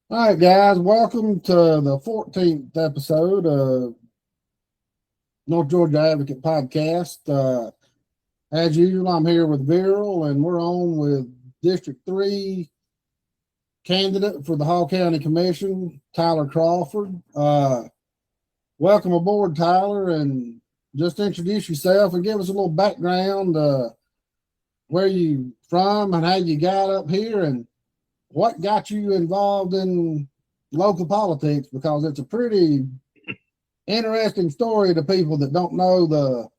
All right, guys, welcome to the 14th episode of North Georgia Advocate Podcast. As usual, I'm here with Viral, and we're on with District 3 candidate for the Hall County Commission, Tyler Crawford. Welcome aboard, Tyler, and just introduce yourself and give us a little background, where you from and how you got up here and what got you involved in local politics, because it's a pretty interesting story to people that don't know the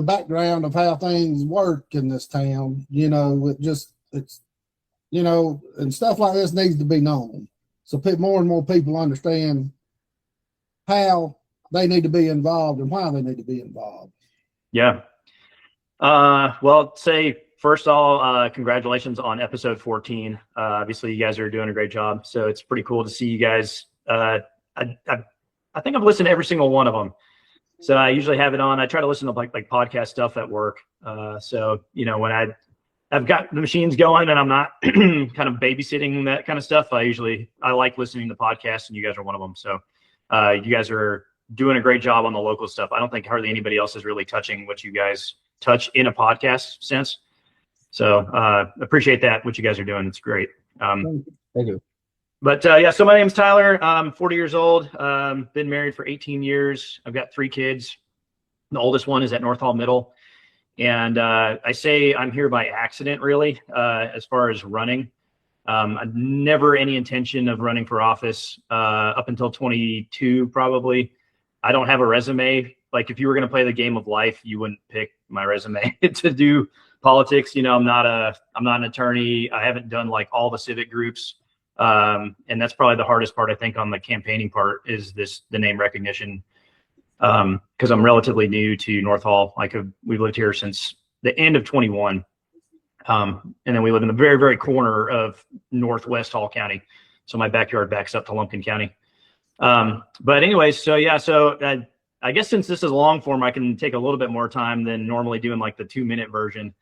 background of how things work in this town. And stuff like this needs to be known, so more and more people understand how they need to be involved and why they need to be involved. Yeah. Well, say first of all, congratulations on episode 14. Obviously, you guys are doing a great job, so it's pretty cool to see you guys. I think I've listened to every single one of them. So I usually have it on. I try to listen to like podcast stuff at work. So when I've got the machines going and I'm not kind of babysitting that kind of stuff, I like listening to podcasts, and you guys are one of them. So you guys are doing a great job on the local stuff. I don't think hardly anybody else is really touching what you guys touch in a podcast sense. So appreciate that, what you guys are doing. It's great. Thank you. But so my name's Tyler. I'm 40 years old. Been married for 18 years. I've got 3 kids. The oldest one is at North Hall Middle. And I say I'm here by accident, really, as far as running. I'd never any intention of running for office up until 22, probably. I don't have a resume. Like, if you were going to play the game of life, you wouldn't pick my resume to do politics. I'm not an attorney. I haven't done like all the civic groups. And that's probably the hardest part, I think, on the campaigning part, is the name recognition. Because I'm relatively new to North Hall. We've lived here since the end of 21. And then we live in the very, very corner of Northwest Hall County. So my backyard backs up to Lumpkin County. But anyways, so I guess since this is long form, I can take a little bit more time than normally doing like the 2-minute version.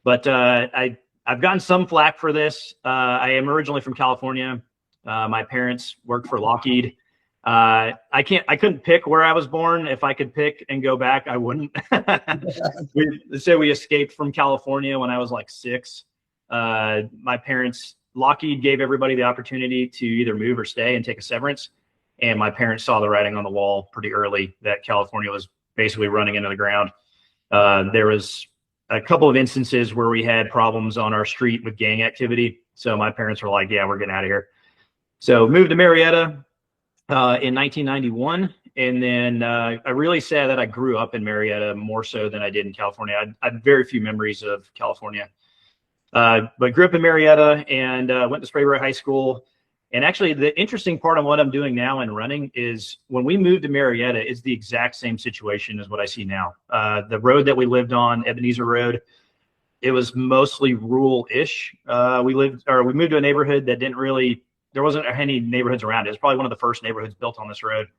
But I've gotten some flack for this. I am originally from California. My parents worked for Lockheed. I couldn't pick where I was born. If I could pick and go back, I wouldn't. We escaped from California when I was like 6. My parents, Lockheed gave everybody the opportunity to either move or stay and take a severance. And my parents saw the writing on the wall pretty early that California was basically running into the ground. There was a couple of instances where we had problems on our street with gang activity. So my parents were like, yeah, we're getting out of here. So moved to Marietta in 1991. And then I'm really sad that I grew up in Marietta more so than I did in California. I had very few memories of California. But grew up in Marietta and went to Sprayboro High School. And actually, the interesting part of what I'm doing now and running is when we moved to Marietta, it's the exact same situation as what I see now. The road that we lived on, Ebenezer Road, it was mostly rural-ish. We moved to a neighborhood that there wasn't any neighborhoods around it. It was probably one of the first neighborhoods built on this road.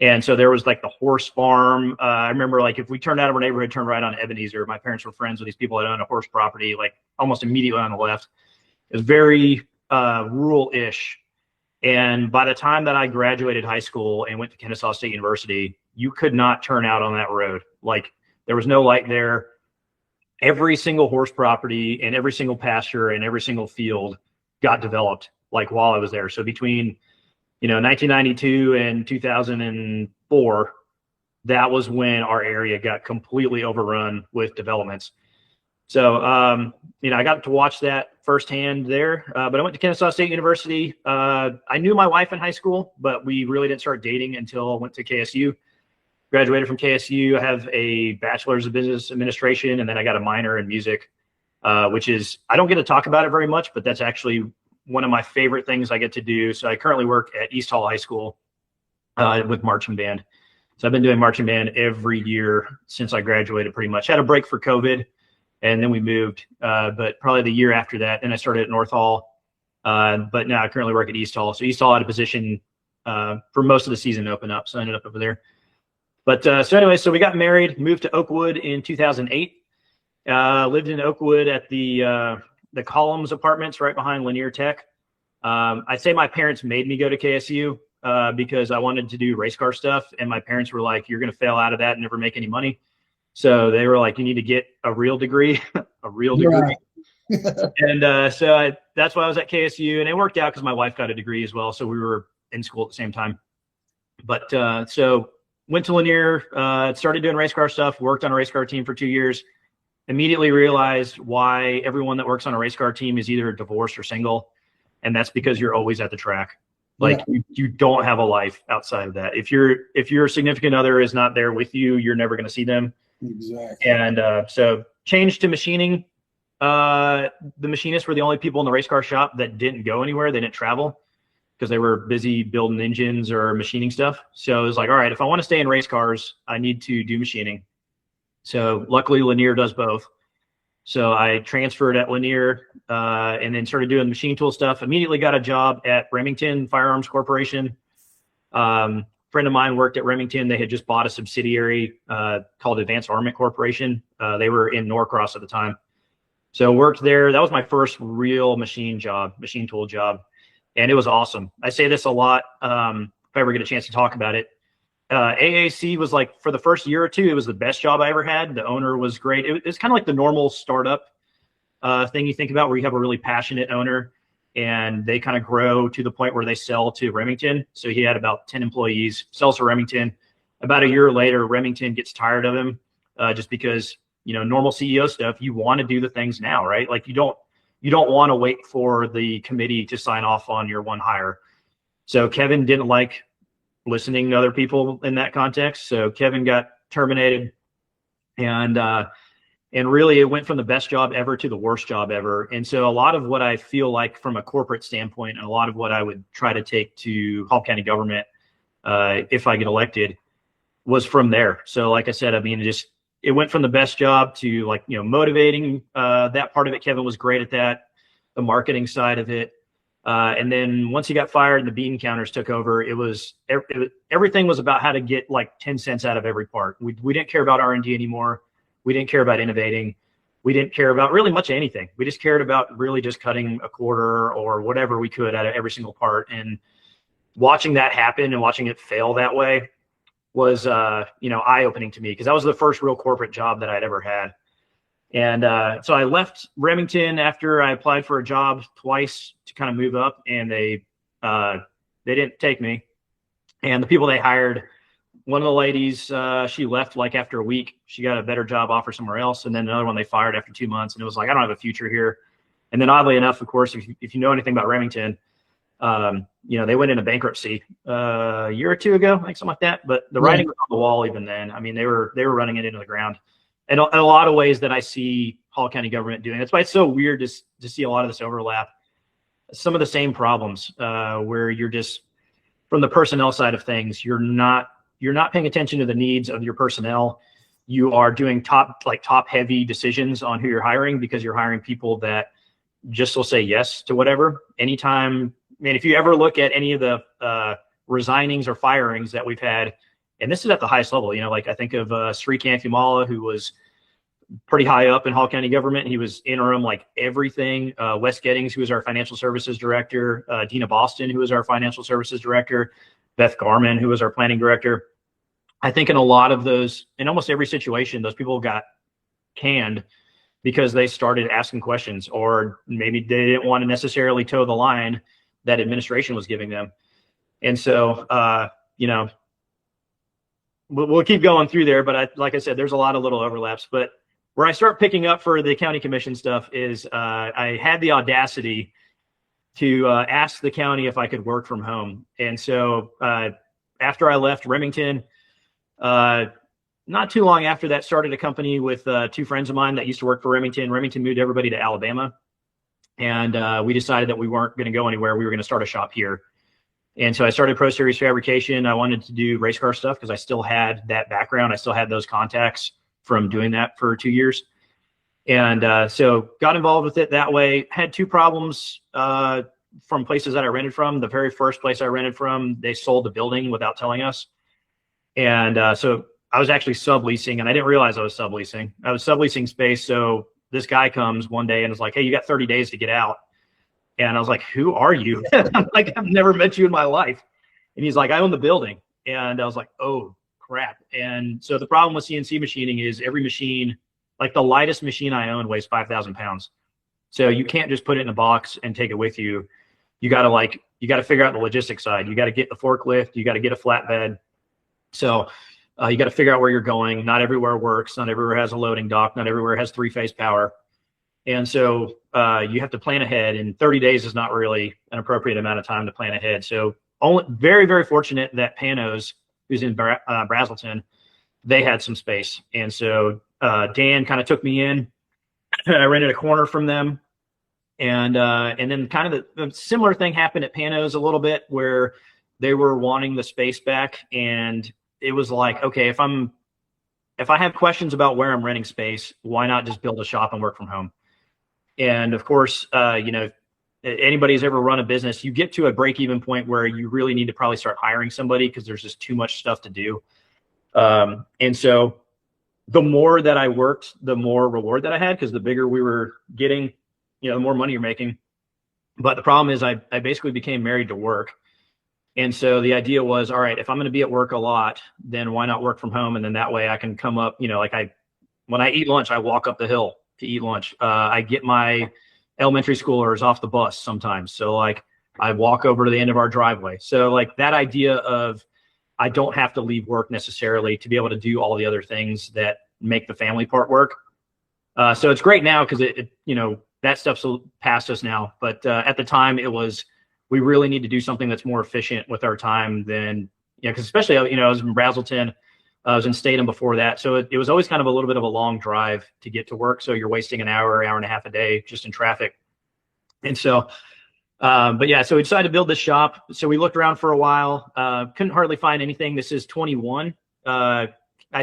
And so there was like the horse farm. I remember, like, if we turned out of our neighborhood, turned right on Ebenezer, my parents were friends with these people that owned a horse property, like almost immediately on the left. It was very rural-ish. And by the time that I graduated high school and went to Kennesaw State University, you could not turn out on that road. Like, there was no light there. Every single horse property and every single pasture and every single field got developed like while I was there. So between 1992 and 2004, that was when our area got completely overrun with developments. So, I got to watch that firsthand there, but I went to Kennesaw State University. I knew my wife in high school, but we really didn't start dating until I went to KSU. Graduated from KSU. I have a bachelor's of business administration, and then I got a minor in music, which is, I don't get to talk about it very much, but that's actually one of my favorite things I get to do. So I currently work at East Hall High School with marching band. So I've been doing marching band every year since I graduated, pretty much. Had a break for COVID. And then we moved, but probably the year after that, then I started at North Hall. But now I currently work at East Hall. So East Hall had a position for most of the season to open up. So I ended up over there. But so we got married, moved to Oakwood in 2008. Lived in Oakwood at the Columns Apartments right behind Lanier Tech. I'd say my parents made me go to KSU because I wanted to do race car stuff. And my parents were like, you're going to fail out of that and never make any money. So they were like, you need to get a real degree, a real degree. Right. And that's why I was at KSU. And it worked out because my wife got a degree as well. So we were in school at the same time. But so went to Lanier, started doing race car stuff, worked on a race car team for 2 years, immediately realized why everyone that works on a race car team is either divorced or single. And that's because you're always at the track. Like you don't have a life outside of that. If your significant other is not there with you, you're never going to see them. Exactly. And so changed to machining. The machinists were the only people in the race car shop that didn't go anywhere. They didn't travel because they were busy building engines or machining stuff. So it was like, all right, if I want to stay in race cars, I need to do machining. So luckily Lanier does both. So I transferred at Lanier and then started doing machine tool stuff. Immediately got a job at Remington Firearms Corporation. Friend of mine worked at Remington. They had just bought a subsidiary called Advanced Armament Corporation. They were in Norcross at the time. So worked there. That was my first real machine tool job. And it was awesome. I say this a lot if I ever get a chance to talk about it. AAC was like, for the first year or two, it was the best job I ever had. The owner was great. It was kind of like the normal startup thing you think about, where you have a really passionate owner and they kind of grow to the point where they sell to Remington. So he had about 10 employees, sells to Remington. About a year later, Remington gets tired of him just because, normal CEO stuff, you want to do the things now, right? Like you don't want to wait for the committee to sign off on your one hire. So Kevin didn't like listening to other people in that context. So Kevin got terminated, and really it went from the best job ever to the worst job ever. And so a lot of what I feel like from a corporate standpoint, and a lot of what I would try to take to Hall County government if I get elected, was from there. So like I said, I mean, it went from the best job to motivating that part of it. Kevin was great at that, the marketing side of it. And then once he got fired and the bean counters took over, everything was about how to get like 10 cents out of every part. We didn't care about R&D anymore. We didn't care about innovating. We didn't care about really much anything. We just cared about really just cutting a quarter or whatever we could out of every single part. And watching that happen and watching it fail that way was, eye-opening to me, because that was the first real corporate job that I'd ever had. And so I left Remington after I applied for a job twice to kind of move up, and they didn't take me. And the people they hired, one of the ladies, she left like after a week. She got a better job offer somewhere else. And then another one they fired after 2 months. And it was like, I don't have a future here. And then oddly enough, of course, if you know anything about Remington, they went into bankruptcy a year or two ago, I think, something like that. But the writing was on the wall even then. I mean, they were running it into the ground. And a lot of ways that I see Hall County government doing. That's why it's so weird to see a lot of this overlap. Some of the same problems where you're just, from the personnel side of things, you're not paying attention to the needs of your personnel. You are doing top heavy decisions on who you're hiring, because you're hiring people that just will say yes to whatever. Anytime, man, if you ever look at any of the resignings or firings that we've had, and this is at the highest level, I think of Sri Kanthumala, who was pretty high up in Hall County government. He was interim, like everything. Wes Gettings, who was our financial services director, Dina Boston, who was our financial services director, Beth Garman, who was our planning director. I think in a lot of those, in almost every situation, those people got canned because they started asking questions, or maybe they didn't want to necessarily toe the line that administration was giving them. And so, we'll keep going through there, but like I said, there's a lot of little overlaps. But where I start picking up for the county commission stuff is I had the audacity to ask the county if I could work from home. And so after I left Remington, not too long after that, started a company with two friends of mine that used to work for Remington. Remington moved everybody to Alabama. And we decided that we weren't going to go anywhere. We were going to start a shop here. And so I started Pro Series Fabrication. I wanted to do race car stuff because I still had that background. I still had those contacts from doing that for 2 years. And so got involved with it that way. Had two problems from places that I rented from. The very first place I rented from, they sold the building without telling us. And so I was actually subleasing, and I didn't realize I was subleasing. I was subleasing space. So this guy comes one day and is like, hey, you got 30 days to get out. And I was like, who are you? I'm like, I've never met you in my life. And he's like, I own the building. And I was like, oh crap. And so the problem with CNC machining is every machine, like the lightest machine I own weighs 5,000 pounds. So you can't just put it in a box and take it with you. You got to figure out the logistics side. You got to get the forklift. You got to get a flatbed. So you got to figure out where you're going. Not everywhere works. Not everywhere has a loading dock. Not everywhere has 3-phase power. And so you have to plan ahead, and 30 days is not really an appropriate amount of time to plan ahead. So very, very fortunate that Panos, who's in Brazelton, they had some space. And so Dan kind of took me in. I rented a corner from them. And then kind of the similar thing happened at Panos a little bit, where they were wanting the space back. And it was like, okay, if I have questions about where I'm renting space, why not just build a shop and work from home? And of course, anybody who's ever run a business, you get to a break-even point where you really need to probably start hiring somebody because there's just too much stuff to do. And so the more that I worked, the more reward that I had, because the bigger we were getting, the more money you're making. But the problem is I basically became married to work. And so the idea was, all right, if I'm going to be at work a lot, then why not work from home? And then that way I can come up, when I eat lunch, I walk up the hill to eat lunch. I get my elementary schoolers off the bus sometimes. So I walk over to the end of our driveway. So that idea of I don't have to leave work necessarily to be able to do all the other things that make the family part work. So it's great now because that stuff's past us now. But at the time we really need to do something that's more efficient with our time than, because especially, I was in Brazelton. I was in Statham before that. So it was always kind of a little bit of a long drive to get to work. So you're wasting an hour and a half a day just in traffic. And so, but yeah, so we decided to build this shop. So we looked around for a while, couldn't hardly find anything. This is 21. I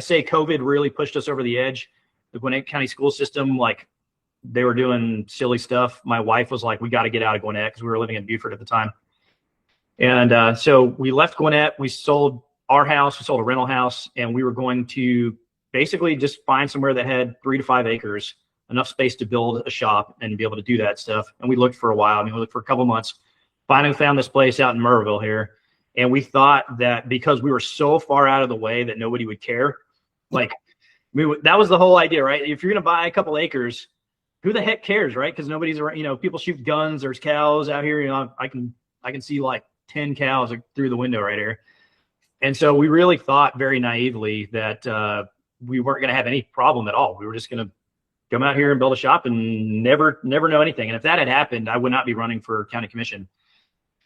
say COVID really pushed us over the edge. The Gwinnett County school system, they were doing silly stuff. My wife was like, we got to get out of Gwinnett because we were living in Beaufort at the time. And so we left Gwinnett. We sold our house. We sold a rental house, and we were going to basically just find somewhere that had 3 to 5 acres, enough space to build a shop and be able to do that stuff. And we looked for a while. We looked for a couple months. Finally found this place out in Murrayville here. And we thought that because we were so far out of the way that nobody would care. That was the whole idea, right? If you're going to buy a couple acres, who the heck cares, right? Because nobody's around. People shoot guns. There's cows out here. I can see 10 cows through the window right here. And so we really thought very naively that we weren't going to have any problem at all. We were just going to come out here and build a shop and never know anything. And if that had happened, I would not be running for county commission.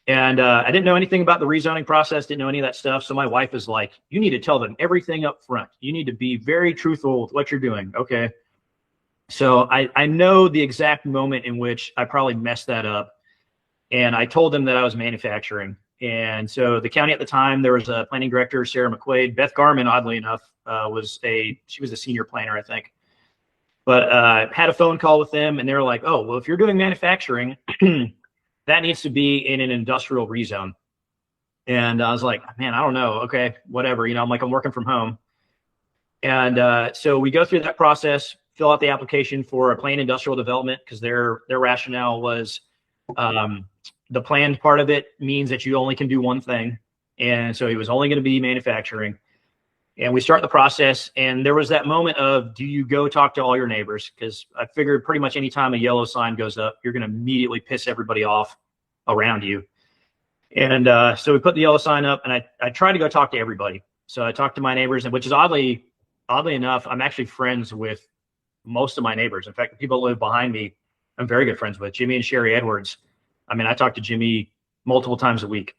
And I didn't know anything about the rezoning process, didn't know any of that stuff. So my wife is like, you need to tell them everything up front. You need to be very truthful with what you're doing. Okay. So I know the exact moment in which I probably messed that up. And I told them that I was manufacturing. And so the county at the time, there was a planning director, Sarah McQuaid. Beth Garman, oddly enough, she was a senior planner, I think. But had a phone call with them, and they were like, oh, well, if you're doing manufacturing, that needs to be in an industrial rezone. And I was like, man, I don't know. Okay, whatever. I'm working from home. And so we go through that process, fill out the application for a planned industrial development, because their rationale was the planned part of it means that you only can do one thing. And so it was only going to be manufacturing. And we start the process, and there was that moment of, do you go talk to all your neighbors? Because I figured pretty much anytime a yellow sign goes up, you're going to immediately piss everybody off around you. And so we put the yellow sign up, and I tried to go talk to everybody. So I talked to my neighbors, and which is oddly enough, I'm actually friends with most of my neighbors. In fact, the people that live behind me, I'm very good friends with. Jimmy and Sherry Edwards. I talk to Jimmy multiple times a week.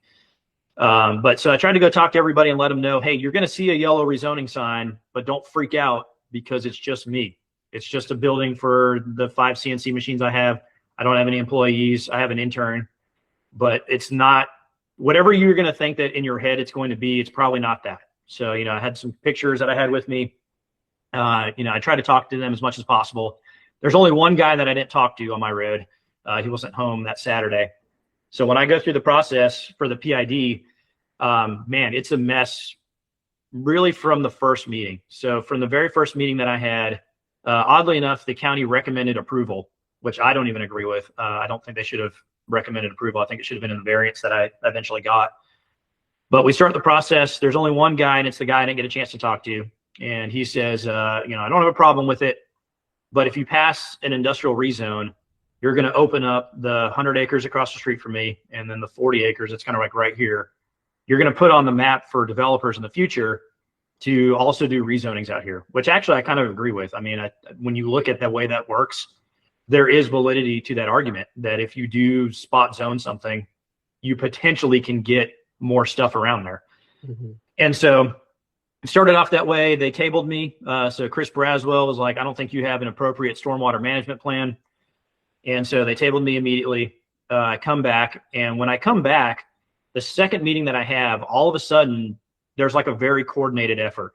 But so I tried to go talk to everybody and let them know, hey, you're going to see a yellow rezoning sign, but don't freak out because it's just me. It's just a building for the 5 CNC machines I have. I don't have any employees. I have an intern, but it's not whatever you're going to think that in your head it's going to be. It's probably not that. So, I had some pictures that I had with me. I tried to talk to them as much as possible. There's only one guy that I didn't talk to on my road. He wasn't home that Saturday. So when I go through the process for the PID, man, it's a mess really from the first meeting. So from the very first meeting that I had, oddly enough, the county recommended approval, which I don't even agree with. I don't think they should have recommended approval. I think it should have been in the variance that I eventually got. But we start the process. There's only one guy, and it's the guy I didn't get a chance to talk to. And he says, I don't have a problem with it, but if you pass an industrial rezone, you're going to open up the 100 acres across the street from me, and then the 40 acres, it's kind of like right here. You're going to put on the map for developers in the future to also do rezonings out here, which actually I kind of agree with. I mean, when you look at the way that works, there is validity to that argument that if you do spot zone something, you potentially can get more stuff around there. Mm-hmm. And so it started off that way. They tabled me. So Chris Braswell was like, I don't think you have an appropriate stormwater management plan. And so they tabled me immediately. I come back. And when I come back, the second meeting that I have, all of a sudden, there's like a very coordinated effort.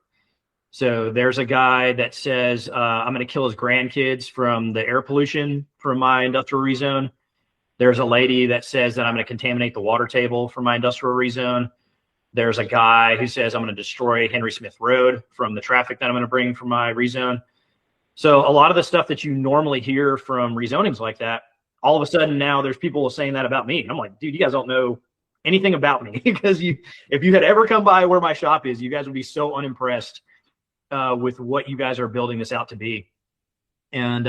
So there's a guy that says, I'm going to kill his grandkids from the air pollution from my industrial rezone. There's a lady that says that I'm going to contaminate the water table from my industrial rezone. There's a guy who says I'm going to destroy Henry Smith Road from the traffic that I'm going to bring from my rezone. So a lot of the stuff that you normally hear from rezonings like that, all of a sudden now there's people saying that about me. And I'm like, dude, you guys don't know anything about me because if you had ever come by where my shop is, you guys would be so unimpressed with what you guys are building this out to be. And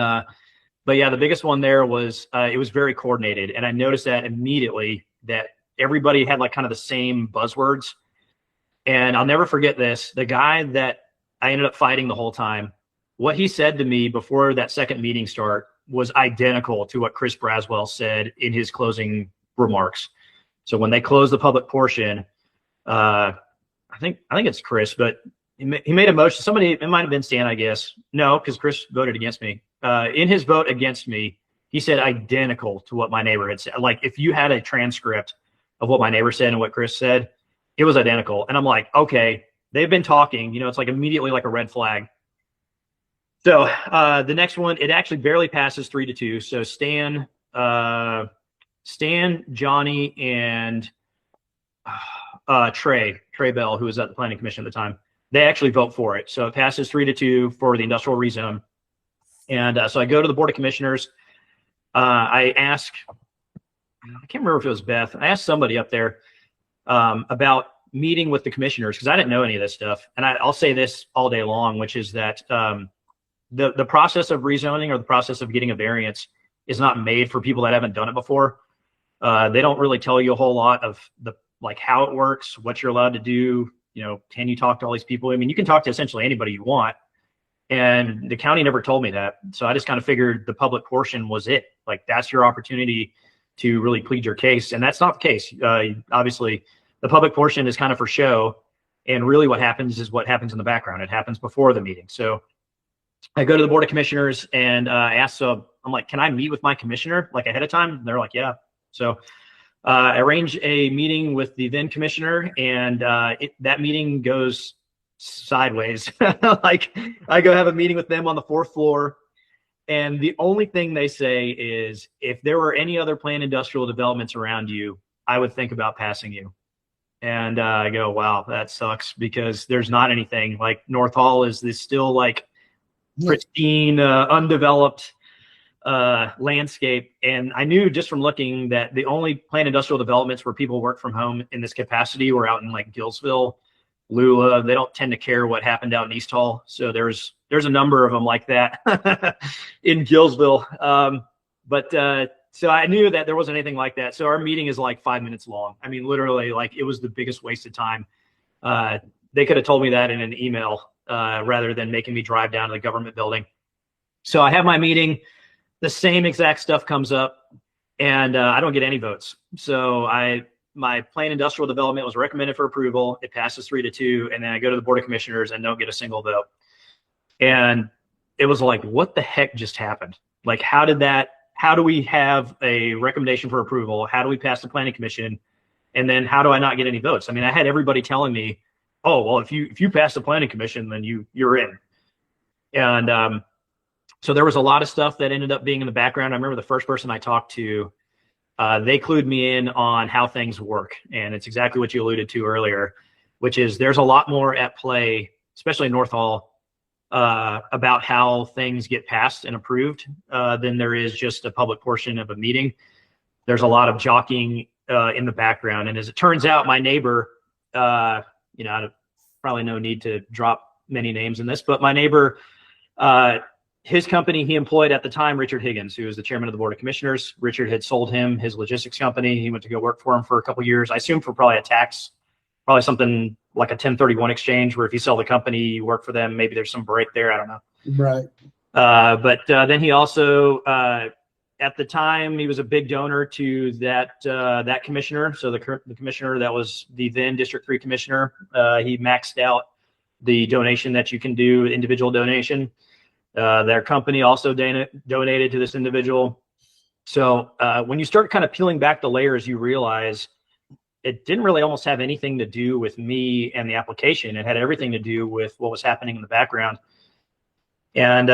but yeah, the biggest one there was it was very coordinated, and I noticed that immediately that everybody had like kind of the same buzzwords. And I'll never forget this. The guy that I ended up fighting the whole time, what he said to me before that second meeting start was identical to what Chris Braswell said in his closing remarks. So when they closed the public portion, I think it's Chris, but he made a motion. Somebody, it might have been Stan, I guess. No, because Chris voted against me. In his vote against me, he said identical to what my neighbor had said. Like if you had a transcript of what my neighbor said and what Chris said, it was identical. And I'm like, okay, they've been talking, it's like immediately like a red flag. So the next one, it actually barely passes 3-2. So Stan, Johnny, and Trey Bell, who was at the Planning Commission at the time, they actually vote for it. So it passes 3-2 for the industrial rezone. And so I go to the Board of Commissioners. I can't remember if it was Beth. I asked somebody up there about meeting with the commissioners because I didn't know any of this stuff. And I'll say this all day long, which is that the process of rezoning or the process of getting a variance is not made for people that haven't done it before. They don't really tell you a whole lot of how it works, what you're allowed to do. Can you talk to all these people? I mean, you can talk to essentially anybody you want. And the county never told me that. So I just kind of figured the public portion was it. Like that's your opportunity to really plead your case. And that's not the case. Obviously, the public portion is kind of for show. And really what happens is what happens in the background. It happens before the meeting. So I go to the Board of Commissioners and I ask, so I'm like, can I meet with my commissioner ahead of time? And they're like, yeah. So I arrange a meeting with the then commissioner, and that meeting goes sideways. I go have a meeting with them on the 4th floor, and the only thing they say is, if there were any other planned industrial developments around you, I would think about passing you. And I go, wow, that sucks, because there's not anything. Like North Hall is this still pristine, undeveloped landscape. And I knew just from looking that the only planned industrial developments where people work from home in this capacity were out in Gillsville, Lula. They don't tend to care what happened out in East Hall. So there's a number of them like that in Gillsville. So I knew that there wasn't anything like that. So our meeting is 5 minutes long. I mean, literally, it was the biggest waste of time. They could have told me that in an email rather than making me drive down to the government building. So I have my meeting. The same exact stuff comes up, and I don't get any votes. So my planned industrial development was recommended for approval. It passes 3-2, and then I go to the Board of Commissioners and don't get a single vote. And it was like, what the heck just happened? How do we have a recommendation for approval? How do we pass the Planning Commission? And then how do I not get any votes? I mean, I had everybody telling me, oh, well, if you pass the Planning Commission, then you're in. And so there was a lot of stuff that ended up being in the background. I remember the first person I talked to, they clued me in on how things work. And it's exactly what you alluded to earlier, which is there's a lot more at play, especially in North Hall, about how things get passed and approved than there is just a public portion of a meeting. there's a lot of jockeying in the background. And as it turns out, my neighbor, you know, probably no need to drop many names in this, but my neighbor, his company, he employed at the time Richard Higgins, who was the chairman of the board of commissioners. Richard had sold him his logistics company. He went to go work for him for a couple of years. I assume for probably a tax, probably something like a 1031 exchange, where if you sell the company, you work for them. Maybe there's some break there. I don't know. Right. But then he also, at the time, he was a big donor to that commissioner. So the commissioner that was the then District 3 commissioner, he maxed out the donation that you can do, individual donation. Their company also donated to this individual. So when you start kind of peeling back the layers, you realize it didn't really almost have anything to do with me and the application. It had everything to do with what was happening in the background. And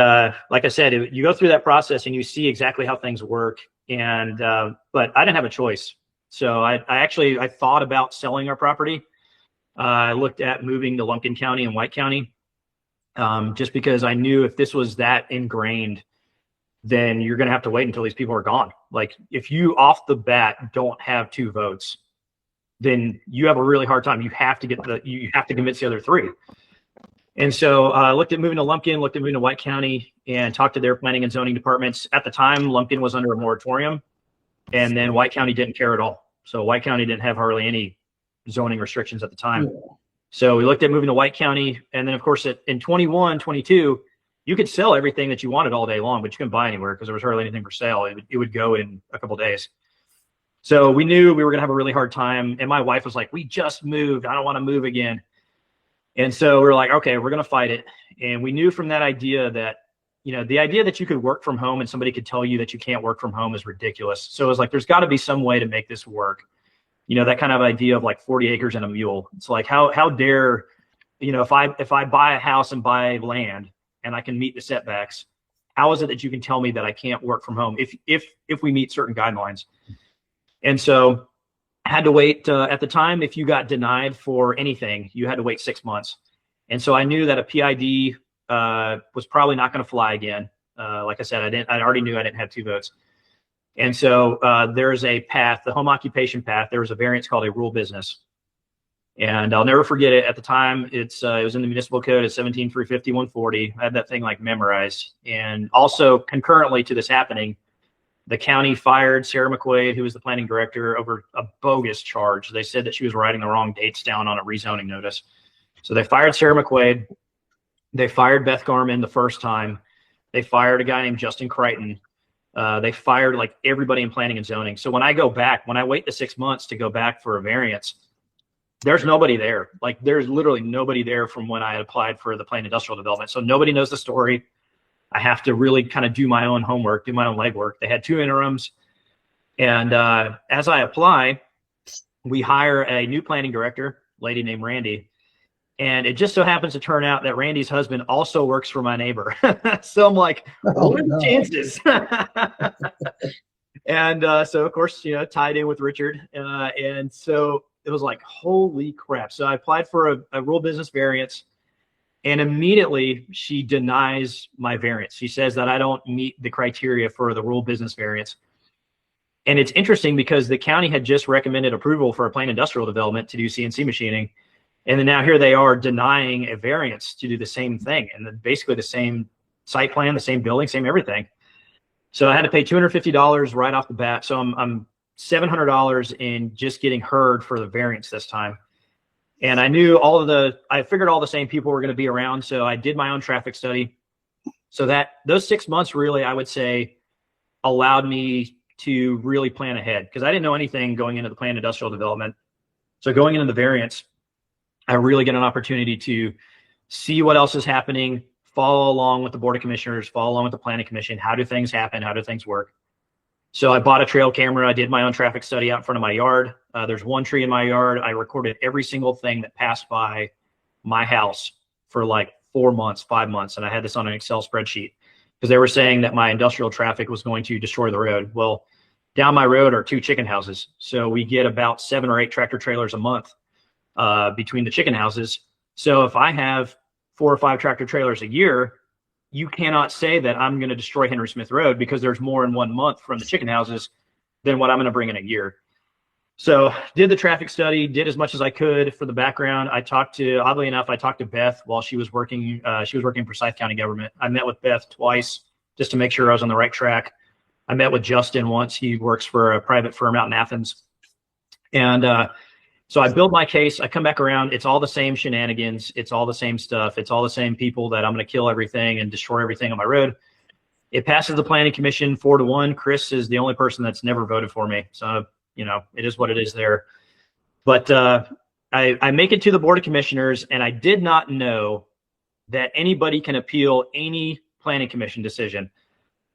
like I said, you go through that process and you see exactly how things work. And but I didn't have a choice. So I thought about selling our property. I looked at moving to Lumpkin County and White County. Just because I knew if this was that ingrained, then you're going to have to wait until these people are gone. Like if you off the bat don't have 2 votes, then you have a really hard time. You have to convince the other 3. And so I looked at moving to Lumpkin, looked at moving to White County, and talked to their planning and zoning departments. At the time, Lumpkin was under a moratorium, and then White County didn't care at all. So White County didn't have hardly any zoning restrictions at the time. Yeah. So we looked at moving to White County. And then, of course, in 21, 22, you could sell everything that you wanted all day long, but you couldn't buy anywhere because there was hardly anything for sale. It would go in a couple of days. So we knew we were going to have a really hard time. And my wife was like, we just moved. I don't want to move again. And so we were like, okay, we're going to fight it. And we knew from that idea that, you know, the idea that you could work from home and somebody could tell you that you can't work from home is ridiculous. So it was like, there's got to be some way to make this work. You know, that kind of idea of like 40 acres and a mule. It's like, how dare, you know, if I buy a house and buy land and I can meet the setbacks, how is it that you can tell me that I can't work from home if we meet certain guidelines? And so I had to wait. At the time, if you got denied for anything, you had to wait 6 months. And so I knew that a PID was probably not going to fly again. Like I said, I already knew I didn't have 2 votes. And so there's a path, the home occupation path. There was a variance called a rural business. And I'll never forget it. At the time, it was in the municipal code at 17-350-140. I had that thing like memorized. And also concurrently to this happening, the county fired Sarah McQuaid, who was the planning director, over a bogus charge. They said that she was writing the wrong dates down on a rezoning notice. So they fired Sarah McQuaid. They fired Beth Garman the first time. They fired a guy named Justin Crichton. They fired like everybody in planning and zoning. So when I wait the 6 months to go back for a variance, there's nobody there. Like there's literally nobody there from when I had applied for the planned industrial development. So nobody knows the story. I have to really kind of do my own homework, do my own legwork. They had 2 interims. And as I apply, we hire a new planning director, lady named Randy. And it just so happens to turn out that Randy's husband also works for my neighbor. So I'm like, what are the chances? And so, of course, you know, tied in with Richard. And so it was like, holy crap. So I applied for a rural business variance. And immediately she denies my variance. She says that I don't meet the criteria for the rural business variance. And it's interesting because the county had just recommended approval for a planned industrial development to do CNC machining. And then now here they are denying a variance to do the same thing. And basically the same site plan, the same building, same everything. So I had to pay $250 right off the bat. So I'm $700 in just getting heard for the variance this time. And I knew I figured all the same people were going to be around. So I did my own traffic study. So that those 6 months really, I would say, allowed me to really plan ahead because I didn't know anything going into the planned industrial development. So going into the variance, I really get an opportunity to see what else is happening, follow along with the Board of Commissioners, follow along with the Planning Commission. How do things happen? How do things work? So I bought a trail camera. I did my own traffic study out in front of my yard. There's one tree in my yard. I recorded every single thing that passed by my house for like 4 months, 5 months. And I had this on an Excel spreadsheet because they were saying that my industrial traffic was going to destroy the road. Well, down my road are 2 chicken houses. So we get about 7 or 8 tractor trailers a month between the chicken houses. So if I have 4 or 5 tractor trailers a year, you cannot say that I'm going to destroy Henry Smith Road because there's more in 1 month from the chicken houses than what I'm going to bring in a year. So did the traffic study, did as much as I could for the background. Oddly enough, I talked to Beth while she was working for Forsyth County government. I met with Beth twice just to make sure I was on the right track. I met with Justin once. He works for a private firm out in Athens. And so I build my case. I come back around. It's all the same shenanigans. It's all the same stuff. It's all the same people that I'm going to kill everything and destroy everything on my road. It passes the planning commission 4-1. Chris is the only person that's never voted for me. So, it is what it is there. But I make it to the Board of Commissioners, and I did not know that anybody can appeal any planning commission decision.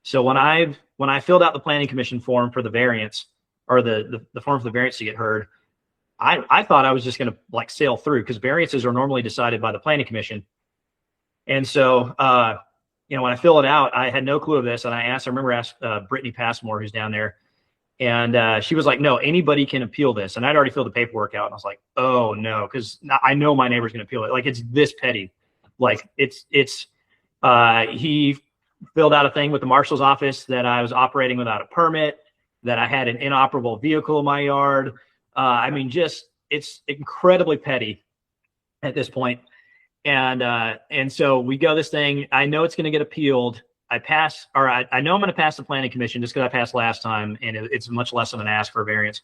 So when I filled out the planning commission form for the variance, or the form for the variance to get heard, I thought I was just going to like sail through, because variances are normally decided by the planning commission. And so, when I fill it out, I had no clue of this. And I remember asked Brittany Passmore, who's down there, and she was like, no, anybody can appeal this. And I'd already filled the paperwork out, and I was like, oh no, because I know my neighbor's going to appeal it. Like, it's this petty. Like, he filled out a thing with the marshal's office that I was operating without a permit, that I had an inoperable vehicle in my yard. It's incredibly petty at this point. And so we go this thing. I know it's going to get appealed. I know I'm going to pass the planning commission just because I passed last time, and it's much less of an ask for a variance.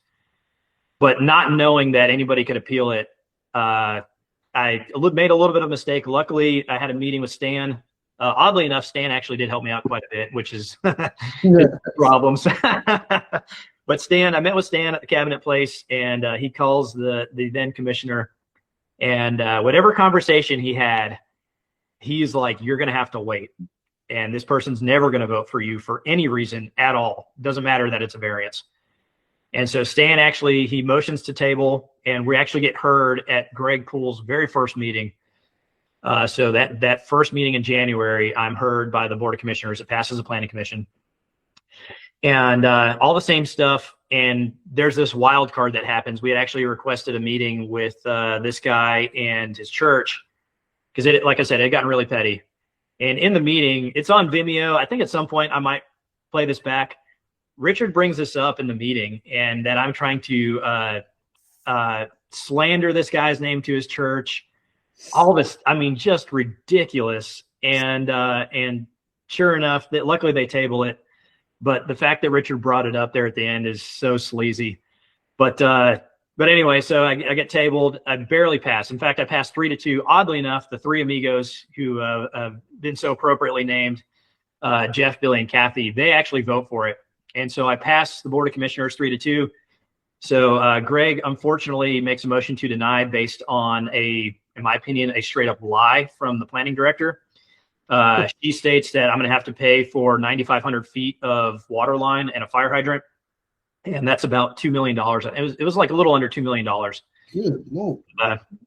But not knowing that anybody could appeal it, I made a little bit of a mistake. Luckily, I had a meeting with Stan. Oddly enough, Stan actually did help me out quite a bit, which is problems. But I met with Stan at the cabinet place, and he calls the then commissioner, and whatever conversation he had, he's like, you're going to have to wait. And this person's never going to vote for you for any reason at all. Doesn't matter that it's a variance. And so Stan he motions to table, and we actually get heard at Greg Poole's very first meeting. So that first meeting in January, I'm heard by the Board of Commissioners. It passes the Planning Commission, and all the same stuff. And there's this wild card that happens. We had actually requested a meeting with this guy and his church, because like I said, it had gotten really petty. And in the meeting, it's on Vimeo. I think at some point I might play this back. Richard brings this up in the meeting, and that I'm trying to slander this guy's name to his church. All this, just ridiculous. And sure enough, luckily they table it. But the fact that Richard brought it up there at the end is so sleazy. But anyway, so I get tabled. I barely pass. In fact, I passed 3-2. Oddly enough, the three amigos who have been so appropriately named, Jeff, Billy, and Kathy, they actually vote for it. And so I pass the Board of Commissioners 3-2. So Greg, unfortunately, makes a motion to deny based on in my opinion, a straight up lie from the planning director. She states that I'm going to have to pay for 9,500 feet of water line and a fire hydrant. And that's about $2 million. It was like a little under $2 million. Good Lord.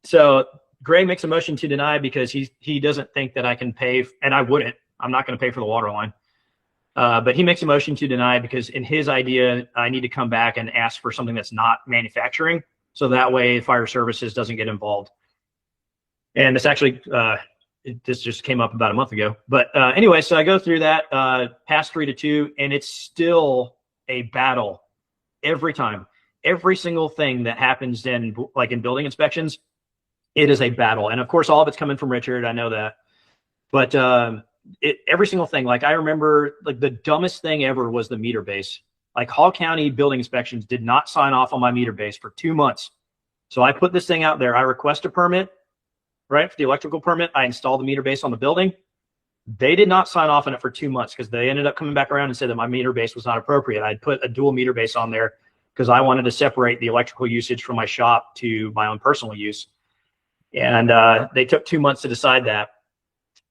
So Greg makes a motion to deny because he doesn't think that I can pay, and I wouldn't. I'm not going to pay for the water line. But he makes a motion to deny because in his idea, I need to come back and ask for something that's not manufacturing. So that way fire services doesn't get involved. And this actually, this just came up about a month ago. But anyway, so I go through that, past 3-2, and it's still a battle every time. Every single thing that happens in building inspections, it is a battle. And of course, all of it's coming from Richard. I know that. But every single thing, I remember the dumbest thing ever was the meter base. Hall County building inspections did not sign off on my meter base for 2 months. So I put this thing out there. I request a permit, right? For the electrical permit, I install the meter base on the building. They did not sign off on it for 2 months because they ended up coming back around and said that my meter base was not appropriate. I'd put a dual meter base on there because I wanted to separate the electrical usage from my shop to my own personal use. And they took 2 months to decide that.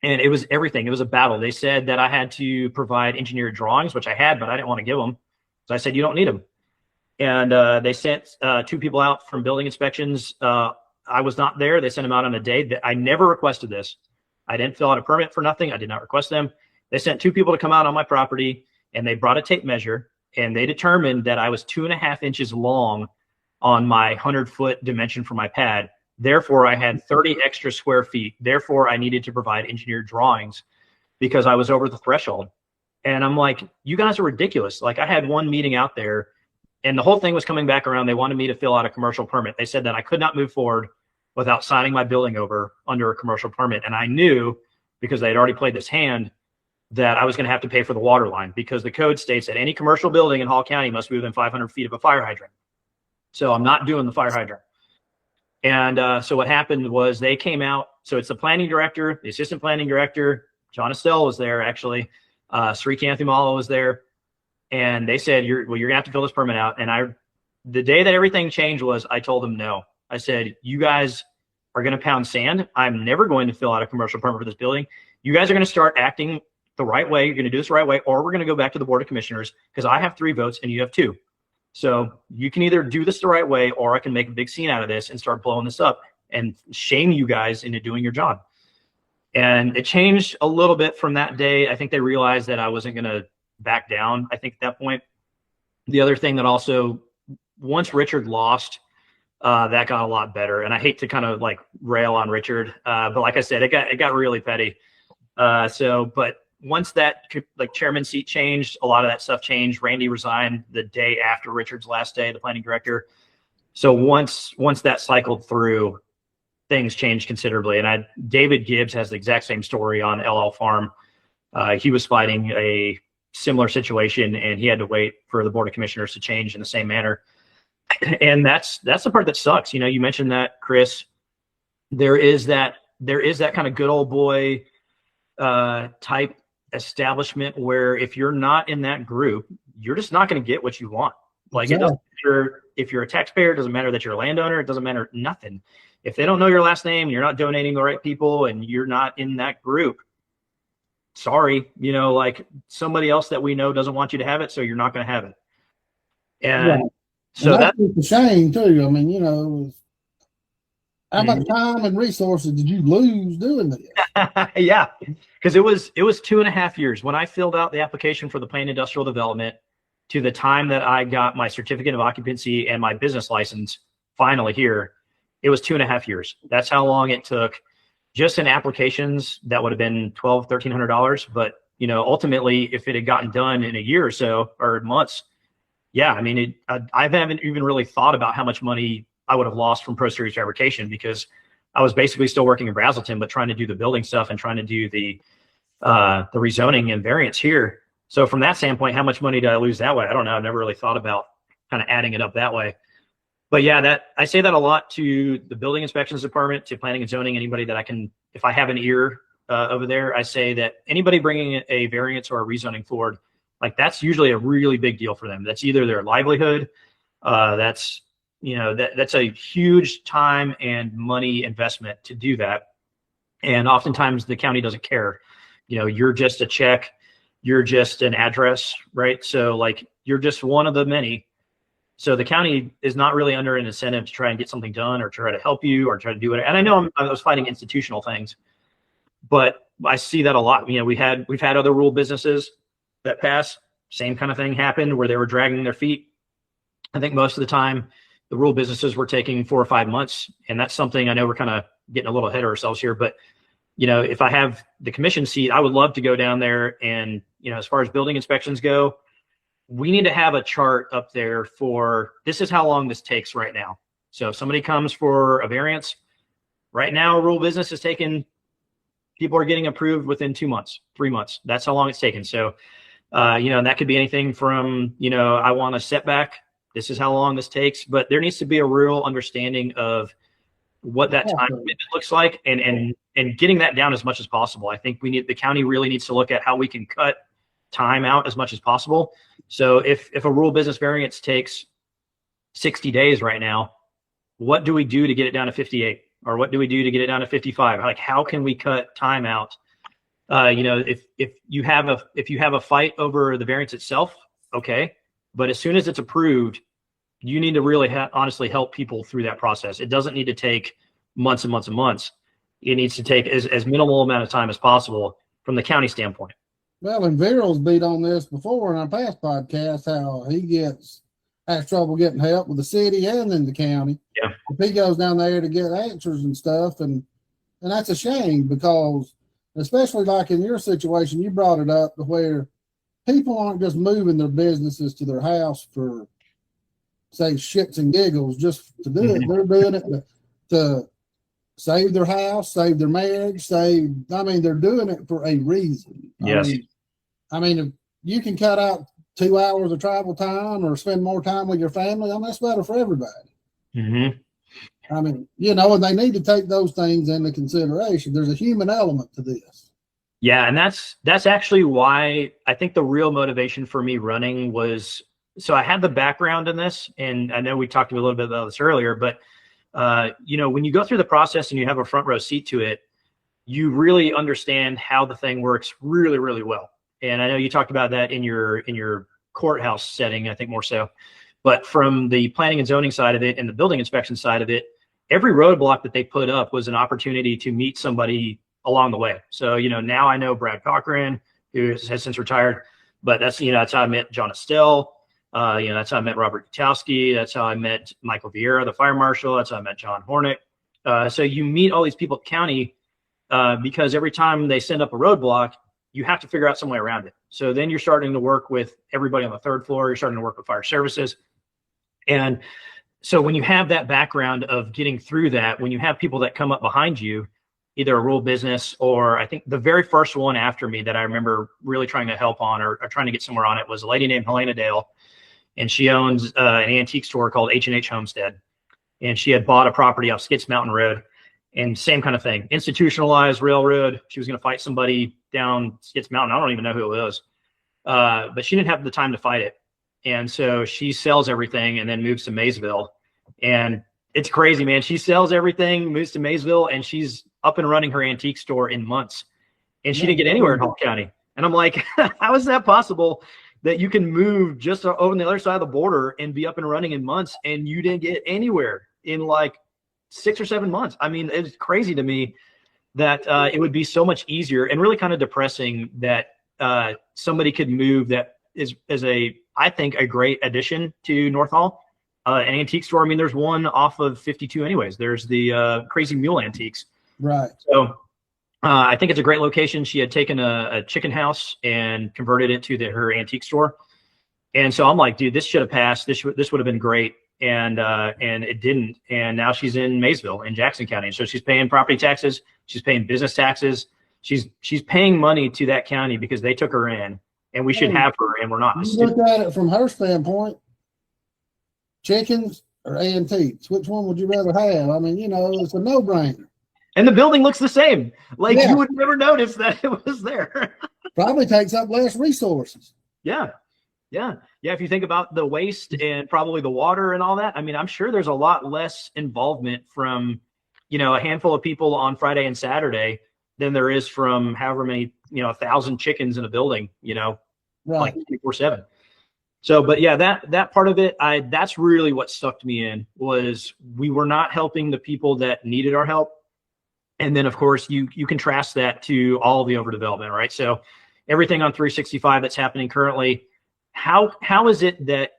And it was everything. It was a battle. They said that I had to provide engineered drawings, which I had, but I didn't want to give them. So I said, you don't need them. And they sent 2 people out from building inspections. I was not there. They sent them out on a day that I never requested this. I didn't fill out a permit for nothing. I did not request them. They sent 2 people to come out on my property, and they brought a tape measure, and they determined that I was 2.5 inches long on my 100-foot dimension for my pad. Therefore, I had 30 extra square feet. Therefore, I needed to provide engineered drawings because I was over the threshold. And I'm like, you guys are ridiculous. I had one meeting out there, And the whole thing was coming back around. They wanted me to fill out a commercial permit. They said that I could not move forward without signing my building over under a commercial permit. And I knew, because they had already played this hand, that I was going to have to pay for the water line, because the code states that any commercial building in Hall County must be within 500 feet of a fire hydrant. So I'm not doing the fire hydrant. And so what happened was they came out. So it's the planning director, the assistant planning director, John Estelle was there actually. Sri Kanthimala was there. And they said, you're going to have to fill this permit out. And the day that everything changed was I told them no. I said, you guys are going to pound sand. I'm never going to fill out a commercial permit for this building. You guys are going to start acting the right way. You're going to do this the right way, or we're going to go back to the Board of Commissioners, because I have 3 votes and you have 2. So you can either do this the right way, or I can make a big scene out of this and start blowing this up and shame you guys into doing your job. And it changed a little bit from that day. I think they realized that I wasn't going to back down, I think, at that point. The other thing that also, once Richard lost, that got a lot better. And I hate to kind of like rail on Richard, but like I said, it got really petty. But once that like chairman seat changed, a lot of that stuff changed. Randy resigned the day after Richard's last day, the planning director. So once that cycled through, things changed considerably. And David Gibbs has the exact same story on LL Farm. He was fighting a similar situation, and he had to wait for the Board of Commissioners to change in the same manner. And that's the part that sucks. You mentioned that, Chris. There is that kind of good old boy type establishment where if you're not in that group, you're just not going to get what you want. Like, It doesn't matter if you're a taxpayer, it doesn't matter that you're a landowner, it doesn't matter nothing. If they don't know your last name, you're not donating the right people, and you're not in that group, sorry, like somebody else that we know doesn't want you to have it, so you're not going to have it. And so that's a shame too. I mean, how much time and resources did you lose doing this? Yeah, because it was 2.5 years when I filled out the application for the planned industrial development to the time that I got my certificate of occupancy and my business license finally here. It was 2.5 years. That's how long it took just in applications. That would have been $1,300. But, ultimately, if it had gotten done in a year or so, or months, yeah, I mean, I haven't even really thought about how much money I would have lost from Pro Series fabrication, because I was basically still working in Brazelton, but trying to do the building stuff and trying to do the rezoning and variance here. So from that standpoint, how much money did I lose that way? I don't know. I've never really thought about kind of adding it up that way. But yeah, I say that a lot to the building inspections department, to planning and zoning, anybody that I can, if I have an ear over there, I say that anybody bringing a variance or a rezoning forward, like, that's usually a really big deal for them. That's either their livelihood, that's a huge time and money investment to do that. And oftentimes the county doesn't care. You're just a check, you're just an address, right? So like, you're just one of the many. So the county is not really under an incentive to try and get something done or try to help you or try to do it. And I know I was fighting institutional things, but I see that a lot. We've had other rural businesses that pass, same kind of thing happened where they were dragging their feet. I think most of the time the rural businesses were taking 4 or 5 months. And that's something, I know we're kind of getting a little ahead of ourselves here, but if I have the commission seat, I would love to go down there and, as far as building inspections go, we need to have a chart up there for, this is how long this takes right now. So if somebody comes for a variance right now, rural business is taking, people are getting approved within 2 months, 3 months. That's how long it's taken. So, and that could be anything from, I want a setback. This is how long this takes, but there needs to be a real understanding of what that time commitment looks like, and getting that down as much as possible. I think the county really needs to look at how we can cut time out as much as possible. So if a rural business variance takes 60 days right now, what do we do to get it down to 58? Or what do we do to get it down to 55? Like, how can we cut time out? If you have a fight over the variance itself, okay. But as soon as it's approved, you need to really honestly help people through that process. It doesn't need to take months and months and months. It needs to take as minimal amount of time as possible from the county standpoint. Well, and Viral's beat on this before in our past podcast, how he has trouble getting help with the city and in the county. Yeah. If he goes down there to get answers and stuff, and that's a shame, because especially like in your situation, you brought it up to where people aren't just moving their businesses to their house for say shits and giggles just to do it. They're doing it to save their house, save their marriage, they're doing it for a reason. Yes. I mean, if you can cut out 2 hours of travel time or spend more time with your family, that's better for everybody. I mean, and they need to take those things into consideration. There's a human element to this. Yeah. And that's actually why I think the real motivation for me running was, so I had the background in this, and I know we talked a little bit about this earlier, but when you go through the process and you have a front row seat to it, you really understand how the thing works really, really well. And I know you talked about that in your courthouse setting, I think more so, but from the planning and zoning side of it and the building inspection side of it, every roadblock that they put up was an opportunity to meet somebody along the way. So, now I know Brad Cochran, who has since retired, but that's how I met John Estelle. That's how I met Robert Gutowski. That's how I met Michael Vieira, the fire marshal. That's how I met John Hornick. So you meet all these people at the county because every time they send up a roadblock, you have to figure out some way around it. So then you're starting to work with everybody on the third floor. You're starting to work with fire services. And so when you have that background of getting through that, when you have people that come up behind you, either a rural business or I think the very first one after me that I remember really trying to help on or trying to get somewhere on it was a lady named Helena Dale. And she owns an antique store called H&H Homestead. And she had bought a property off Skits Mountain Road, and same kind of thing, institutionalized railroad. She was going to fight somebody down Skits Mountain. I don't even know who it was. But she didn't have the time to fight it. And so she sells everything and then moves to Maysville. And it's crazy, man. She sells everything, moves to Maysville, and she's up and running her antique store in months. And she didn't get anywhere in Hall County. And I'm like, how is that possible? That you can move just over on the other side of the border and be up and running in months, and you didn't get anywhere in like 6 or 7 months. I mean, it's crazy to me that it would be so much easier and really kind of depressing that somebody could move that is I think, a great addition to North Hall, an antique store. I mean, there's one off of 52 anyways. There's the Crazy Mule Antiques. Right. So I think it's a great location. She had taken a chicken house and converted it to her antique store. And so I'm like, dude, this should have passed. This would have been great. And it didn't. And now she's in Maysville in Jackson County. And so she's paying property taxes. She's paying business taxes. She's paying money to that county because they took her in, and we should have her, and we're not. You look at it from her standpoint, chickens or antiques, which one would you rather have? I mean, it's a no-brainer. And the building looks the same. Like, you would never notice that it was there. Probably takes up less resources. Yeah. If you think about the waste and probably the water and all that, I mean, I'm sure there's a lot less involvement from, a handful of people on Friday and Saturday than there is from however many, 1,000 chickens in a building, right. Like 24/7. So, but yeah, that part of it, that's really what sucked me in, was we were not helping the people that needed our help. And then, of course, you contrast that to all the overdevelopment, right? So everything on 365 that's happening currently, how is it that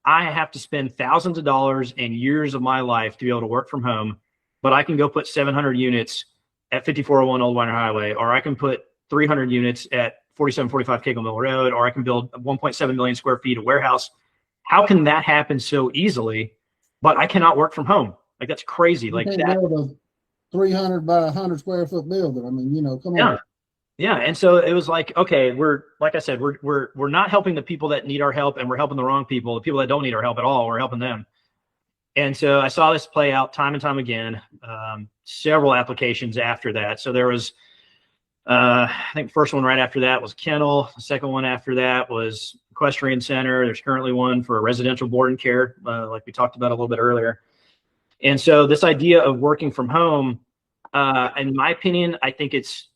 I have to spend thousands of dollars and years of my life to be able to work from home, but I can go put 700 units at 5401 Old Weiner Highway, or I can put 300 units at 4745 Cagle Mill Road, or I can build 1.7 million square feet of warehouse? How can that happen so easily, but I cannot work from home? Like, that's crazy. You like can't that. build a 300 by 100 square foot building. I mean, come on. Yeah. And so it was like, okay, we're not helping the people that need our help, and we're helping the wrong people. The people that don't need our help at all, we're helping them. And so I saw this play out time and time again, several applications after that. So there was, I think the first one right after that was kennel. The second one after that was equestrian center. There's currently one for a residential board and care, like we talked about a little bit earlier. And so this idea of working from home, in my opinion, I think it's,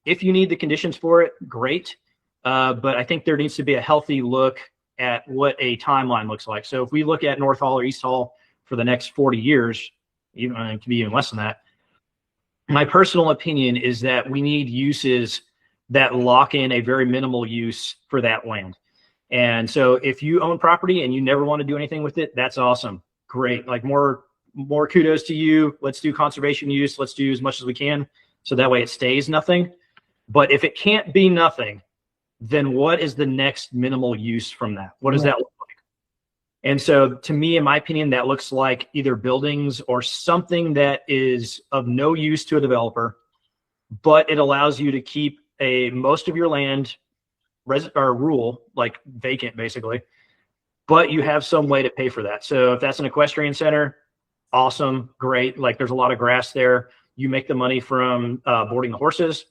if you need the conditions for it, great. But I think there needs to be a healthy look at what a timeline looks like. So if we look at North Hall or East Hall for the next 40 years, even it can be even less than that, my personal opinion is that we need uses that lock in a very minimal use for that land. And so if you own property and you never want to do anything with it, that's awesome. Great. Like, more kudos to you. Let's do conservation use. Let's do as much as we can, so that way it stays nothing. But if it can't be nothing, then what is the next minimal use from that? What does that look like? And so to me, in my opinion, that looks like either buildings or something that is of no use to a developer, but it allows you to keep most of your land or rural, like vacant basically, but you have some way to pay for that. So if that's an equestrian center, awesome, great. Like there's a lot of grass there. You make the money from boarding the horses,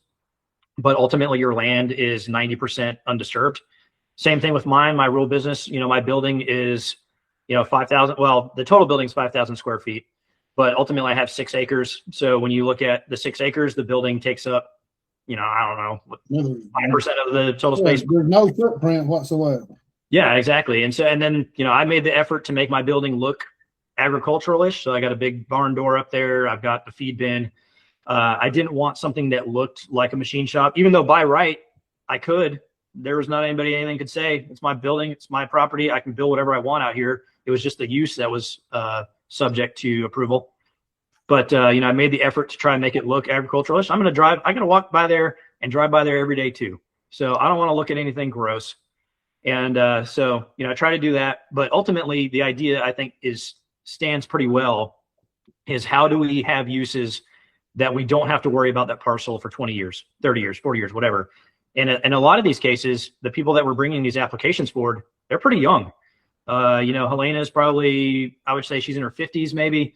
but ultimately your land is 90% undisturbed. Same thing with my rural business. My building is, 5,000. Well, the total building is 5,000 square feet, but ultimately I have 6 acres. So when you look at the 6 acres, the building takes up, I don't know, 5% of the total space. There's no footprint whatsoever. Yeah, exactly. And then, I made the effort to make my building look agricultural-ish. So I got a big barn door up there. I've got the feed bin. I didn't want something that looked like a machine shop, even though by right I could. There was not anything could say. It's my building. It's my property. I can build whatever I want out here. It was just the use that was subject to approval. But, I made the effort to try and make it look agricultural-ish. I'm going to walk by there and drive by there every day too. So I don't want to look at anything gross. And so, I try to do that. But ultimately, the idea I think stands pretty well is how do we have uses that we don't have to worry about that parcel for 20 years, 30 years, 40 years, whatever. And in a lot of these cases, the people that were bringing these applications forward, they're pretty young. Helena is probably, I would say she's in her 50s maybe.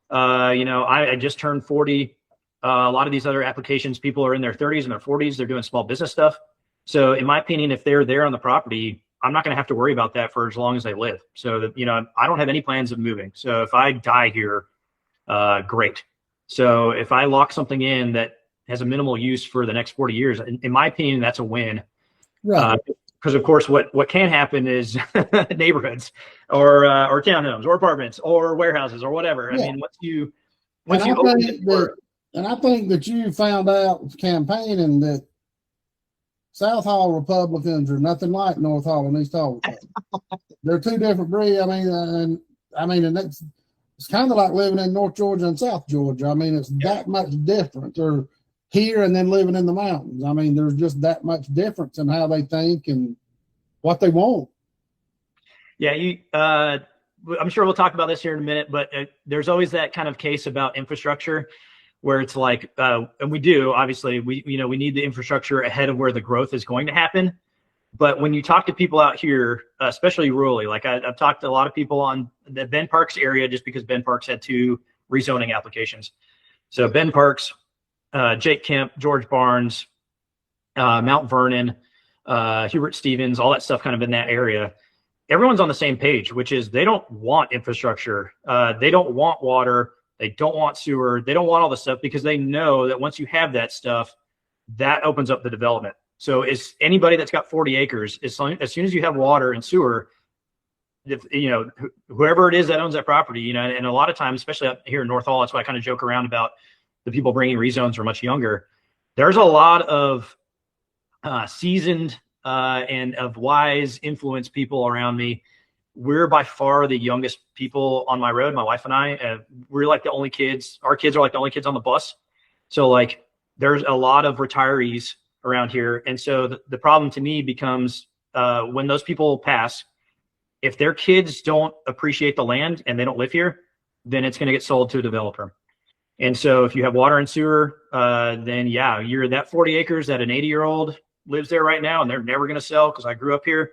I just turned 40. A lot of these other applications, people are in their 30s and their 40s. They're doing small business stuff. So in my opinion, if they're there on the property, I'm not going to have to worry about that for as long as they live. So that, I don't have any plans of moving. So if I die here, great. So if I lock something in that has a minimal use for the next 40 years, in my opinion, that's a win. Right. Because of course, what can happen is neighborhoods or townhomes or apartments or warehouses or whatever. Yeah. I mean, I think that you found out campaigning that South Hall Republicans are nothing like North Hall and East Hall. They're two different breeds. And it's kind of like living in North Georgia and South Georgia. I mean, it's that much different. Or here and then living in the mountains. I mean, there's just that much difference in how they think and what they want. Yeah, I'm sure we'll talk about this here in a minute, but there's always that kind of case about infrastructure where it's like, and we do, obviously, we need the infrastructure ahead of where the growth is going to happen. But when you talk to people out here, especially rurally, like I've talked to a lot of people on the Ben Parks area, just because Ben Parks had 2 rezoning applications. So Ben Parks, Jake Kemp, George Barnes, Mount Vernon, Hubert Stevens, all that stuff kind of in that area. Everyone's on the same page, which is they don't want infrastructure. They don't want water. They don't want sewer. They don't want all this stuff because they know that once you have that stuff, that opens up the development. So is anybody that's got 40 acres, as soon as you have water and sewer, whoever it is that owns that property, and a lot of times, especially up here in North Hall, that's why I kind of joke around about the people bringing rezones are much younger. There's a lot of seasoned and of wise influence people around me. We're by far the youngest people on my road. My wife and I, we're like the only kids. Our kids are like the only kids on the bus. So like there's a lot of retirees around here. And so the problem to me becomes when those people pass, if their kids don't appreciate the land and they don't live here, then it's going to get sold to a developer. And so if you have water and sewer, then yeah, you're that 40 acres that an 80-year-old lives there right now and they're never going to sell because I grew up here.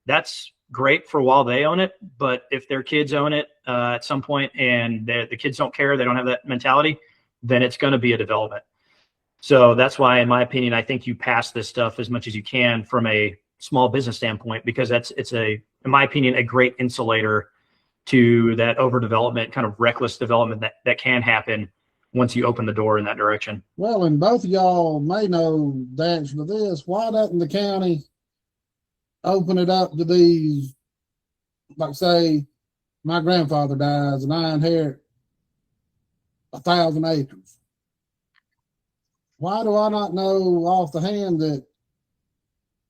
That's great for while they own it. But if their kids own it at some point and the kids don't care, they don't have that mentality, then it's going to be a development. So that's why, in my opinion, I think you pass this stuff as much as you can from a small business standpoint, because it's in my opinion, a great insulator to that overdevelopment, kind of reckless development that can happen once you open the door in that direction. Well, and both of y'all may know the answer to this. Why doesn't the county open it up to these, like say, my grandfather dies and I inherit 1,000 acres? Why do I not know off the hand that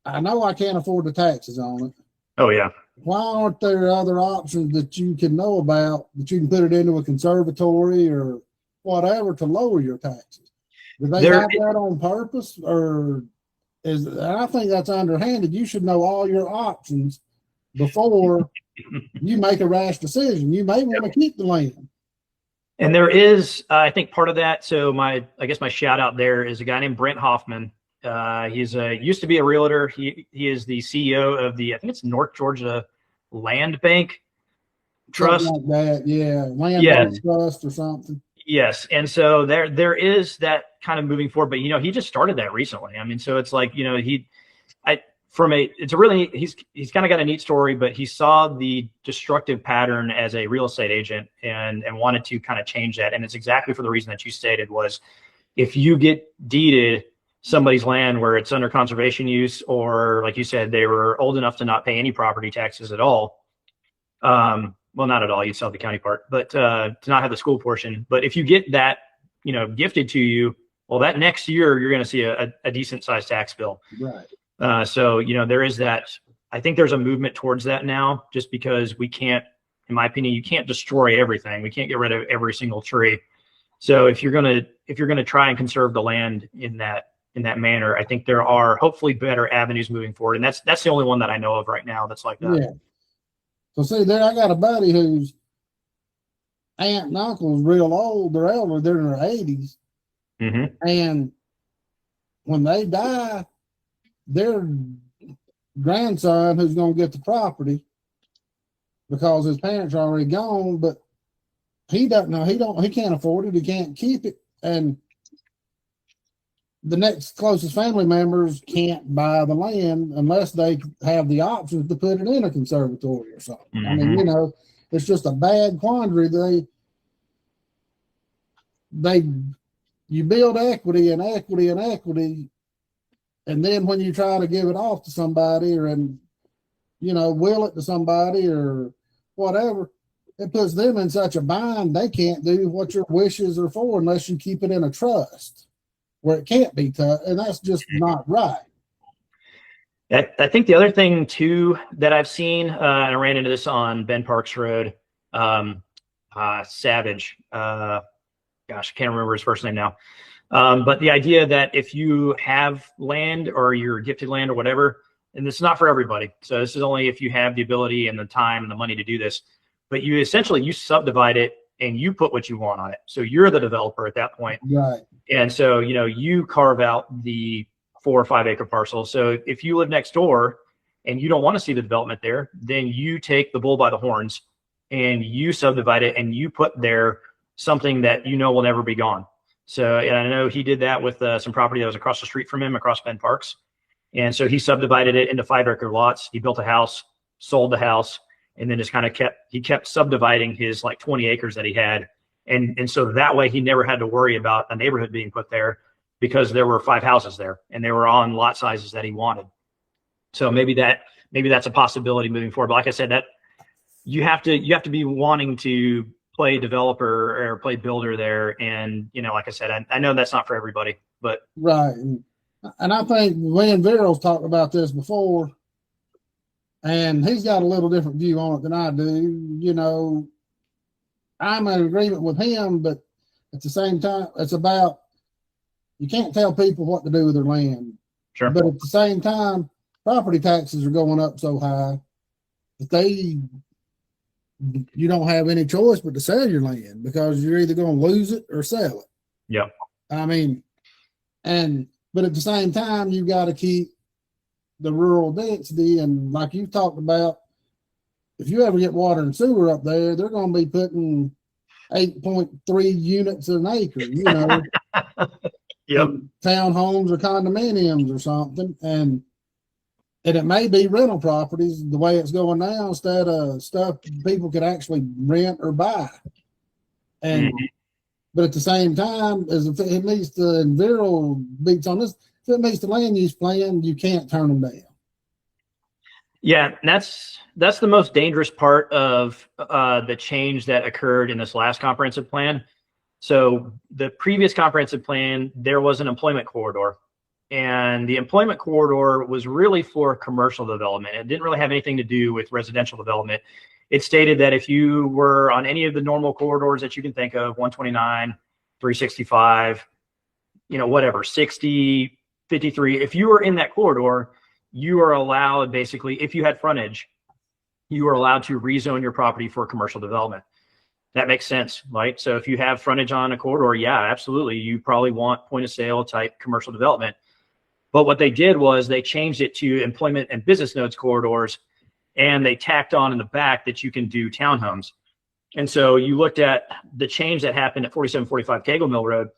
I know I can't afford the taxes on it? Oh, yeah. Why aren't there other options that you can know about, that you can put it into a conservatory or whatever to lower your taxes? Do they have that on purpose, or I think that's underhanded. You should know all your options before you make a rash decision. You may want to keep the land. And there is, I think, part of that. So I guess my shout out there is a guy named Brent Hoffman. He's used to be a realtor. He is the CEO of I think it's North Georgia Land Bank Trust. Something like that, yeah. Land Bank Trust or something. Yes. And so there is that kind of moving forward, but he just started that recently. I mean, so it's like, he's kind of got a neat story, but he saw the destructive pattern as a real estate agent and wanted to kind of change that. And it's exactly for the reason that you stated was if you get deeded somebody's land where it's under conservation use, or like you said, they were old enough to not pay any property taxes at all. Well, not at all. You'd sell the county part, but to not have the school portion. But if you get that, gifted to you, well, that next year you're going to see a decent sized tax bill. Right. So, there is that. I think there's a movement towards that now, just because we can't, in my opinion, you can't destroy everything. We can't get rid of every single tree. So if you're gonna try and conserve the land in that manner, I think there are hopefully better avenues moving forward. And that's the only one that I know of right now that's like that. Yeah. So see there, I got a buddy whose aunt and uncle's real old. They're elder. They're in their 80s. Mm-hmm. And when they die, their grandson, who's going to get the property because his parents are already gone, but he doesn't know. He can't afford it. He can't keep it. And the next closest family members can't buy the land unless they have the options to put it in a conservatory or something. Mm-hmm. I mean, it's just a bad quandary. You build equity and equity and equity, and then when you try to give it off to somebody will it to somebody or whatever, it puts them in such a bind they can't do what your wishes are for unless you keep it in a trust where it can't be touched, and that's just not right. I think the other thing too that I've seen, and I ran into this on Ben Parks Road, Savage, gosh, I can't remember his first name now. But the idea that if you have land or you're gifted land or whatever, and this is not for everybody. So this is only if you have the ability and the time and the money to do this, but you subdivide it and you put what you want on it. So you're the developer at that point. Right. And so, you carve out the 4 or 5 acre parcel. So if you live next door and you don't want to see the development there, then you take the bull by the horns and you subdivide it and you put there something that will never be gone. So, and I know he did that with some property that was across the street from him, across Ben Parks. And so he subdivided it into 5 acre lots. He built a house, sold the house, and then just kind of kept subdividing his like 20 acres that he had. And so that way he never had to worry about a neighborhood being put there because there were 5 houses there and they were on lot sizes that he wanted. So maybe that's a possibility moving forward. But like I said, that you have to be wanting to play developer or play builder there. And, like I said, I know that's not for everybody, but. Right. And I think Lynn Viral's talked about this before, and he's got a little different view on it than I do. I'm in agreement with him, but at the same time, it's about, you can't tell people what to do with their land. Sure. But at the same time, property taxes are going up so high that you don't have any choice but to sell your land because you're either going to lose it or sell it. Yeah. I mean, but at the same time, you've got to keep the rural density. And like you talked about, if you ever get water and sewer up there, they're going to be putting 8.3 units an acre, Yep. Townhomes or condominiums or something. And it may be rental properties the way it's going now instead of stuff people could actually rent or buy. And But at the same time, as if it meets the Viral beats on this, if it meets the land use plan, you can't turn them down. Yeah, that's the most dangerous part of the change that occurred in this last comprehensive plan. So the previous comprehensive plan, there was an employment corridor, and the employment corridor was really for commercial development. It didn't really have anything to do with residential development. It stated that if you were on any of the normal corridors that you can think of, 129, 365, whatever, 60, 53, if you were in that corridor, you are allowed basically, if you had frontage, you are allowed to rezone your property for commercial development. That makes sense, right? So if you have frontage on a corridor, yeah, absolutely. You probably want point of sale type commercial development. But what they did was they changed it to employment and business nodes corridors, and they tacked on in the back that you can do townhomes. And so you looked at the change that happened at 4745 Cagle Mill Road,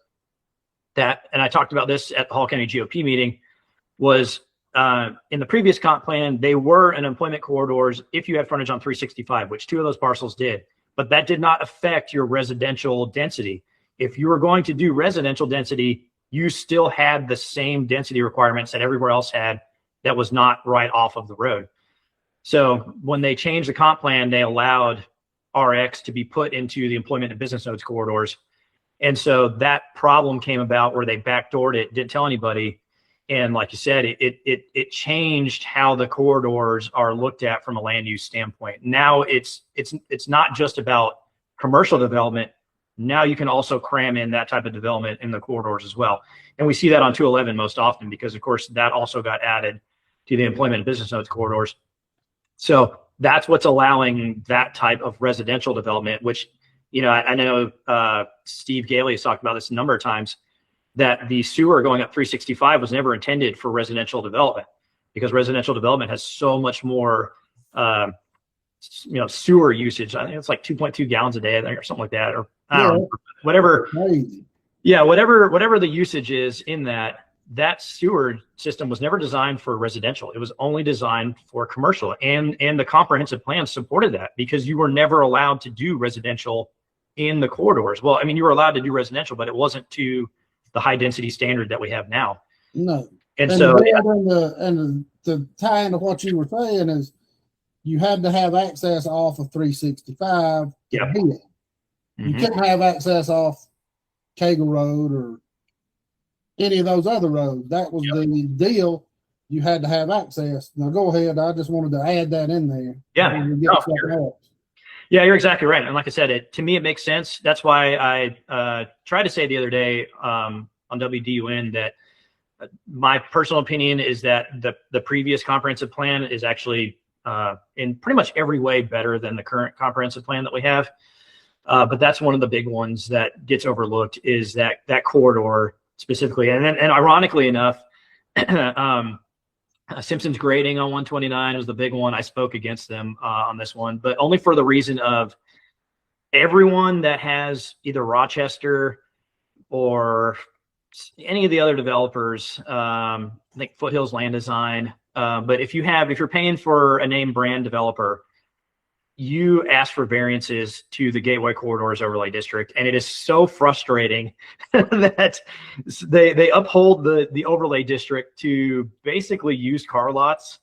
that, and I talked about this at the Hall County GOP meeting, was in the previous comp plan, they were in employment corridors if you had frontage on 365, which 2 of those parcels did, but that did not affect your residential density. If you were going to do residential density, you still had the same density requirements that everywhere else had that was not right off of the road. So when they changed the comp plan, they allowed RX to be put into the employment and business nodes corridors. And so that problem came about where they backdoored it, didn't tell anybody. And like you said, it changed how the corridors are looked at from a land use standpoint. Now it's not just about commercial development. Now you can also cram in that type of development in the corridors as well. And we see that on 211 most often because, of course, that also got added to the employment and business nodes corridors. So that's what's allowing that type of residential development, which, you know, I know Steve Gailey has talked about this a number of times, that the sewer going up 365 was never intended for residential development because residential development has so much more, sewer usage. I think it's like 2.2 gallons a day, I think, or something like that, or I don't know, whatever. Crazy. Yeah, whatever the usage is in that sewer system was never designed for residential. It was only designed for commercial, and the comprehensive plan supported that because you were never allowed to do residential in the corridors. Well, I mean, you were allowed to do residential, but it wasn't to the high density standard that we have now. No. And so, to tie into what you were saying is you had to have access off of 365. Yeah. You couldn't have access off Cagle Road or any of those other roads. That was the deal. You had to have access. Now go ahead. I just wanted to add that in there. Yeah. Yeah, you're exactly right. And like I said, to me, it makes sense. That's why I tried to say the other day on WDUN that my personal opinion is that the previous comprehensive plan is actually in pretty much every way better than the current comprehensive plan that we have. But that's one of the big ones that gets overlooked is that corridor specifically. And ironically enough, Simpson's grading on 129 was the big one. I spoke against them on this one, but only for the reason of everyone that has either Rochester or any of the other developers, I think Foothills Land Design. But if you're paying for a name brand developer, you ask for variances to the Gateway Corridors Overlay District, and it is so frustrating that they uphold the overlay district to basically used car lots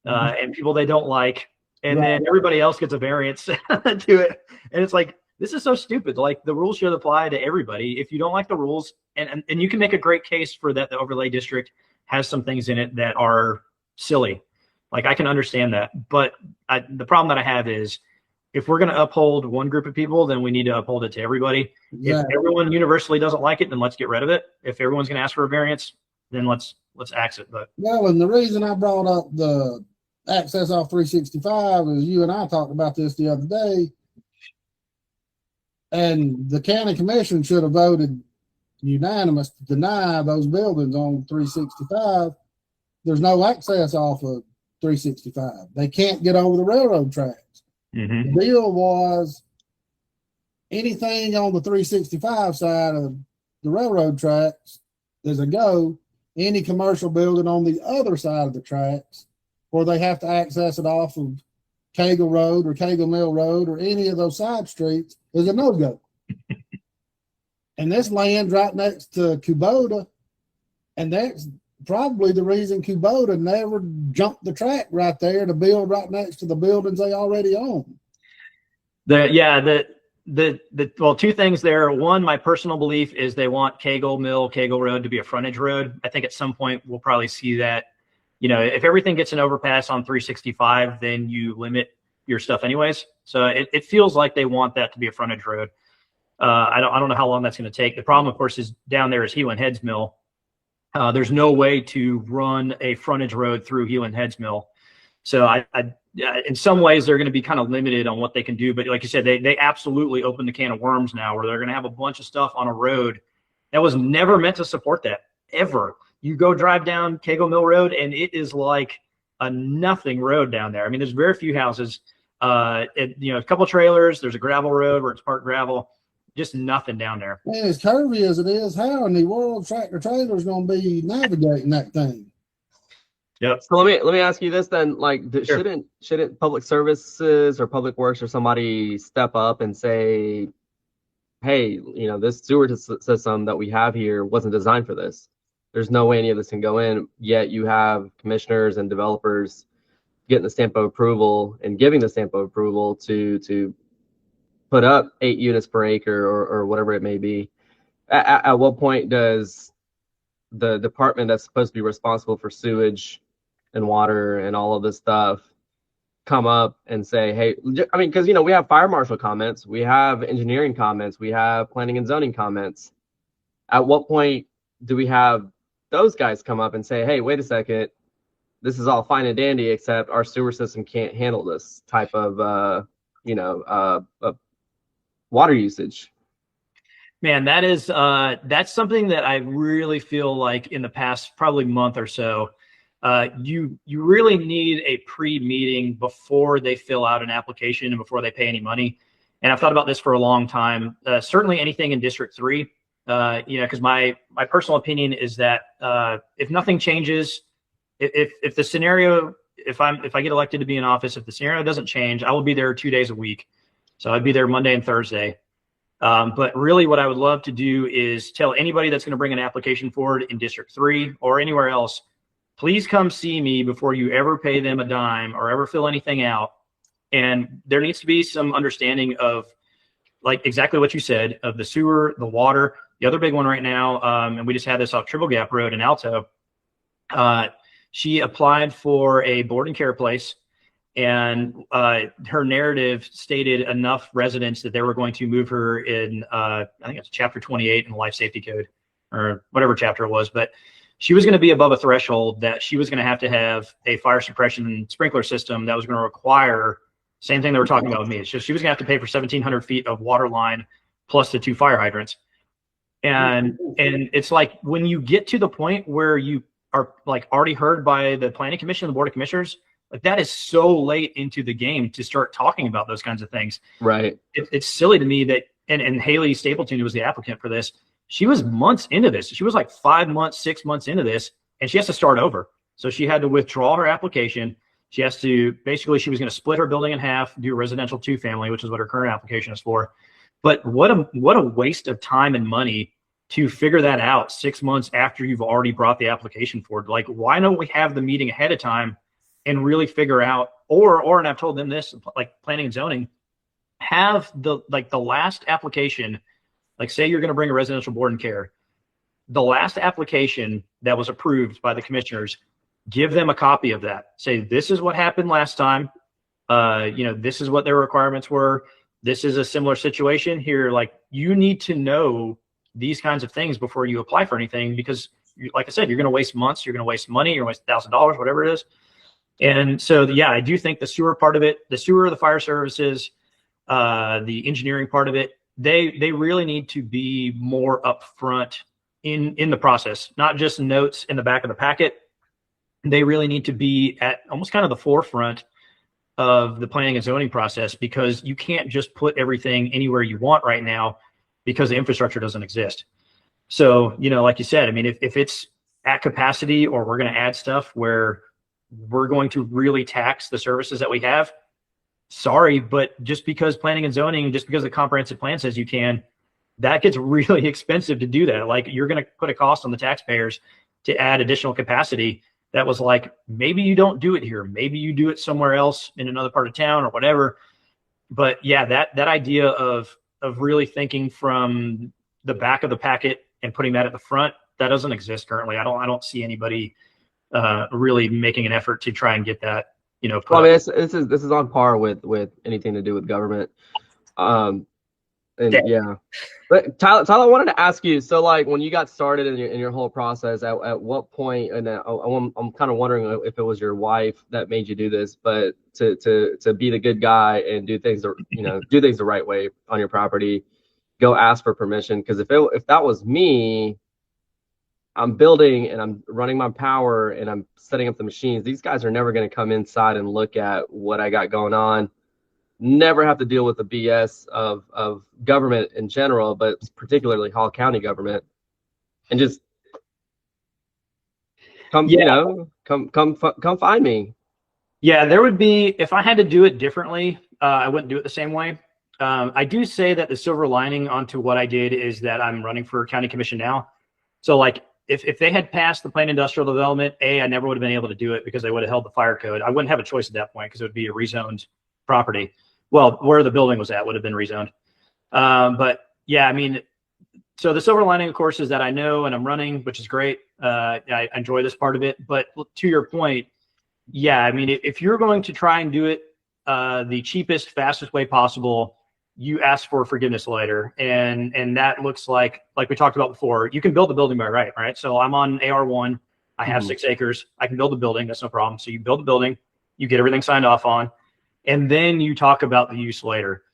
and people they don't like, and then everybody else gets a variance to it. And it's like, this is so stupid. Like, the rules should apply to everybody. If you don't like the rules, and you can make a great case for that, the overlay district has some things in it that are silly. Like, I can understand that, but the problem that I have is if we're going to uphold one group of people, then we need to uphold it to everybody. If everyone universally doesn't like it, then let's get rid of it. If everyone's going to ask for a variance, then let's axe it. But and the reason I brought up the access off 365 is you and I talked about this the other day, and the county commission should have voted unanimous to deny those buildings on 365. There's no access off of 365. They can't get over the railroad tracks. The deal was anything on the 365 side of the railroad tracks is a go. Any commercial building on the other side of the tracks, or they have to access it off of Cagle Road or Cagle Mill Road or any of those side streets, is a no-go. And this land's right next to Kubota, and that's probably the reason Kubota never jumped the track right there to build right next to the buildings they already own. Well, two things there. One, my personal belief is they want Cagle Road to be a frontage road. I think at some point we'll probably see that. You know, if everything gets an overpass on 365, then you limit your stuff anyways. So it feels like they want that to be a frontage road. I don't know how long that's going to take. The problem, of course, is down there is Hewlin Heads Mill. There's no way to run a frontage road through Hewlin Heads Mill. So in some ways they're going to be kind of limited on what they can do. But like you said, they absolutely opened the can of worms now, where they're going to have a bunch of stuff on a road that was never meant to support that ever. You go drive down Cagle Mill Road, and it is like a nothing road down there. I mean, there's very few houses, a couple trailers. There's a gravel road where it's parked gravel. Just nothing down there. Man, as curvy as it is, how in the world tractor trailer is going to be navigating that thing? Yep. So let me ask you this then, like, Sure. shouldn't public services or public works or somebody step up and say, hey, this sewer system that we have here wasn't designed for this. There's no way any of this can go in, yet you have commissioners and developers getting the stamp of approval and giving the stamp of approval to put up 8 units per acre or whatever it may be. At what point does the department that's supposed to be responsible for sewage and water and all of this stuff come up and say, hey, I mean, because we have fire marshal comments, we have engineering comments, we have planning and zoning comments. At what point do we have those guys come up and say, hey, wait a second, this is all fine and dandy, except our sewer system can't handle this type of water usage? Man, that's something that I really feel like in the past probably month or so, you really need a pre-meeting before they fill out an application and before they pay any money. And I've thought about this for a long time. Certainly anything in District 3, because my personal opinion is that if nothing changes, if the scenario, if I get elected to be in office, if the scenario doesn't change, I will be there 2 days a week. So I'd be there Monday and Thursday. But really what I would love to do is tell anybody that's going to bring an application forward in District 3 or anywhere else, please come see me before you ever pay them a dime or ever fill anything out. And there needs to be some understanding of, like exactly what you said, of the sewer, the water. The other big one right now, and we just had this off Triple Gap Road in Alto. She applied for a board and care place, and her narrative stated enough residents that they were going to move her in, I think it's Chapter 28 in the Life Safety Code, or whatever chapter it was. But she was going to be above a threshold that she was going to have a fire suppression sprinkler system that was going to require, same thing they were talking about with me. It's just she was going to have to pay for 1,700 feet of water line plus the 2 fire hydrants. And it's like when you get to the point where you are like already heard by the Planning Commission and the Board of Commissioners, like that is so late into the game to start talking about those kinds of things. Right. It's silly to me that, and Haley Stapleton, who was the applicant for this, she was months into this. She was like 5 months, 6 months into this, and she has to start over. So she had to withdraw her application. She has to, basically, she was going to split her building in half, do a residential 2-family, which is what her current application is for. But what a waste of time and money to figure that out 6 months after you've already brought the application forward. Like, why don't we have the meeting ahead of time and really figure out, and I've told them this, like planning and zoning, have the last application, like say you're going to bring a residential board and care, the last application that was approved by the commissioners, give them a copy of that. Say, this is what happened last time. This is what their requirements were. This is a similar situation here. Like, you need to know these kinds of things before you apply for anything, because like I said, you're going to waste months, you're going to waste money, you're going to waste $1,000, whatever it is. And so, yeah, I do think the sewer part of it, the sewer, the fire services, the engineering part of it, they really need to be more upfront in the process, not just notes in the back of the packet. They really need to be at almost kind of the forefront of the planning and zoning process, because you can't just put everything anywhere you want right now because the infrastructure doesn't exist. So, like you said, I mean, if it's at capacity, or we're going to add stuff where we're going to really tax the services that we have, sorry, but just because planning and zoning, just because the comprehensive plan says you can, that gets really expensive to do that. Like, you're going to put a cost on the taxpayers to add additional capacity. That was like, maybe you don't do it here. Maybe you do it somewhere else in another part of town or whatever. But yeah, that idea of really thinking from the back of the packet and putting that at the front, that doesn't exist currently. I don't see anybody really making an effort to try and get that, well, I mean, this is on par with anything to do with government. And yeah. But Tyler, I wanted to ask you, so like when you got started in your whole process, at what point, and I'm kind of wondering if it was your wife that made you do this, but to be the good guy and do things the right way on your property, go ask for permission. Because if that was me, I'm building and I'm running my power and I'm setting up the machines, these guys are never going to come inside and look at what I got going on. Never have to deal with the BS of government in general, but particularly Hall County government, and just come find me. Yeah, there would be, if I had to do it differently, I wouldn't do it the same way. I do say that the silver lining onto what I did is that I'm running for county commission now. So like if they had passed the planned industrial development, I never would have been able to do it because they would have held the fire code. I wouldn't have a choice at that point because it would be a rezoned property. Well, where the building was at would have been rezoned. But yeah, I mean, so the silver lining, of course, is that I know and I'm running, which is great. I enjoy this part of it. But to your point, yeah, I mean, if you're going to try and do it the cheapest, fastest way possible, you ask for forgiveness later. And that looks like we talked about before, you can build the building by right? So I'm on AR1. I have 6 acres. I can build the building. That's no problem. So you build the building, you get everything signed off on, and then you talk about the use later.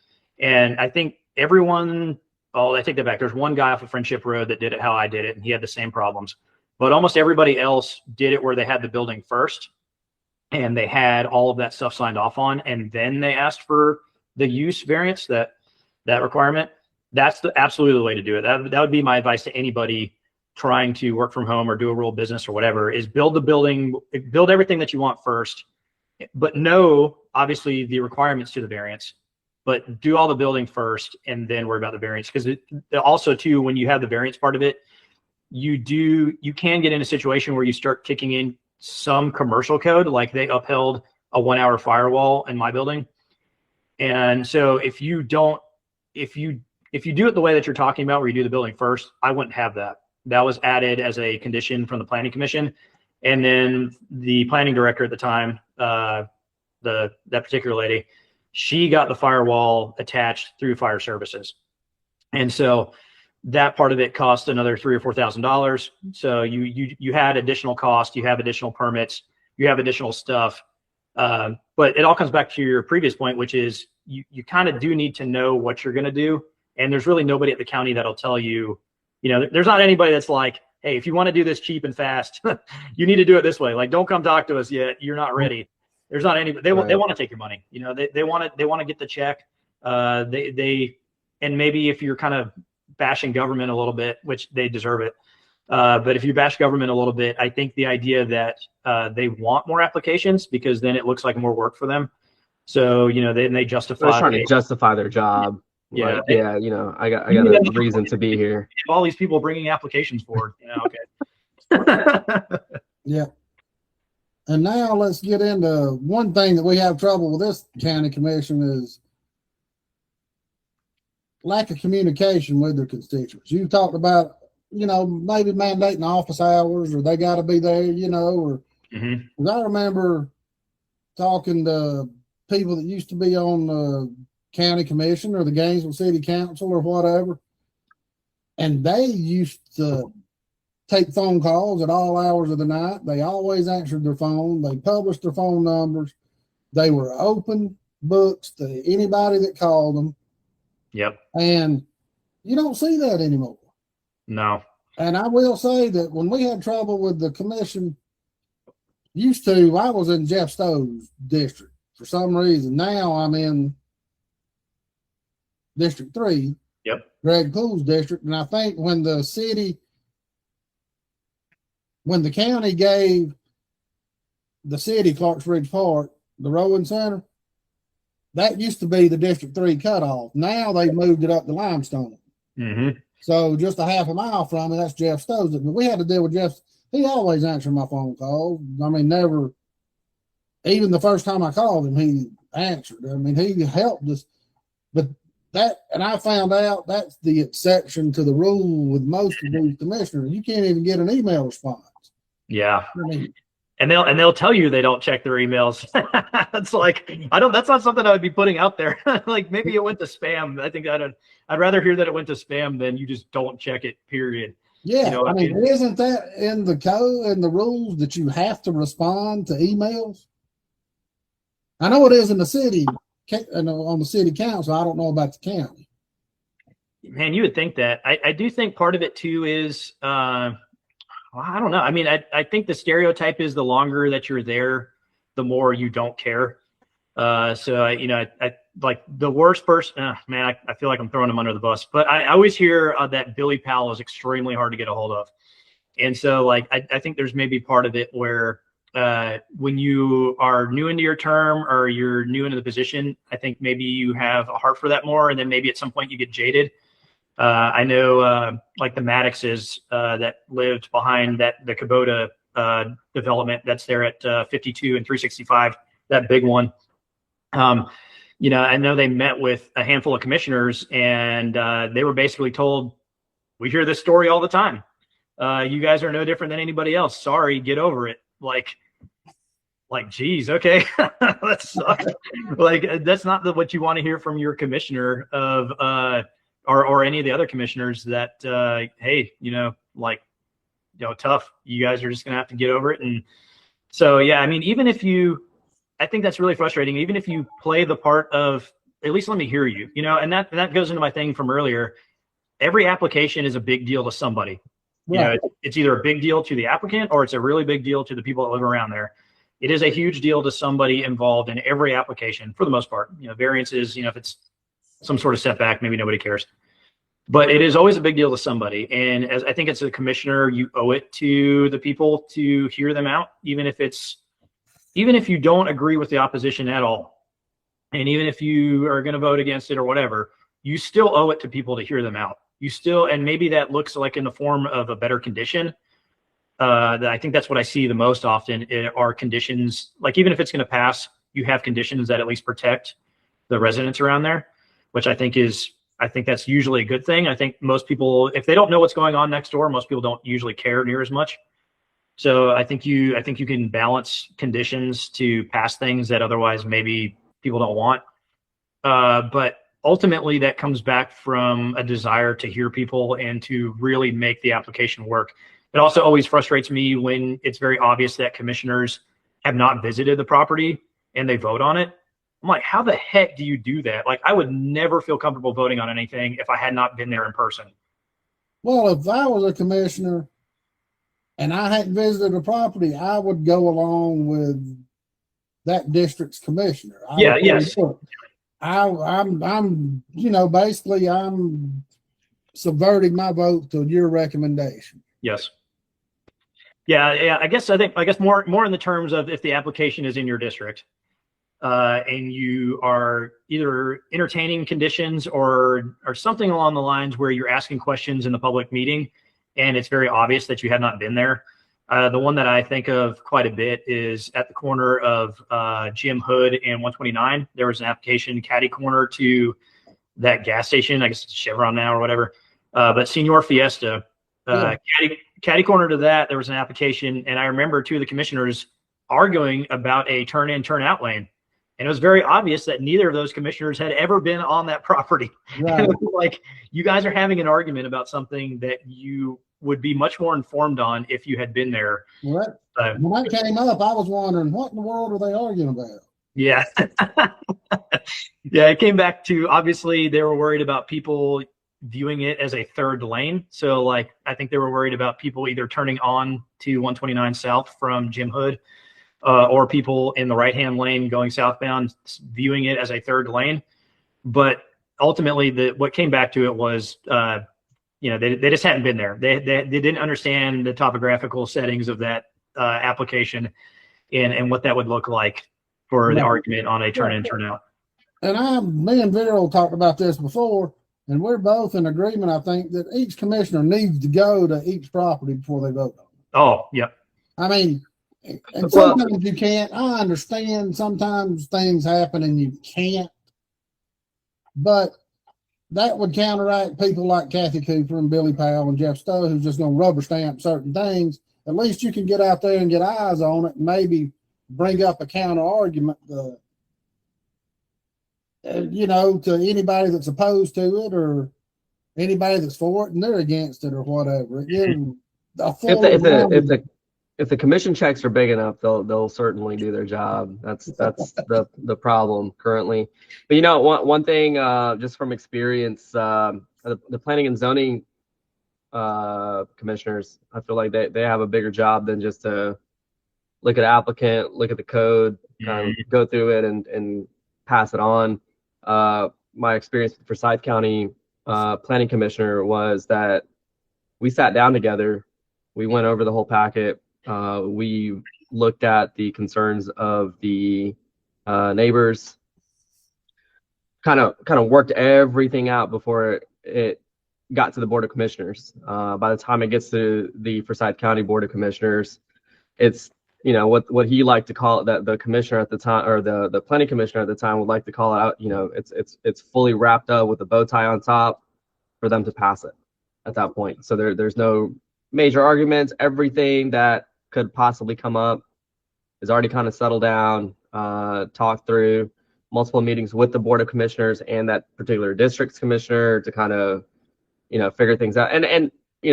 And I think everyone, I take that back. There's one guy off of Friendship Road that did it how I did it, and he had the same problems. But almost everybody else did it where they had the building first, and they had all of that stuff signed off on, and then they asked for the use variance, that requirement. That's absolutely the way to do it. That would be my advice to anybody trying to work from home or do a rural business or whatever, is build the building, build everything that you want first, but know obviously the requirements to the variance, but do all the building first and then worry about the variance. Because also too, when you have the variance part of it, you can get in a situation where you start kicking in some commercial code, like they upheld a 1-hour firewall in my building. And so if you do it the way that you're talking about, where you do the building first, I wouldn't have that. That was added as a condition from the planning commission. And then the planning director at the time, that particular lady, she got the firewall attached through fire services. And so that part of it cost another $3,000 or $4,000. So you had additional cost, you have additional permits, you have additional stuff. But it all comes back to your previous point, which is you kind of do need to know what you're going to do. And there's really nobody at the county that'll tell you, there's not anybody that's like, hey, if you want to do this cheap and fast, you need to do it this way. Like, don't come talk to us yet. You're not ready. There's not any, they want to take your money. They want to get the check. And maybe if you're kind of bashing government a little bit, which they deserve it. But if you bash government a little bit, I think the idea that they want more applications because then it looks like more work for them. So, they justify. They're trying to justify their job. Yeah. Like, I got a reason to be here. All these people bringing applications forward. Okay. Yeah. And now let's get into one thing that we have trouble with this county commission is lack of communication with their constituents. You talked about, maybe mandating office hours, or they got to be there, or Mm-hmm. I remember talking to people that used to be on the county commission or the Gainesville City Council or whatever, and they used to take phone calls at all hours of the night. They always answered their phone. They published their phone numbers. They were open books to anybody that called them. Yep. And you don't see that anymore. No. And I will say that when we had trouble with the commission, I was in Jeff Stowe's district for some reason. Now I'm in District 3. Yep. Greg Poole's district. And I think when the county gave the city Clarks Ridge Park the rowing center, that used to be the District 3 cutoff. Now they've moved it up to Limestone. Mm-hmm. So just a half a mile from it, that's Jeff Stowe's. But we had to deal with Jeff. He always answered my phone calls. I mean, never, even the first time I called him, he answered. I mean, he helped us. But and I found out that's the exception to the rule with most of these commissioners. You can't even get an email response. Yeah. I mean, And they'll tell you they don't check their emails. It's like, that's not something I would be putting out there. Like maybe it went to spam. I think I'd rather hear that it went to spam than you just don't check it, period. Yeah. You know, I mean, isn't that in the code and the rules that you have to respond to emails? I know it is in the city, on the city council. I don't know about the county. Man, you would think that. I do think part of it too is, well, I don't know. I mean, I think the stereotype is the longer that you're there, the more you don't care. So, you know, I like the worst person, man, I feel like I'm throwing him under the bus, but I always hear that Billy Powell is extremely hard to get a hold of. And so like, I think there's maybe part of it where when you are new into your term or you're new into the position, I think maybe you have a heart for that more. And then maybe at some point you get jaded. I know like the Maddoxes that lived behind the Kubota development that's there at 52 and 365, that big one. You know, I know they met with a handful of commissioners and they were basically told, we hear this story all the time. You guys are no different than anybody else. Sorry, get over it. Like, geez, okay, that sucks. Like, that's not what you want to hear from your commissioner of, or any of the other commissioners that, hey, you know, like, you know, tough. You guys are just gonna have to get over it. And so, yeah, I mean, even if I think that's really frustrating. Even if you play the part of, at least let me hear you, you know, and that goes into my thing from earlier. Every application is a big deal to somebody. You know, it's either a big deal to the applicant or it's a really big deal to the people that live around there. It is a huge deal to somebody involved in every application for the most part. You know, variances, you know, if it's some sort of setback, maybe nobody cares. But it is always a big deal to somebody. And as I think as a commissioner, you owe it to the people to hear them out, even if you don't agree with the opposition at all. And even if you are going to vote against it or whatever, you still owe it to people to hear them out. You still, and maybe that looks like in the form of a better condition. I think that's what I see the most often are conditions. Like even if it's going to pass, you have conditions that at least protect the residents around there, which I think that's usually a good thing. I think most people, if they don't know what's going on next door, most people don't usually care near as much. So I think you can balance conditions to pass things that otherwise maybe people don't want. But ultimately that comes back from a desire to hear people and to really make the application work. It also always frustrates me when it's very obvious that commissioners have not visited the property and they vote on it. I'm like, how the heck do you do that? Like, I would never feel comfortable voting on anything if I had not been there in person. Well, if I was a commissioner and I hadn't visited a property, I would go along with that district's commissioner. Yes. I'm, you know, basically I'm subverting my vote to your recommendation. Yes. Yeah. I guess more in the terms of if the application is in your district, and you are either entertaining conditions or something along the lines where you're asking questions in the public meeting, and it's very obvious that you have not been there. The one that I think of quite a bit is at the corner of Jim Hood and 129. There was an application catty corner to that gas station. I guess it's Chevron now or whatever. But Senor Fiesta, catty corner to that, there was an application. And I remember two of the commissioners arguing about a turn in, turn out lane. And it was very obvious that neither of those commissioners had ever been on that property. Right. Like, you guys are having an argument about something that you would be much more informed on if you had been there. Right. When I came up, I was wondering, what in the world are they arguing about? Yeah. Yeah, it came back to, obviously, they were worried about people viewing it as a third lane. So, like, I think they were worried about people either turning on to 129 South from Jim Hood, or people in the right-hand lane going southbound viewing it as a third lane. But ultimately, what came back to it was, you know, they just hadn't been there. They didn't understand the topographical settings of that application and what that would look like for the argument on a turn in, turn out. And me and Viral talked about this before, and we're both in agreement, I think, that each commissioner needs to go to each property before they vote on it. Oh, yep. I mean, and sometimes you can't. I understand sometimes things happen and you can't. But that would counteract people like Kathy Cooper and Billy Powell and Jeff Stowe, who's just going to rubber stamp certain things at least you can get out there and get eyes on it and maybe bring up a counter argument, to anybody that's opposed to it or anybody that's for it and they're against it or whatever. Again, if the commission checks are big enough, they'll certainly do their job. That's the problem currently. But one thing, just from experience, the planning and zoning commissioners, I feel like they have a bigger job than just to look at the applicant, look at the code, kind of go through it and pass it on. My experience with Forsyth County planning commissioner was that we sat down together, we went over the whole packet, we looked at the concerns of the neighbors, kind of worked everything out before it got to the Board of Commissioners. By the time it gets to the Forsyth County Board of Commissioners, it's what he liked to call it, that the commissioner at the time, or the planning commissioner at the time, would like to call it out. It's fully wrapped up with a bow tie on top for them to pass it at that point. So there's no major arguments. Everything that could possibly come up is already kind of settled down, talked through, multiple meetings with the Board of Commissioners and that particular district's commissioner to kind of figure things out. And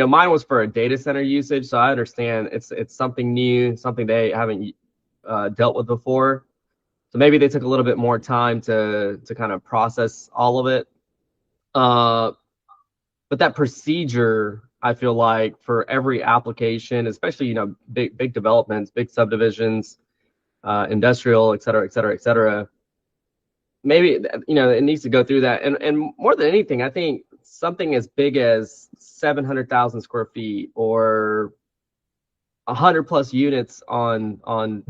mine was for a data center usage, so I understand it's something new, something they haven't dealt with before. So maybe they took a little bit more time to kind of process all of it. But that procedure, I feel like, for every application, especially big developments, big subdivisions, industrial, et cetera, maybe it needs to go through that. And more than anything, I think something as big as 700,000 square feet or 100+ units on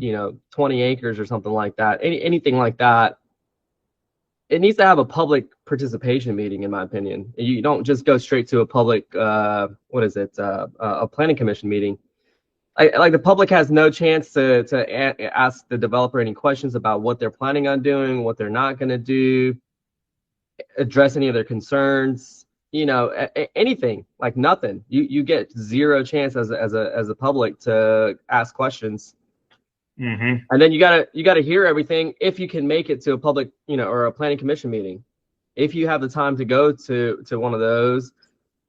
20 acres or something like that, anything like that, it needs to have a public participation meeting, in my opinion. You don't just go straight to a public a planning commission meeting. Like the public has no chance to ask the developer any questions about what they're planning on doing, what they're not going to do, address any of their concerns, anything, like nothing. You get zero chance as a public to ask questions. Mm-hmm. And then you gotta hear everything if you can make it to a public, or a planning commission meeting. If you have the time to go to one of those,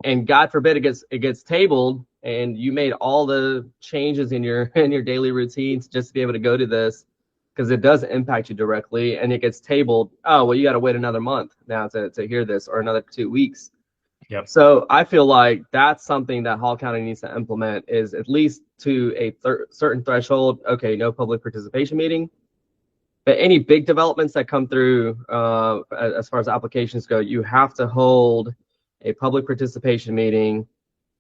and God forbid it gets tabled, and you made all the changes in your daily routines just to be able to go to this, because it does impact you directly, and it gets tabled. Oh, well, you got to wait another month now to hear this, or another 2 weeks. Yep. So I feel like that's something that Hall County needs to implement, is at least to a certain threshold. Okay, no public participation meeting, but any big developments that come through, as far as applications go, you have to hold a public participation meeting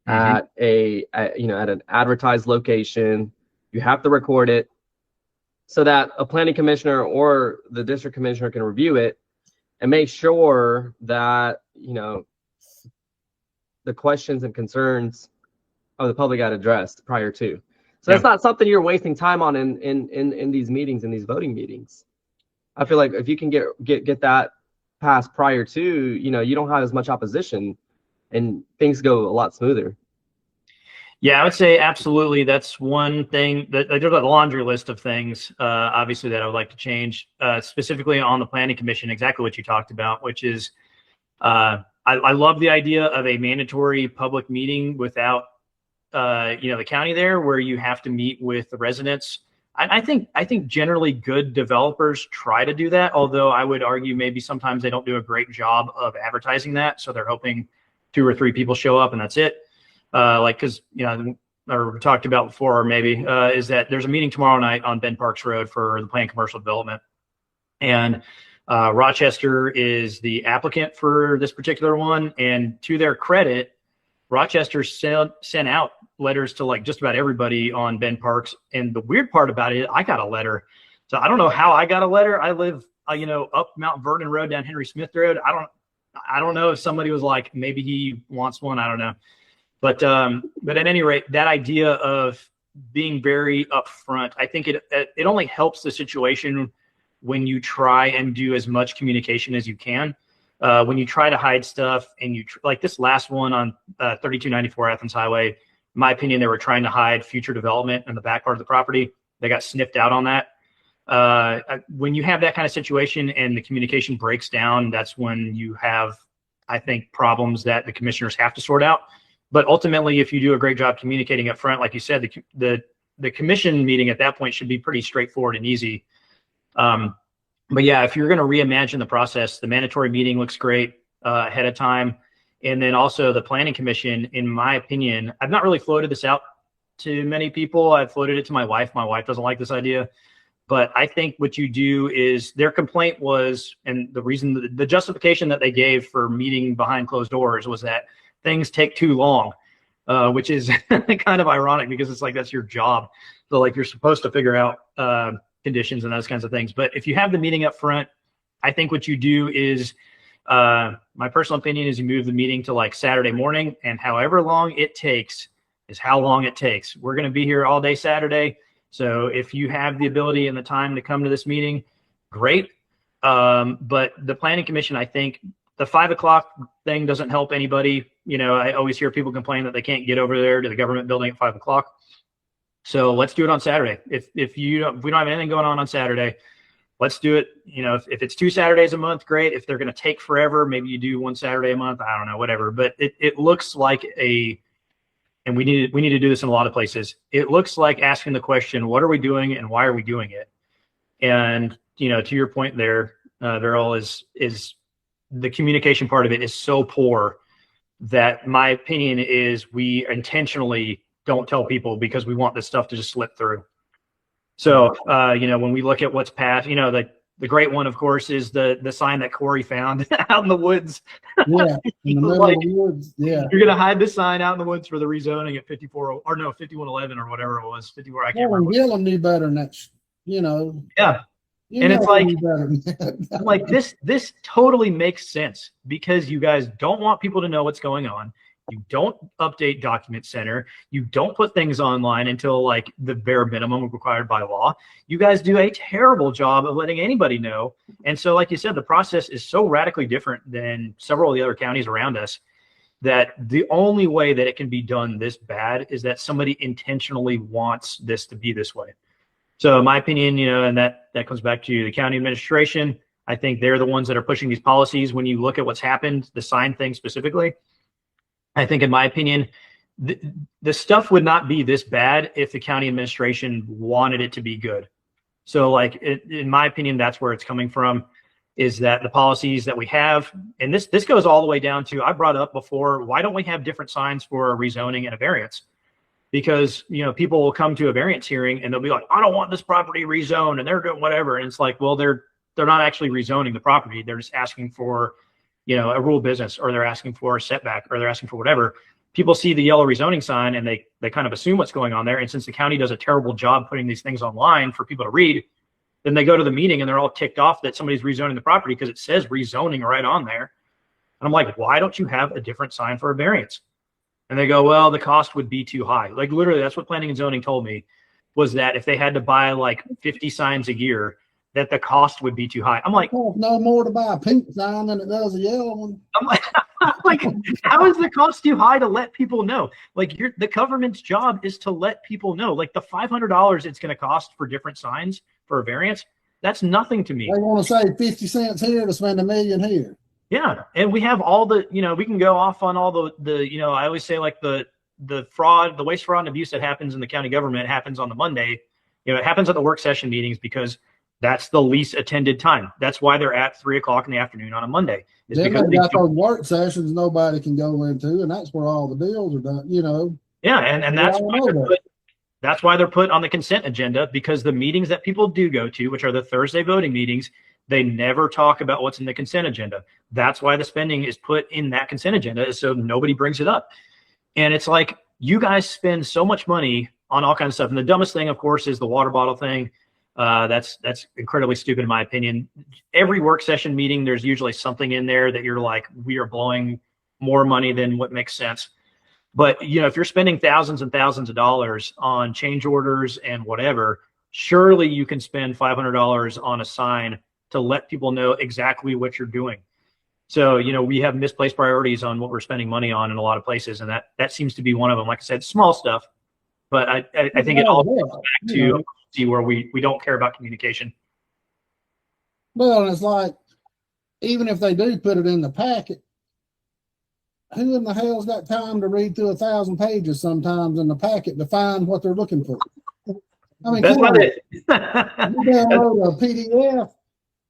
at an advertised location. You have to record it so that a planning commissioner or the district commissioner can review it and make sure that the questions and concerns of the public got addressed prior to. So that's not something you're wasting time on in these meetings, in these voting meetings. I feel like if you can get that passed prior to, you don't have as much opposition and things go a lot smoother. Yeah, I would say absolutely. That's one thing that there's a laundry list of things, obviously, that I would like to change, specifically on the planning commission, exactly what you talked about, which is, I love the idea of a mandatory public meeting without, the county there, where you have to meet with the residents. I think generally good developers try to do that, although I would argue maybe sometimes they don't do a great job of advertising that. So they're hoping 2 or 3 people show up and that's it. Because or we talked about before, or maybe is that there's a meeting tomorrow night on Ben Parks Road for the planned commercial development, and Rochester is the applicant for this particular one. And to their credit, Rochester sent out letters to like just about everybody on Ben Parks. And the weird part about it, I got a letter. So I don't know how I got a letter. I live, up Mount Vernon Road, down Henry Smith Road. I don't know if somebody was like, maybe he wants one. I don't know. But at any rate, that idea of being very upfront, I think it only helps the situation when you try and do as much communication as you can. When you try to hide stuff and like this last one on 3294 Athens Highway, In my opinion, they were trying to hide future development in the back part of the property. They got sniffed out on that. When you have that kind of situation and the communication breaks down, that's when you have, I think, problems that the commissioners have to sort out. But ultimately, if you do a great job communicating up front, like you said, the commission meeting at that point should be pretty straightforward and easy. But yeah, if you're going to reimagine the process, the mandatory meeting looks great ahead of time. And then also the planning commission, in my opinion, I've not really floated this out to many people. I've floated it to my wife. My wife doesn't like this idea. But I think what you do is, their complaint was, and the reason, the justification that they gave for meeting behind closed doors was that things take too long, which is kind of ironic because it's like, that's your job. So like, you're supposed to figure out conditions and those kinds of things. But if you have the meeting up front, I think what you do is, my personal opinion is, you move the meeting to like Saturday morning, and however long it takes is how long it takes. We're going to be here all day Saturday. So if you have the ability and the time to come to this meeting, great. But the planning commission, I think the 5 o'clock thing doesn't help anybody. You know, I always hear people complain that they can't get over there to the government building at 5 o'clock. So let's do it on Saturday. If we don't have anything going on Saturday, let's do it. You know, if it's 2 Saturdays a month, great. If they're going to take forever, maybe you do 1 Saturday a month. I don't know, whatever. But it looks like and we need to do this in a lot of places. It looks like asking the question, what are we doing and why are we doing it? And, you know, to your point there, Viral, is the communication part of it is so poor that my opinion is we intentionally don't tell people because we want this stuff to just slip through. So, you know, when we look at what's passed, you know, the great one, of course, is the sign that Corey found out in the woods. Yeah, in the middle of the woods. Yeah, you're gonna hide this sign out in the woods for the rezoning at 5111 or whatever it was, 54. I can't remember. Gillum knew better than that. You know. Yeah, and it's like this totally makes sense because you guys don't want people to know what's going on. You don't update Document Center. You don't put things online until like the bare minimum required by law. You guys do a terrible job of letting anybody know. And so, like you said, the process is so radically different than several of the other counties around us that the only way that it can be done this bad is that somebody intentionally wants this to be this way. So in my opinion, you know, and that comes back to the county administration. I think they're the ones that are pushing these policies. When you look at what's happened, the sign thing specifically, I think, in my opinion, the stuff would not be this bad if the county administration wanted it to be good. So, like, in my opinion, that's where it's coming from, is that the policies that we have, and this goes all the way down to, I brought up before, why don't we have different signs for a rezoning and a variance? Because, you know, people will come to a variance hearing and they'll be like, I don't want this property rezoned, and they're doing whatever. And it's like, well, they're not actually rezoning the property. They're just asking for, you know, a rule of business, or they're asking for a setback, or they're asking for whatever. People see the yellow rezoning sign and they kind of assume what's going on there. And since the county does a terrible job putting these things online for people to read, then they go to the meeting and they're all ticked off that somebody's rezoning the property because it says rezoning right on there. And I'm like, why don't you have a different sign for a variance? And they go, well, the cost would be too high. Like, literally, that's what planning and zoning told me, was that if they had to buy like 50 signs a year, that the cost would be too high. I'm like, no more to buy a pink sign than it does a yellow one. I'm like, how is the cost too high to let people know? Like, the government's job is to let people know. Like, the $500 it's going to cost for different signs for a variance, that's nothing to me. They want to save 50 cents here to spend $1 million here. Yeah, and we have all the, you know, we can go off on all the you know, I always say, like, the fraud, the waste, fraud, and abuse that happens in the county government happens on the Monday. You know, it happens at the work session meetings because that's the least attended time. That's why they're at 3 o'clock in the afternoon on a Monday. Then they got those work sessions nobody can go into, and that's where all the deals are done, you know. Yeah, and that's why they're put on the consent agenda, because the meetings that people do go to, which are the Thursday voting meetings, they never talk about what's in the consent agenda. That's why the spending is put in that consent agenda, is so nobody brings it up. And it's like, you guys spend so much money on all kinds of stuff. And the dumbest thing, of course, is the water bottle thing. That's incredibly stupid in my opinion. Every work session meeting, there's usually something in there that you're like, we are blowing more money than what makes sense. But, you know, if you're spending thousands and thousands of dollars on change orders and whatever, surely you can spend $500 on a sign to let people know exactly what you're doing. So, we have misplaced priorities on what we're spending money on in a lot of places. And that seems to be one of them. Like I said, small stuff, but I think it all comes back to see where we don't care about communication. Well, and it's like, even if they do put it in the packet, who in the hell's got time to read through 1,000 pages sometimes in the packet to find what they're looking for? I mean, that's what you download a PDF.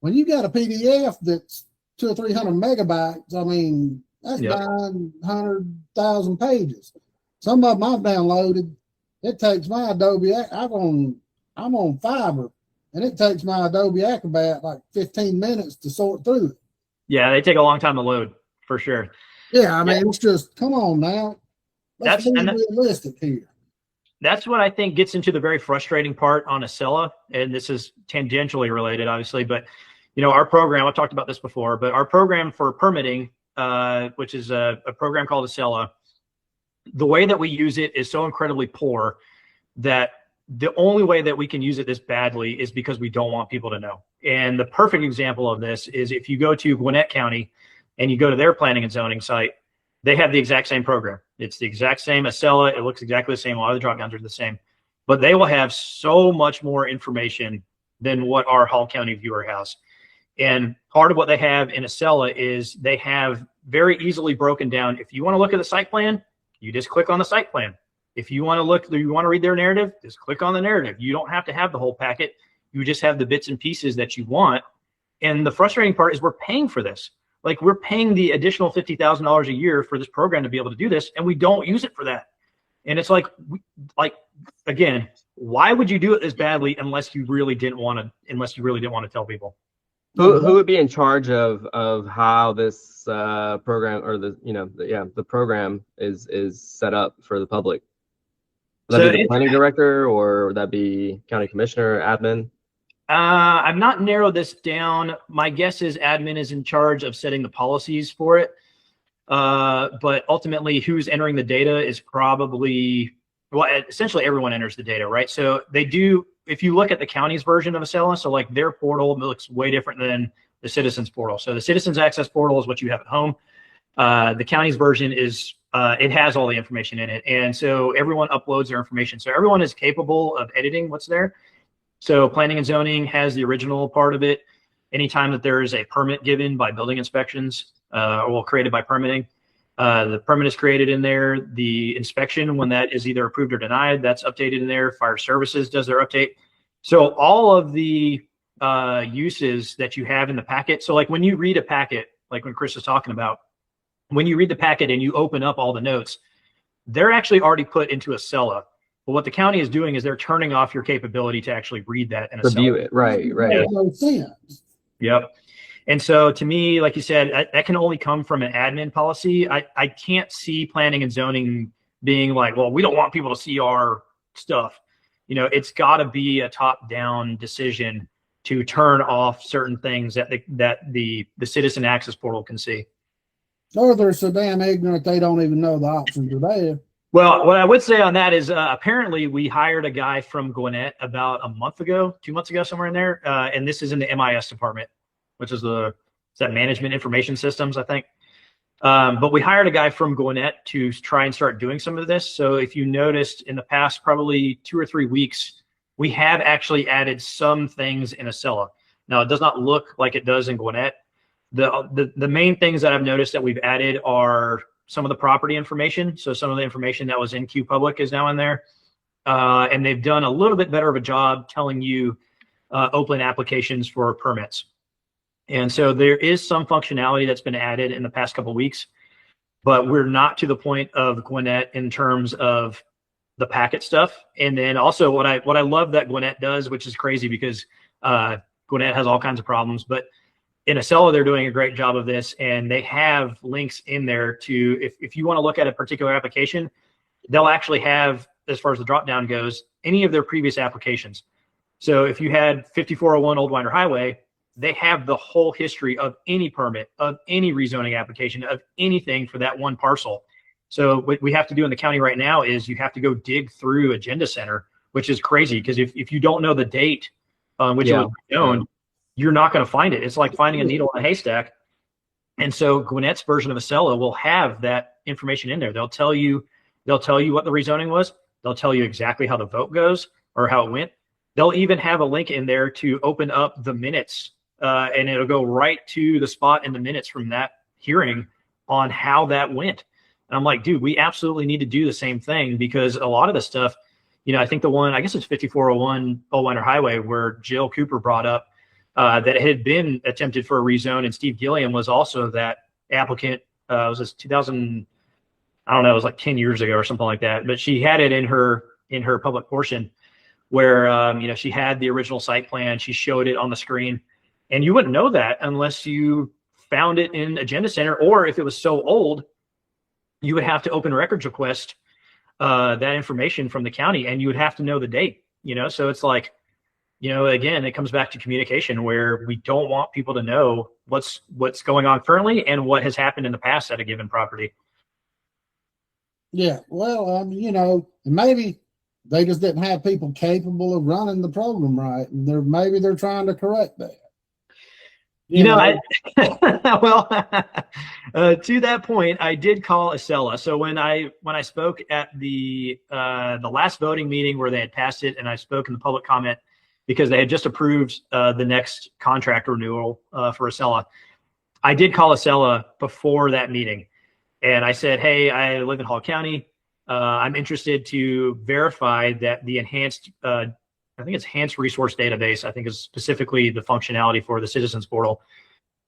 When you got a PDF that's 200 or 300 megabytes, I mean, that's 900,000 pages. Some of them I've downloaded. It takes my Adobe. I'm on Fiverr, and it takes my Adobe Acrobat like 15 minutes to sort through it. Yeah, they take a long time to load, for sure. Yeah, I mean, it's just, come on now. Let's be realistic here. That's what I think gets into the very frustrating part on Acela, and this is tangentially related, obviously, but our program, I've talked about this before, but our program for permitting, which is a program called Acela, the way that we use it is so incredibly poor that the only way that we can use it this badly is because we don't want people to know. And the perfect example of this is if you go to Gwinnett County and you go to their planning and zoning site, they have the exact same program. It's the exact same Acela. It looks exactly the same. A lot of the drop downs are the same, but they will have so much more information than what our Hall County viewer has. And part of what they have in Acela is they have very easily broken down. If you want to look at the site plan, you just click on the site plan. If you want to read their narrative, just click on the narrative. You don't have to have the whole packet. You just have the bits and pieces that you want. And the frustrating part is we're paying for this. Like, we're paying the additional $50,000 a year for this program to be able to do this, and we don't use it for that. And it's like, again, why would you do it this badly unless you really didn't want to tell people? Who would be in charge of how this program, or the program is set up for the public? Would that be the planning director, or would that be county commissioner, admin? I've not narrowed this down. My guess is admin is in charge of setting the policies for it. But ultimately, who's entering the data is probably, essentially everyone enters the data, right? So they do, if you look at the county's version of Acela, so like their portal looks way different than the citizens portal. So the citizens access portal is what you have at home. The county's version is, it has all the information in it. And so everyone uploads their information. So everyone is capable of editing what's there. So planning and zoning has the original part of it. Anytime that there is a permit given by building inspections, or created by permitting, the permit is created in there. The inspection, when that is either approved or denied, that's updated in there. Fire services does their update. So all of the uses that you have in the packet. So like when you read a packet, like when Chris was talking about, when you read the packet and you open up all the notes, they're actually already put into Acela. But what the county is doing is they're turning off your capability to actually read that in Acela. View it, right. Yep. And so to me, like you said, that can only come from an admin policy. I can't see planning and zoning being like, well, we don't want people to see our stuff. It's got to be a top-down decision to turn off certain things that the citizen access portal can see. Or they're so damn ignorant they don't even know the options are there. Well, what I would say on that is apparently we hired a guy from Gwinnett about 2 months ago, somewhere in there. And this is in the MIS department, which is that management information systems, I think. But we hired a guy from Gwinnett to try and start doing some of this. So if you noticed in the past probably 2 or 3 weeks, we have actually added some things in Acela. Now, it does not look like it does in Gwinnett. The main things that I've noticed that we've added are some of the property information. So some of the information that was in Q Public is now in there. And they've done a little bit better of a job telling you open applications for permits. And so there is some functionality that's been added in the past couple of weeks, but we're not to the point of Gwinnett in terms of the packet stuff. And then also what I love that Gwinnett does, which is crazy because Gwinnett has all kinds of problems, but in Acela, they're doing a great job of this, and they have links in there to, if you want to look at a particular application, they'll actually have, as far as the dropdown goes, any of their previous applications. So if you had 5401 Old Winder Highway, they have the whole history of any permit, of any rezoning application, of anything for that one parcel. So what we have to do in the county right now is you have to go dig through Agenda Center, which is crazy because if you don't know the date on which it was owned, you're not going to find it. It's like finding a needle in a haystack. And so Gwinnett's version of Acela will have that information in there. They'll tell you what the rezoning was. They'll tell you exactly how the vote goes or how it went. They'll even have a link in there to open up the minutes, and it'll go right to the spot in the minutes from that hearing on how that went. And I'm like, dude, we absolutely need to do the same thing, because a lot of the stuff, I think the one, I guess it's 5401 Bullwinder Highway, where Jill Cooper brought up that it had been attempted for a rezone, and Steve Gilliam was also that applicant. It was this 2000, I don't know, it was like 10 years ago or something like that. But she had it in her public portion where, she had the original site plan. She showed it on the screen, and you wouldn't know that unless you found it in Agenda Center, or if it was so old, you would have to open records request that information from the county, and you would have to know the date, So it's like, again, it comes back to communication, where we don't want people to know what's going on currently and what has happened in the past at a given property. Yeah, well, maybe they just didn't have people capable of running the program right, and maybe they're trying to correct that. Well, to that point, I did call Acela. So when I spoke at the last voting meeting where they had passed it, and I spoke in the public comment because they had just approved the next contract renewal for Acela, I did call Acela before that meeting, and I said, hey, I live in Hall County. I'm interested to verify that the enhanced resource database, I think is specifically the functionality for the citizens portal.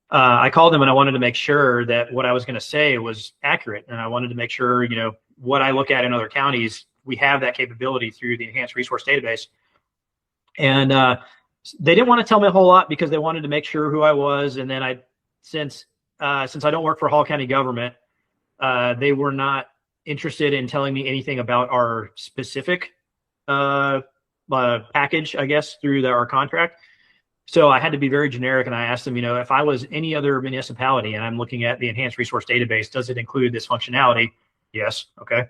I called them and I wanted to make sure that what I was going to say was accurate. And I wanted to make sure, what I look at in other counties, we have that capability through the enhanced resource database. And they didn't want to tell me a whole lot because they wanted to make sure who I was. And then since I don't work for Hall County government, they were not interested in telling me anything about our specific package, I guess, through our contract. So I had to be very generic, and I asked them, if I was any other municipality and I'm looking at the enhanced resource database, does it include this functionality? Yes. Okay.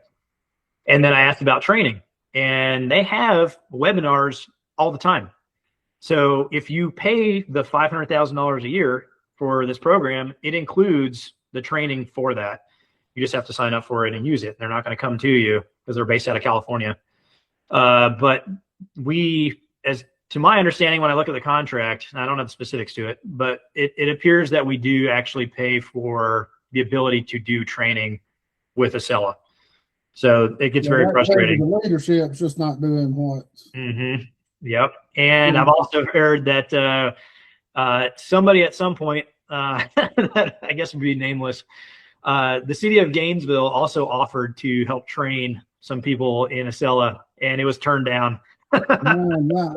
And then I asked about training, and they have webinars all the time. So if you pay the $500,000 a year for this program, it includes the training for that. You just have to sign up for it and use it. They're not going to come to you because they're based out of California. But to my understanding, when I look at the contract, and I don't have the specifics to it, but it appears that we do actually pay for the ability to do training with Acela. So it gets very frustrating. The leadership's just not doing what. Mm-hmm. Yep. And I've also heard that somebody at some point, that I guess would be nameless, the city of Gainesville also offered to help train some people in Acela, and it was turned down. No.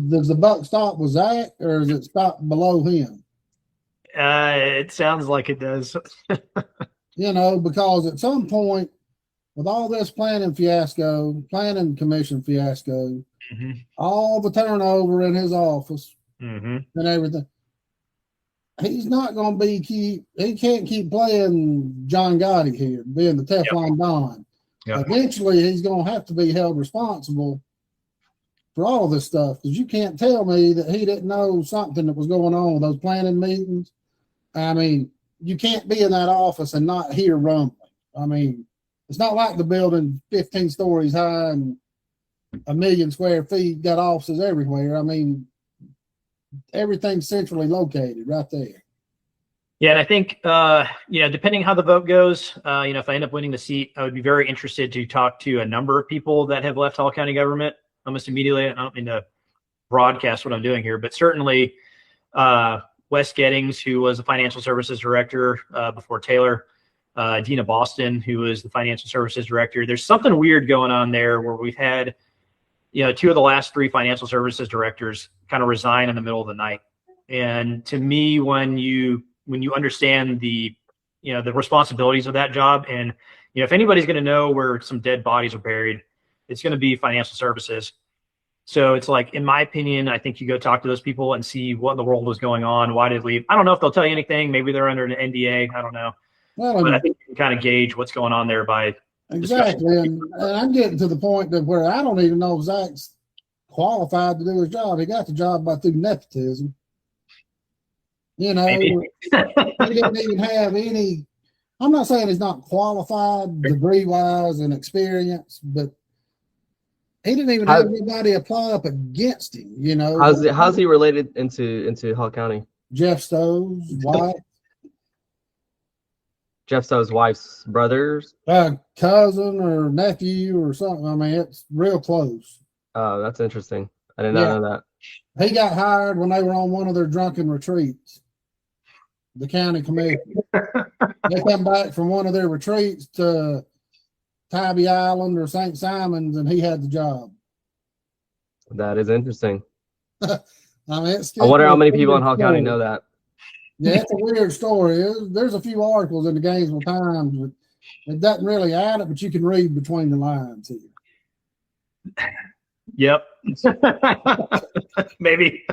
Does the buck stop with Zach, or does it stop below him? It sounds like it does. Because at some point, with all this planning commission fiasco, mm-hmm. all the turnover in his office, mm-hmm. and everything, he's not going to he can't keep playing John Gotti here, being the Teflon Don. Yep. Eventually, he's going to have to be held responsible for all of this stuff, because you can't tell me that he didn't know something that was going on with those planning meetings. I mean, you can't be in that office and not hear rumbling. I mean, it's not like the building 15 stories high and 1 million square feet, got offices everywhere. I mean, everything's centrally located right there. Yeah, and I think, depending how the vote goes, if I end up winning the seat, I would be very interested to talk to a number of people that have left Hall County government almost immediately. I don't mean to broadcast what I'm doing here, but certainly Wes Gettings, who was the financial services director before Taylor, Dina Boston, who was the financial services director. There's something weird going on there where we've had, 2 of the last 3 financial services directors kind of resign in the middle of the night. And to me, when you understand the responsibilities of that job, and if anybody's going to know where some dead bodies are buried, it's going to be financial services. So it's like, in my opinion, I think you go talk to those people and see what in the world was going on. Why did they leave? I don't know if they'll tell you anything. Maybe they're under an NDA. I don't know. Well, but I think you can kind of gauge what's going on there by exactly. And I'm getting to the point that where I don't even know if Zach's qualified to do his job. He got the job through nepotism. You know, Maybe. he didn't even have any. I'm not saying he's not qualified degree wise and experience, but he didn't even have anybody apply up against him. You know, how's he related into Hall County? Jeff Stowe's wife. Jeff Stowe's wife's brothers? Cousin or nephew or something. I mean, it's real close. Oh, that's interesting. I did not know that. He got hired when they were on one of their drunken retreats. The county commission. They come back from one of their retreats to Tybee Island or St. Simon's, and he had the job. That is interesting. I mean, I wonder how many people in Hall County know that. Yeah, it's a weird story. There's a few articles in the Gainesville Times, but it doesn't really add it, but you can read between the lines here. Yep. Maybe.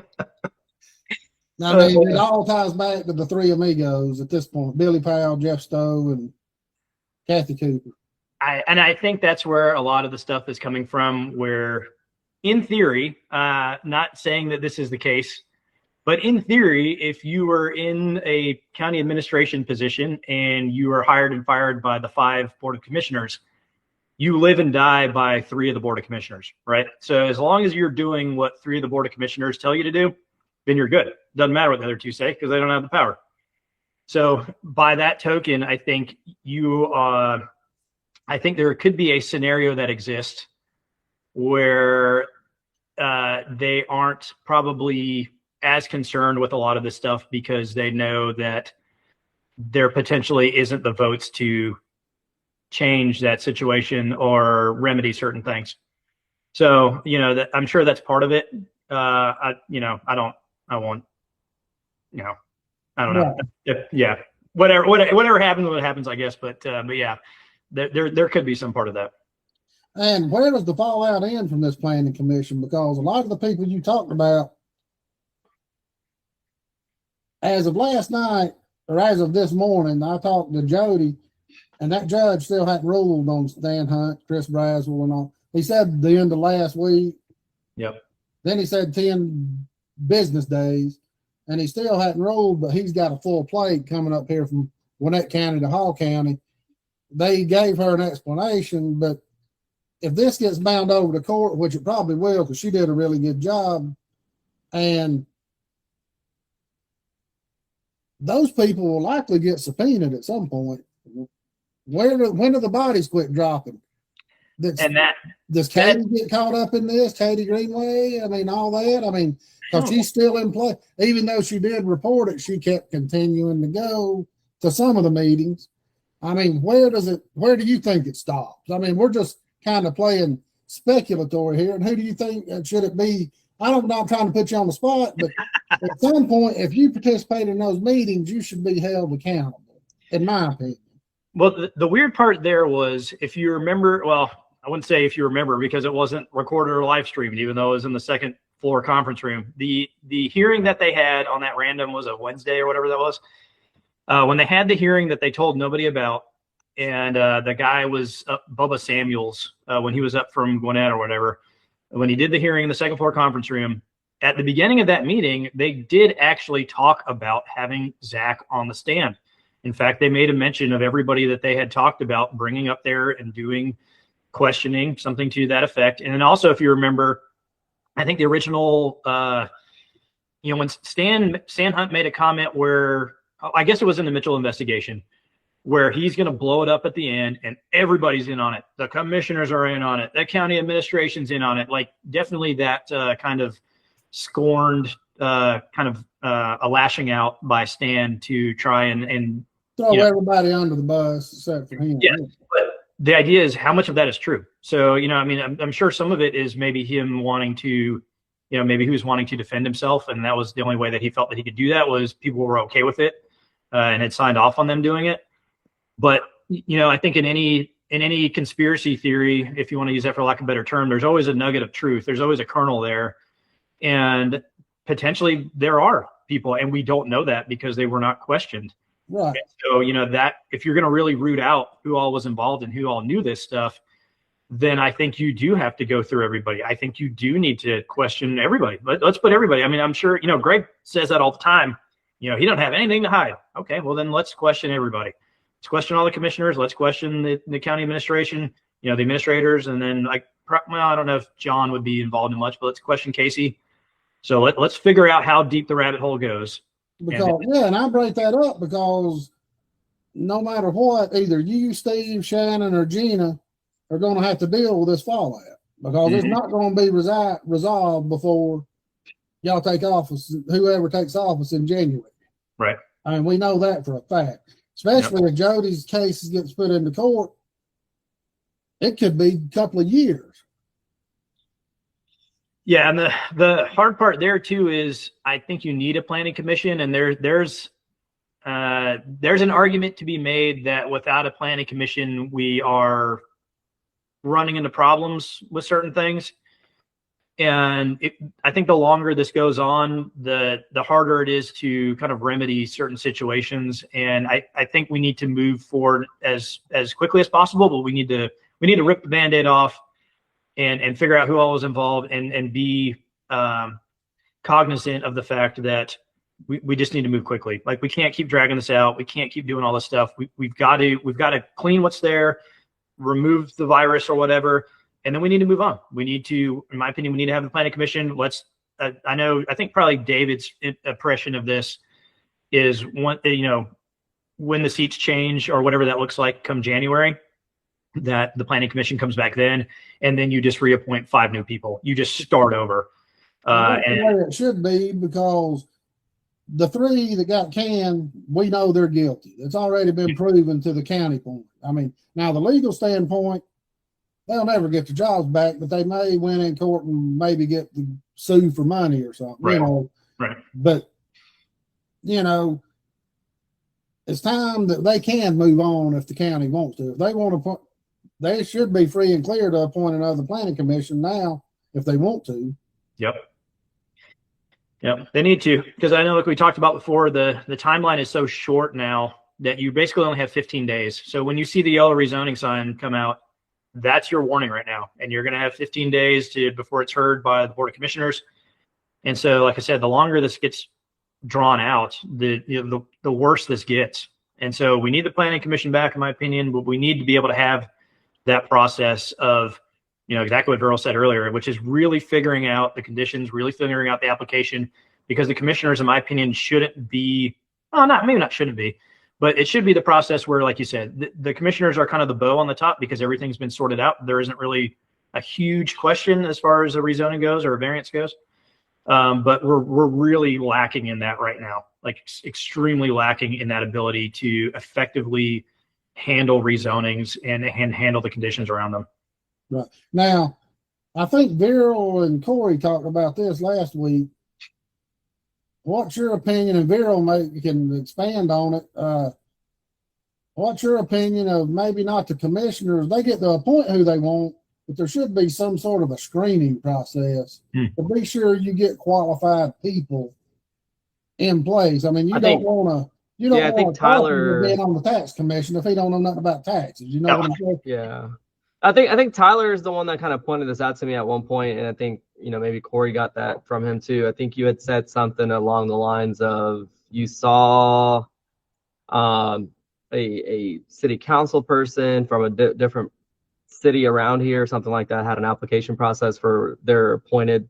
I mean, it all ties back to the three amigos at this point: Billy Powell, Jeff Stowe, and Kathy Cooper. I think that's where a lot of the stuff is coming from, where in theory, not saying that this is the case, but in theory, if you were in a county administration position and you are hired and fired by the 5 board of commissioners, you live and die by 3 of the board of commissioners, right? So as long as you're doing what 3 of the board of commissioners tell you to do, then you're good. Doesn't matter what the other 2 say because they don't have the power. So by that token, I think I think there could be a scenario that exists where they aren't probably as concerned with a lot of this stuff because they know that there potentially isn't the votes to change that situation or remedy certain things. So, you know, that I'm sure that's part of it. I don't know. Whatever happens, what happens, I guess. But yeah, there could be some part of that. And where does the fallout end from this planning commission? Because a lot of the people you talked about, as of last night or as of this morning, I talked to Jody, and that judge still hadn't ruled on Stan Hunt, Chris Braswell, and all. He said the end of last week. Yep. Then he said 10 business days, and he still hadn't ruled, but he's got a full plate coming up here from Gwinnett County to Hall County. They gave her an explanation, but if this gets bound over to court, which it probably will, because she did a really good job, and those people will likely get subpoenaed at some point. When do the bodies quit dropping? Does Katie get caught up in this? Katie Greenway? I mean, all that. I mean, because she's still in play. Even though she did report it, she kept continuing to go to some of the meetings. I mean, where do you think it stops? I mean, we're just kind of playing speculatory here. And who do you think should it be? I'm not trying to put you on the spot, but at some point, if you participate in those meetings, you should be held accountable, in my opinion. Well, the weird part there was, if you remember, well, I wouldn't say if you remember because it wasn't recorded or live streamed, even though it was in the second floor conference room. The hearing that they had on that random was a Wednesday or whatever that was. When they had the hearing that they told nobody about, and the guy was Bubba Samuels when he was up from Gwinnett or whatever. When he did the hearing in the second floor conference room, at the beginning of that meeting, they did actually talk about having Zach on the stand. In fact, they made a mention of everybody that they had talked about bringing up there and doing questioning, something to that effect. And then also, if you remember, I think the original, when Stan Hunt made a comment where, I guess it was in the Mitchell investigation, where he's going to blow it up at the end and everybody's in on it. The commissioners are in on it. The county administration's in on it. Like, definitely that kind of scorned, a lashing out by Stan to try and throw everybody under the bus except for him. Yeah, but the idea is how much of that is true. So, I mean, I'm sure some of it is maybe him wanting to, maybe he was wanting to defend himself, and that was the only way that he felt that he could do that was people were okay with it and had signed off on them doing it. But, I think in any conspiracy theory, if you want to use that for lack of a better term, there's always a nugget of truth. There's always a kernel there. And potentially there are people, and we don't know that because they were not questioned. Right. And so, that if you're going to really root out who all was involved and who all knew this stuff, then I think you do have to go through everybody. I think you do need to question everybody. Let's put everybody. I mean, I'm sure, Greg says that all the time. You know, he don't have anything to hide. Okay, well then let's question everybody. Let's question all the commissioners. Let's question the county administration, you know, the administrators, and then well, I don't know if John would be involved in much, but let's question Casey. So let's figure out how deep the rabbit hole goes. Because and I break that up because no matter what, either you, Steve, Shannon, or Gina are going to have to deal with this fallout because it's not going to be resolved before y'all take office, whoever takes office in January. Right. I mean, we know that for a fact, especially if Jody's case gets put into court. It could be a couple of years. Yeah, and the hard part there too is I think you need a planning commission, and there's an argument to be made that without a planning commission, we are running into problems with certain things. And I think the longer this goes on, the harder it is to kind of remedy certain situations. And I think we need to move forward as quickly as possible, but we need to rip the Band-Aid off and figure out who all is involved and be cognizant of the fact that we just need to move quickly. Like, we can't keep dragging this out. We can't keep doing all this stuff. We've got to clean what's there, remove the virus or whatever, and then we need to move on. We need to, in my opinion, we need to have the planning commission. I think probably David's impression of this is when the seats change or whatever that looks like come January, that the planning commission comes back then, and then you just reappoint 5 new people. You just start over. And the way it should be, because the 3 that got canned, we know they're guilty. It's already been proven to the county point. I mean, now the legal standpoint, they'll never get their jobs back, but they may win in court and maybe get the sue for money or something. Right. You know, right. But it's time that they can move on if the county wants to. If they want to, they should be free and clear to appoint another planning commission now if they want to. Yep, they need to, because I know, like we talked about before, the timeline is so short now that you basically only have 15 days. So when you see the yellow rezoning sign come out, that's your warning right now, and you're going to have 15 days before it's heard by the Board of Commissioners. And so, like I said, the longer this gets drawn out, the worse this gets. And so we need the planning commission back, in my opinion, but we need to be able to have that process of, exactly what Viral said earlier, which is really figuring out the conditions, really figuring out the application, because the commissioners, in my opinion, shouldn't be, shouldn't be, but it should be the process where, like you said, the commissioners are kind of the bow on the top because everything's been sorted out. There isn't really a huge question as far as a rezoning goes or a variance goes. But we're really lacking in that right now, like extremely lacking in that ability to effectively handle rezonings and handle the conditions around them. Right. Now, I think Viral and Corey talked about this last week. What's your opinion? And Viral can expand on it. What's your opinion of maybe not the commissioners? They get to appoint who they want, but there should be some sort of a screening process to be sure you get qualified people in place. I mean, you don't want to. I think Tyler being on the tax commission if he don't know nothing about taxes. You know what I'm saying? Yeah. I think Tyler is the one that kind of pointed this out to me at one point, and I think maybe Corey got that from him too. I think you had said something along the lines of you saw a city council person from a different city around here, something like that, had an application process for their appointed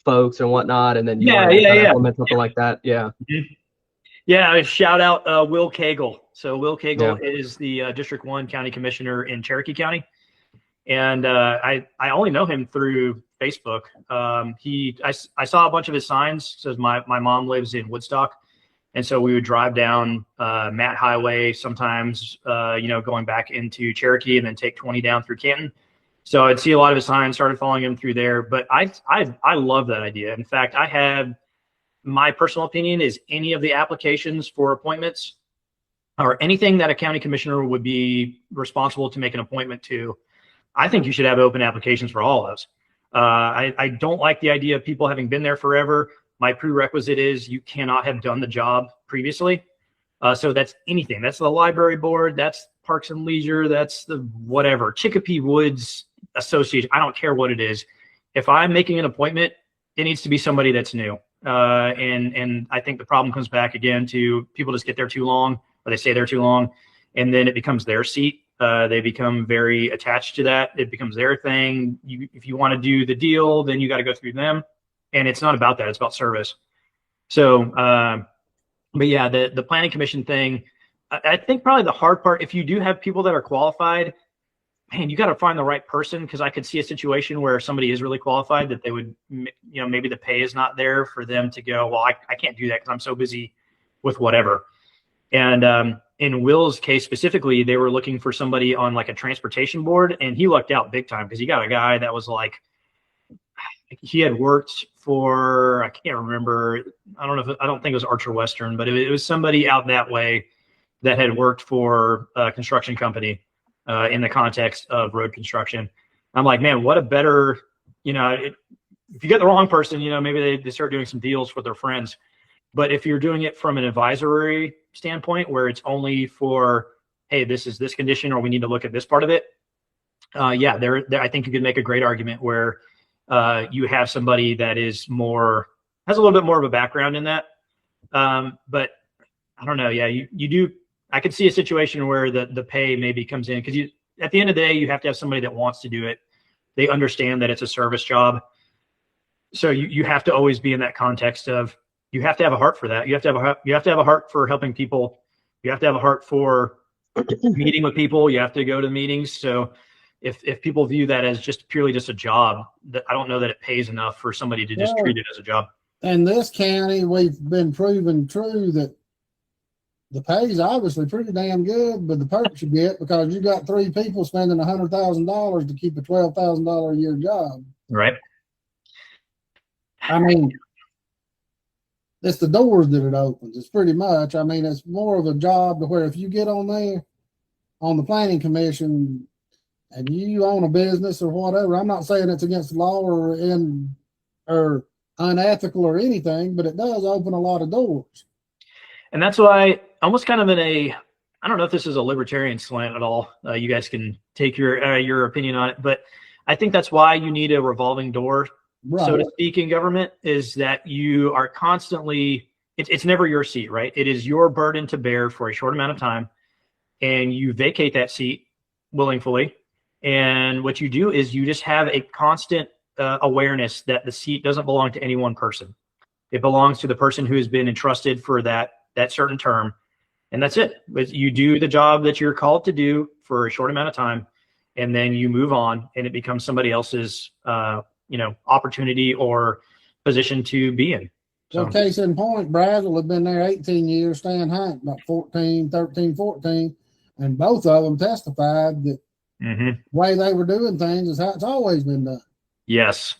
folks and whatnot, and then you implement something like that. Yeah. Mm-hmm. Yeah, shout out Will Cagle. So Will Cagle is the District 1 County Commissioner in Cherokee County. And I only know him through Facebook. I saw a bunch of his signs. Says my mom lives in Woodstock, and so we would drive down Matt Highway sometimes, going back into Cherokee, and then take 20 down through Canton. So I'd see a lot of his signs. Started following him through there. But I love that idea. In fact, I have my personal opinion is any of the applications for appointments or anything that a county commissioner would be responsible to make an appointment to, I think you should have open applications for all of those. I don't like the idea of people having been there forever. My prerequisite is you cannot have done the job previously. So that's anything. That's the library board. That's Parks and Leisure. That's the whatever. Chicopee Woods Association. I don't care what it is. If I'm making an appointment, it needs to be somebody that's new. And I think the problem comes back again to people just get there too long, or they stay there too long, and then it becomes their seat. They become very attached to that. It becomes their thing. If you want to do the deal, then you got to go through them. And it's not about that. It's about service. So, but yeah, the planning commission thing, I think probably the hard part, if you do have people that are qualified, man, you got to find the right person, because I could see a situation where somebody is really qualified that they would, maybe the pay is not there for them to go, well, I can't do that because I'm so busy with whatever. And in Will's case specifically, they were looking for somebody on like a transportation board, and he lucked out big time because he got a guy that was like, he had worked for, I can't remember, I don't think it was Archer Western, but it was somebody out that way that had worked for a construction company in the context of road construction. I'm like, man, what a better, if you get the wrong person, maybe they start doing some deals with their friends. But if you're doing it from an advisory standpoint where it's only for, hey, this is this condition, or we need to look at this part of it. Yeah, there, I think you could make a great argument where you have somebody that has a little bit more of a background in that. But I don't know. Yeah, you do. I could see a situation where the pay maybe comes in, because at the end of the day, you have to have somebody that wants to do it. They understand that it's a service job. So you have to always be in that context of, you have to have a heart for that. You have to have a heart for helping people. You have to have a heart for meeting with people. You have to go to meetings. So if people view that as purely just a job, that I don't know that it pays enough for somebody to just treat it as a job. In this county, we've been proven true that the pay is obviously pretty damn good, but the perks you get, because you got 3 people spending $100,000 to keep a $12,000 a year job. Right. I mean, it's the doors that it opens. It's pretty much, it's more of a job to where if you get on there on the planning commission and you own a business or whatever, I'm not saying it's against the law or unethical or anything, but it does open a lot of doors. And that's why almost kind of I don't know if this is a libertarian slant at all. You guys can take your opinion on it, but I think that's why you need a revolving door, right, so to speak, in government, is that you are constantly, it's never your seat, right? It is your burden to bear for a short amount of time, and you vacate that seat willingly. And what you do is you just have a constant awareness that the seat doesn't belong to any one person. It belongs to the person who has been entrusted for that certain term. And that's it. But you do the job that you're called to do for a short amount of time, and then you move on, and it becomes somebody else's, opportunity or position to be in. So case in point, Brazel had been there 18 years, Stan Hunt about 13, 14, and both of them testified that the way they were doing things is how it's always been done. Yes.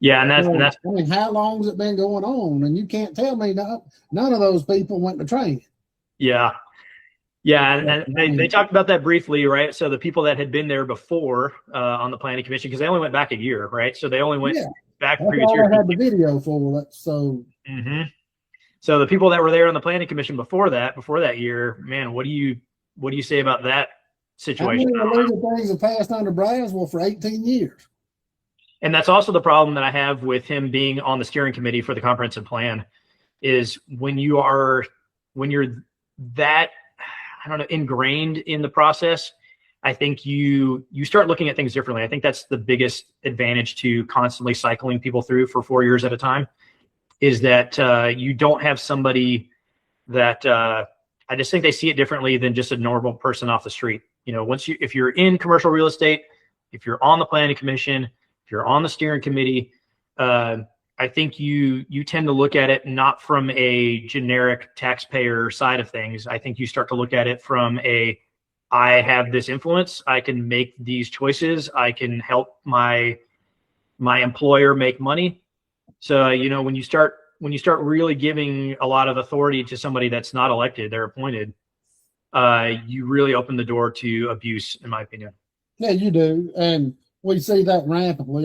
Yeah, and that's how long has it been going on? And you can't tell me none of those people went to training. Yeah. Yeah, and they talked about that briefly, right? So the people that had been there before on the planning commission, because they only went back a year, right? So they only went back the previous year. I had the video for that. So so the people that were there on the planning commission before that year, man, what do you say about that situation? How many illegal things have passed under Brazel for 18 years? And that's also the problem that I have with him being on the steering committee for the comprehensive plan, is when you're that, I don't know, ingrained in the process, I think you start looking at things differently. I think that's the biggest advantage to constantly cycling people through for 4 years at a time, is that you don't have somebody that I just think they see it differently than just a normal person off the street. If you're in commercial real estate, if you're on the planning commission, if you're on the steering committee, I think you tend to look at it not from a generic taxpayer side of things. I think you start to look at it from I have this influence. I can make these choices. I can help my employer make money. So, when you start really giving a lot of authority to somebody that's not elected, they're appointed, you really open the door to abuse, in my opinion. Yeah, you do. And we see that rampantly.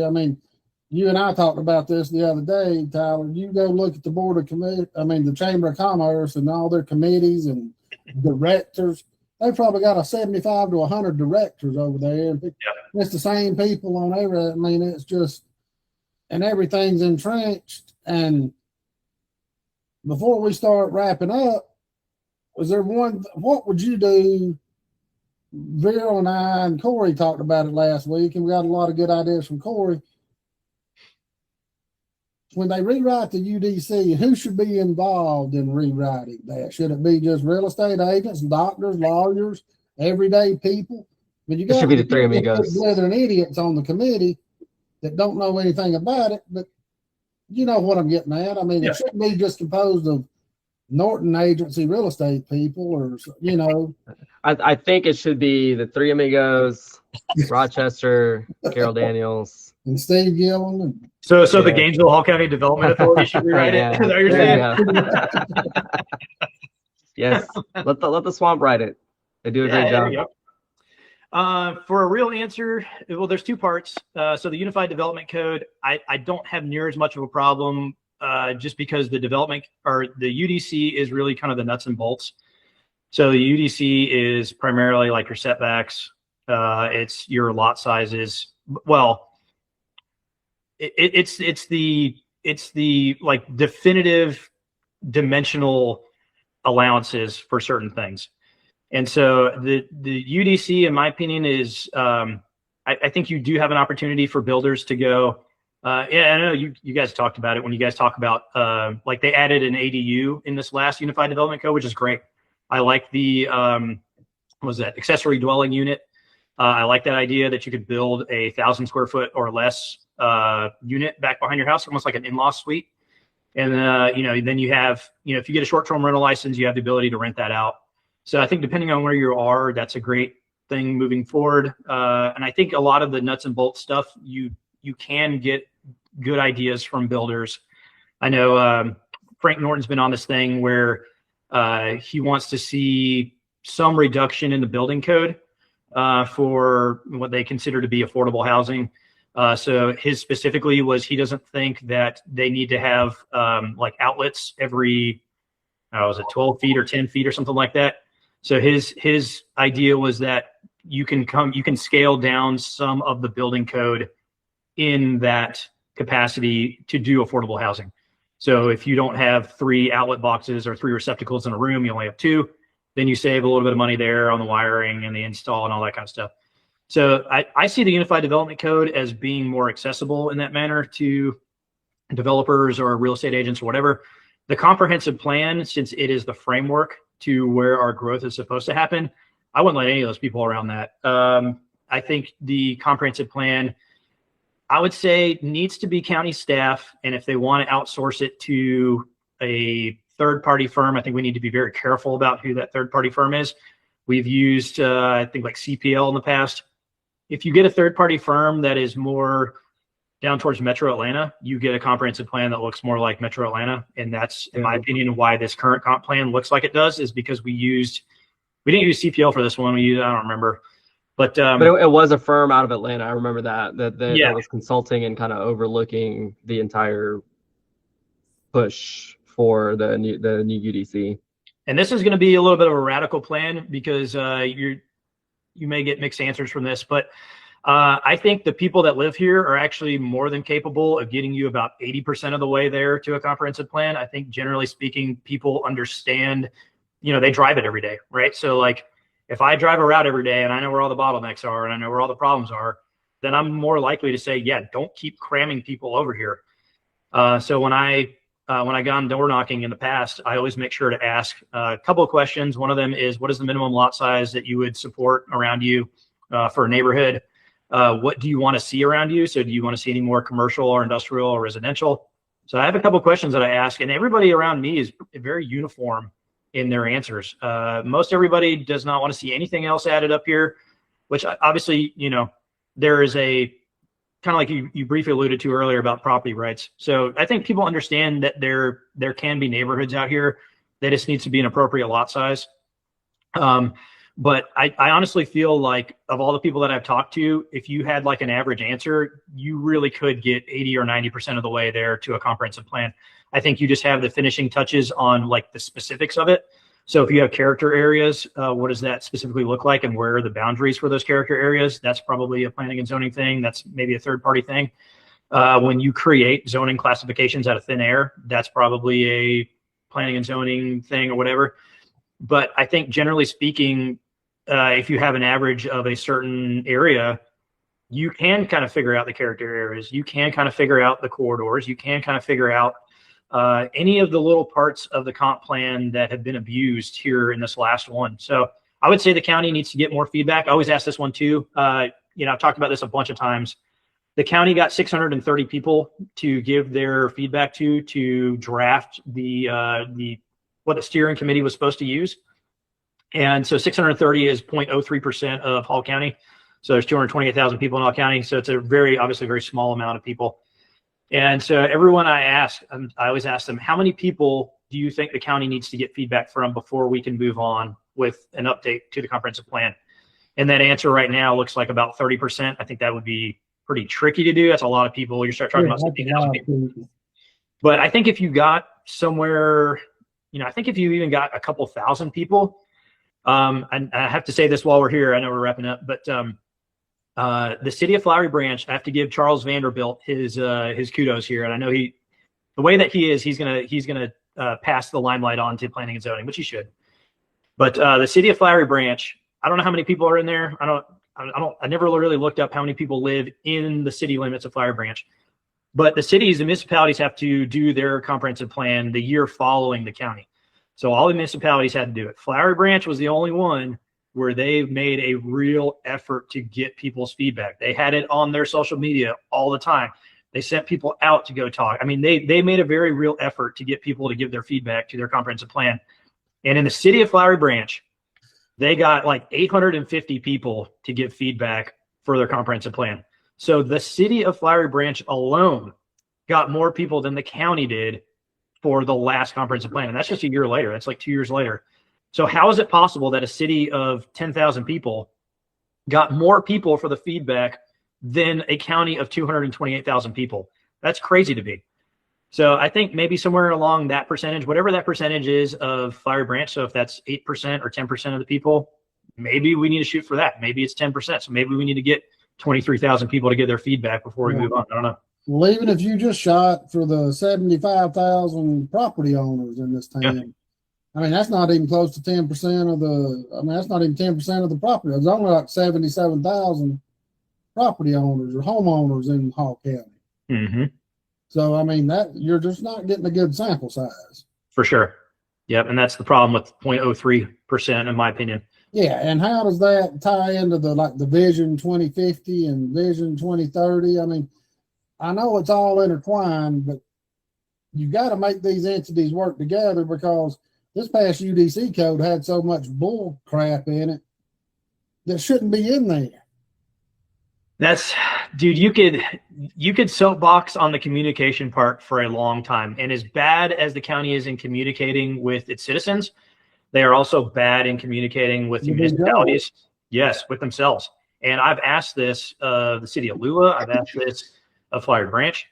You and I talked about this the other day, Tyler. You go look at the the Chamber of Commerce and all their committees and directors. They probably got a 75 to 100 directors over there. It's the same people on every. It's just, and everything's entrenched. And before we start wrapping up, what would you do? Viral and I and Corey talked about it last week, and we got a lot of good ideas from Corey. When they rewrite the UDC, who should be involved in rewriting that? Should it be just real estate agents, doctors, lawyers, everyday people? But you got should be the three amigos. Blithering idiots on the committee that don't know anything about it, but you know what I'm getting at. I mean, It shouldn't be just composed of Norton Agency real estate people, or I think it should be the three amigos, Rochester, Carol Daniels, and Steve Gillen. So the Gainesville Hall County Development Authority should rewrite it. Is that what you're saying? Yes, let the swamp write it. They do a great job. For a real answer, well, there's two parts. So the Unified Development Code, I don't have near as much of a problem, just because the development or the UDC is really kind of the nuts and bolts. So the UDC is primarily like your setbacks, it's your lot sizes. Well, it's the like definitive dimensional allowances for certain things. And so the UDC, in my opinion, is I think you do have an opportunity for builders to go. Yeah, I know you guys talked about it when you guys talk about like they added an ADU in this last Unified Development Code, which is great. I like the what was that, accessory dwelling unit. I like that idea that you could build 1,000 square foot or less unit back behind your house, almost like an in-law suite. And then you have, if you get a short-term rental license, you have the ability to rent that out. So I think depending on where you are, that's a great thing moving forward. And I think a lot of the nuts and bolts stuff, you can get good ideas from builders. I know Frank Norton's been on this thing where he wants to see some reduction in the building code for what they consider to be affordable housing. So his specifically was he doesn't think that they need to have like outlets every, was it 12 feet or 10 feet or something like that. So his idea was that you can scale down some of the building code in that capacity to do affordable housing. So if you don't have 3 outlet boxes or 3 receptacles in a room, you only have 2, then you save a little bit of money there on the wiring and the install and all that kind of stuff. So I see the Unified Development Code as being more accessible in that manner to developers or real estate agents or whatever. The comprehensive plan, since it is the framework to where our growth is supposed to happen, I wouldn't let any of those people around that. I think the comprehensive plan, I would say, needs to be county staff. And if they want to outsource it to a third-party firm, I think we need to be very careful about who that third-party firm is. We've used, I think, like CPL in the past. If you get a third-party firm that is more down towards Metro Atlanta, you get a comprehensive plan that looks more like Metro Atlanta. And that's, in my opinion, why this current comp plan looks like it does, is because we didn't use CPL for this one. We used, I don't remember. But it was a firm out of Atlanta. I remember that was consulting and kind of overlooking the entire push for the new UDC. And this is going to be a little bit of a radical plan because you may get mixed answers from this, but I think the people that live here are actually more than capable of getting you about 80% of the way there to a comprehensive plan. I think generally speaking, people understand, they drive it every day, right? So like, if I drive a route every day and I know where all the bottlenecks are and I know where all the problems are, then I'm more likely to say, yeah, don't keep cramming people over here. So when I got on door knocking in the past, I always make sure to ask a couple of questions. One of them is, what is the minimum lot size that you would support around you for a neighborhood? What do you want to see around you? So do you want to see any more commercial or industrial or residential? So I have a couple of questions that I ask, and everybody around me is very uniform in their answers. Most everybody does not want to see anything else added up here, which obviously, there is a kind of like you briefly alluded to earlier about property rights. So I think people understand that there can be neighborhoods out here that just needs to be an appropriate lot size. But I honestly feel like of all the people that I've talked to, if you had like an average answer, you really could get 80 or 90% of the way there to a comprehensive plan. I think you just have the finishing touches on like the specifics of it. So if you have character areas, what does that specifically look like and where are the boundaries for those character areas? That's probably a planning and zoning thing. That's maybe a third party thing. When you create zoning classifications out of thin air, that's probably planning and zoning thing or whatever. But I think generally speaking, if you have an average of a certain area, you can kind of figure out the character areas. You can kind of figure out the corridors. You can kind of figure out any of the little parts of the comp plan that have been abused here in this last one. So I would say the county needs to get more feedback. I always ask this one too. I've talked about this a bunch of times. The county got 630 people to give their feedback to draft what the steering committee was supposed to use. And so 630 is 0.03% of Hall County. So there's 228,000 people in Hall County. So it's a obviously very small amount of people. And so everyone I always ask them, how many people do you think the county needs to get feedback from before we can move on with an update to the comprehensive plan? And that answer right now looks like about 30%. I think that would be pretty tricky to do. That's a lot of people. You start talking about 70,000 people. But I think if you got somewhere, I think if you even got a couple thousand people, and I have to say this while we're here, I know we're wrapping up, but the city of Flowery Branch, I have to give Charles Vanderbilt his kudos here. And I know the way that he is, he's gonna pass the limelight on to planning and zoning, which he should. But the city of Flowery Branch, I don't know how many people are in there. I never really looked up how many people live in the city limits of Flowery Branch. But the cities and municipalities have to do their comprehensive plan the year following the county. So all the municipalities had to do it. Flowery Branch was the only one where they made a real effort to get people's feedback. They had it on their social media all the time. They sent people out to go talk. I mean, they made a very real effort to get people to give their feedback to their comprehensive plan. And in the city of Flowery Branch, they got like 850 people to give feedback for their comprehensive plan. So the city of Flowery Branch alone got more people than the county did for the last comprehensive plan. And that's just a year later. That's like 2 years later. So how is it possible that a city of 10,000 people got more people for the feedback than a county of 228,000 people? That's crazy to me. So I think maybe somewhere along that percentage, whatever that percentage is of Flowery Branch, so if that's 8% or 10% of the people, maybe we need to shoot for that. Maybe it's 10%. So maybe we need to get 23,000 people to get their feedback before we move on. I don't know. Well, even if you just shot for the 75,000 property owners in this town, yeah. I mean, that's not even close to 10% of that's not even 10% of the property. There's only like 77,000 property owners or homeowners in Hall County. Mm-hmm. So, I mean, that you're just not getting a good sample size. For sure. Yep. And that's the problem with 0.03%, in my opinion. Yeah. And how does that tie into the Vision 2050 and Vision 2030? I mean, I know it's all intertwined, but you got to make these entities work together, because this past UDC code had so much bull crap in it that shouldn't be in there. Dude, you could soapbox on the communication part for a long time. And as bad as the county is in communicating with its citizens, they are also bad in communicating with the municipalities. Yes, with themselves. And I've asked this of the city of Lua. I've asked this of Flowery Branch.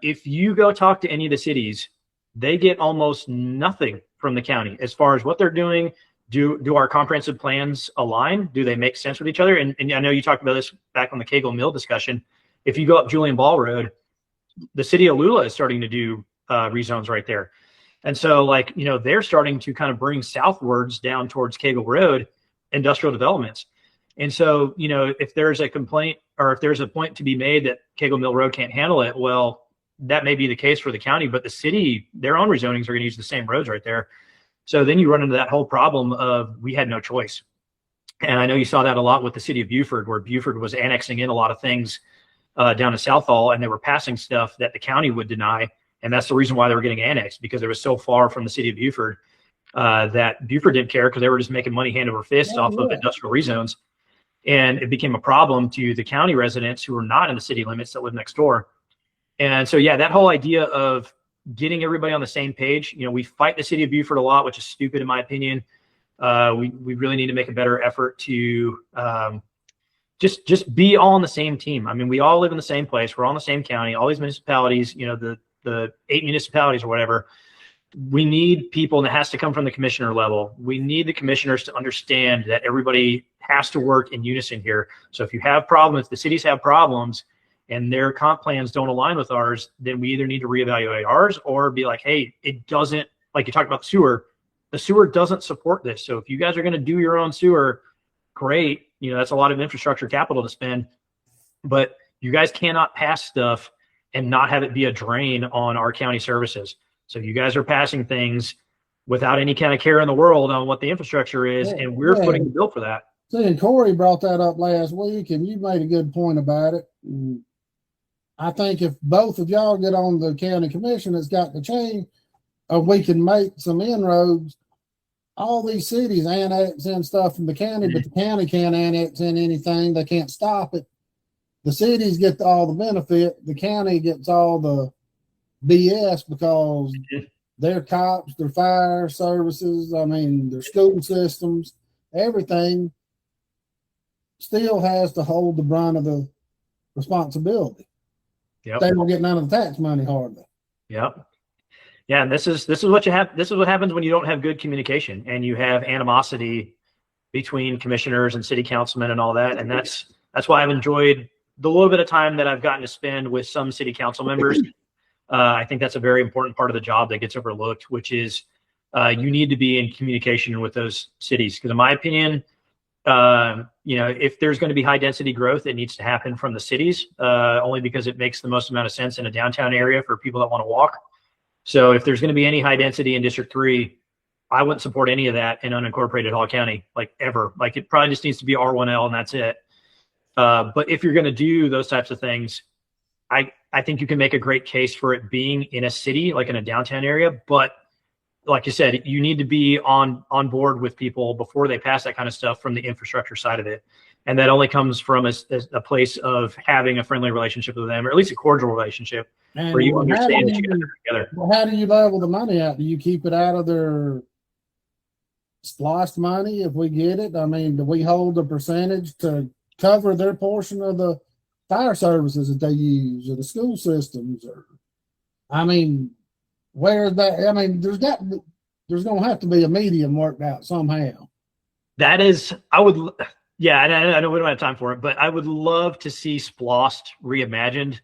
If you go talk to any of the cities, they get almost nothing from the county as far as what they're doing. Do our comprehensive plans align? Do they make sense with each other? And I know you talked about this back on the Cagle Mill discussion. If you go up Julian Ball Road, the city of Lula is starting to do rezones right there. And so they're starting to kind of bring southwards down towards Cagle Road industrial developments. And so, if there's a complaint or if there's a point to be made that Cagle Mill Road can't handle it, well, that may be the case for the county, but the city, their own rezonings are going to use the same roads right there. So then you run into that whole problem of we had no choice. And I know you saw that a lot with the city of Buford, where Buford was annexing in a lot of things down to Southall, and they were passing stuff that the county would deny. And that's the reason why they were getting annexed, because it was so far from the city of Buford that Buford didn't care, because they were just making money hand over fist off of industrial rezones. And it became a problem to the county residents who were not in the city limits that lived next door. And so, yeah, that whole idea of getting everybody on the same page, we fight the city of Buford a lot, which is stupid in my opinion. We really need to make a better effort to just be all on the same team. I mean, we all live in the same place. We're all in the same county, all these municipalities, the 8 municipalities or whatever. We need people, and it has to come from the commissioner level. We need the commissioners to understand that everybody has to work in unison here. So if you have problems, if the cities have problems and their comp plans don't align with ours, then we either need to reevaluate ours or be like, hey, it doesn't like you talked about the sewer doesn't support this. So if you guys are going to do your own sewer, great. That's a lot of infrastructure capital to spend, but you guys cannot pass stuff and not have it be a drain on our county services. So you guys are passing things without any kind of care in the world on what the infrastructure is, and we're footing the bill for that. See, and Corey brought that up last week, and you made a good point about it. I think if both of y'all get on the county commission, it's got to change, or we can make some inroads. All these cities annex in stuff from the county, but the county can't annex in anything. They can't stop it. The cities get all the benefit. The county gets all the BS because their cops, their fire services, their school systems, everything still has to hold the brunt of the responsibility. Yep. They don't get none of the tax money hardly. Yep. Yeah, and this is what you have. This is what happens when you don't have good communication and you have animosity between commissioners and city councilmen and all that. And that's why I've enjoyed the little bit of time that I've gotten to spend with some city council members. I think that's a very important part of the job that gets overlooked, which is you need to be in communication with those cities. Because in my opinion, if there's going to be high density growth, it needs to happen from the cities, only because it makes the most amount of sense in a downtown area for people that want to walk. So if there's going to be any high density in District 3, I wouldn't support any of that in unincorporated Hall County, like ever. Like it probably just needs to be R1L and that's it. But if you're going to do those types of things, I think you can make a great case for it being in a city, like in a downtown area. But like you said, you need to be on board with people before they pass that kind of stuff from the infrastructure side of it. And that only comes from a place of having a friendly relationship with them, or at least a cordial relationship, And where you understand that you guys are together. Well, how do you level the money out? Do you keep it out of their spliced money if we get it? Do we hold the percentage to cover their portion of the fire services that they use, or the school systems, or where's that? There's going to have to be a medium worked out somehow. That is, I know we don't have time for it, but I would love to see SPLOST reimagined.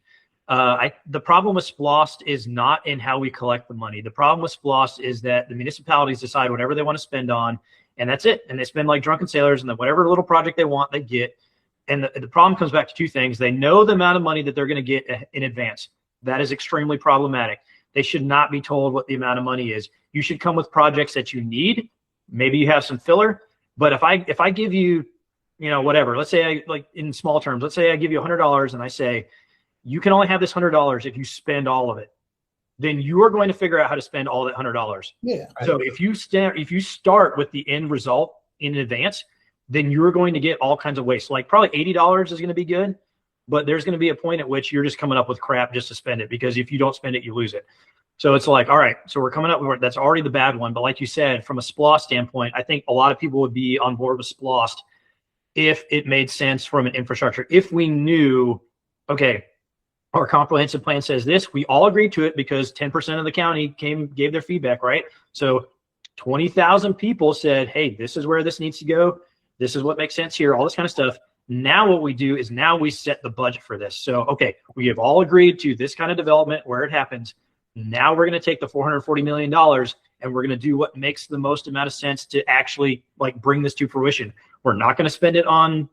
The problem with SPLOST is not in how we collect the money. The problem with SPLOST is that the municipalities decide whatever they want to spend on, and that's it. And they spend like drunken sailors, and then whatever little project they want, they get. And the problem comes back to two things. They know the amount of money that they're going to get in advance. That is extremely problematic. They should not be told what the amount of money is. You should come with projects that you need. Maybe you have some filler, but if I give you, whatever, let's say in small terms, let's say I give you $100 and I say, you can only have this $100 if you spend all of it. Then you are going to figure out how to spend all that $100. Yeah. So if you start with the end result in advance, then you're going to get all kinds of waste. Like probably $80 is going to be good, but there's going to be a point at which you're just coming up with crap just to spend it, because if you don't spend it, you lose it. So it's like, all right, so we're coming up with, that's already the bad one. But like you said, from a SPLOST standpoint, I think a lot of people would be on board with SPLOST if it made sense from an infrastructure. If we knew, okay, our comprehensive plan says this, we all agreed to it because 10% of the county gave their feedback, right? So 20,000 people said, hey, this is where this needs to go. This is what makes sense here, all this kind of stuff. Now what we do is now we set the budget for this. So, okay, we have all agreed to this kind of development where it happens. Now we're going to take the $440 million and we're going to do what makes the most amount of sense to actually bring this to fruition. We're not going to spend it on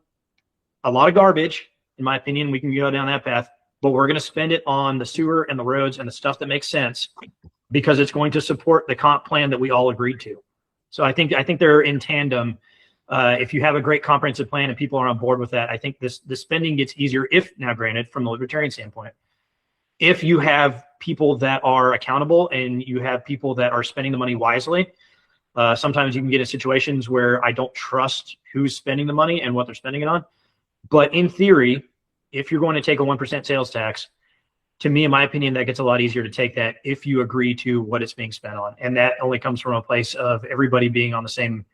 a lot of garbage. In my opinion, we can go down that path, but we're going to spend it on the sewer and the roads and the stuff that makes sense, because it's going to support the comp plan that we all agreed to. So I think they're in tandem. If you have a great comprehensive plan and people are on board with that, I think the spending gets easier, if now granted from the libertarian standpoint, if you have people that are accountable and you have people that are spending the money wisely. Sometimes you can get in situations where I don't trust who's spending the money and what they're spending it on. But in theory, if you're going to take a 1% sales tax, to me, in my opinion, that gets a lot easier to take that if you agree to what it's being spent on. And that only comes from a place of everybody being on the same,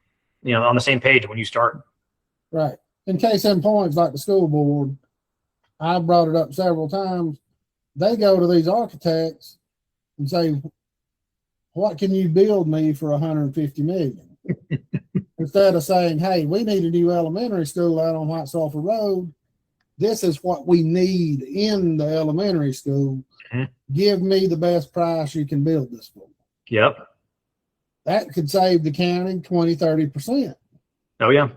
on the same page when you start. Right. In case in points, like the school board, I brought it up several times. They go to these architects and say, what can you build me for $150 million? Instead of saying, hey, we need a new elementary school out on White Sulphur Road. This is what we need in the elementary school. Mm-hmm. Give me the best price you can build this for. Yep. that could save the county 20-30%. Oh yeah.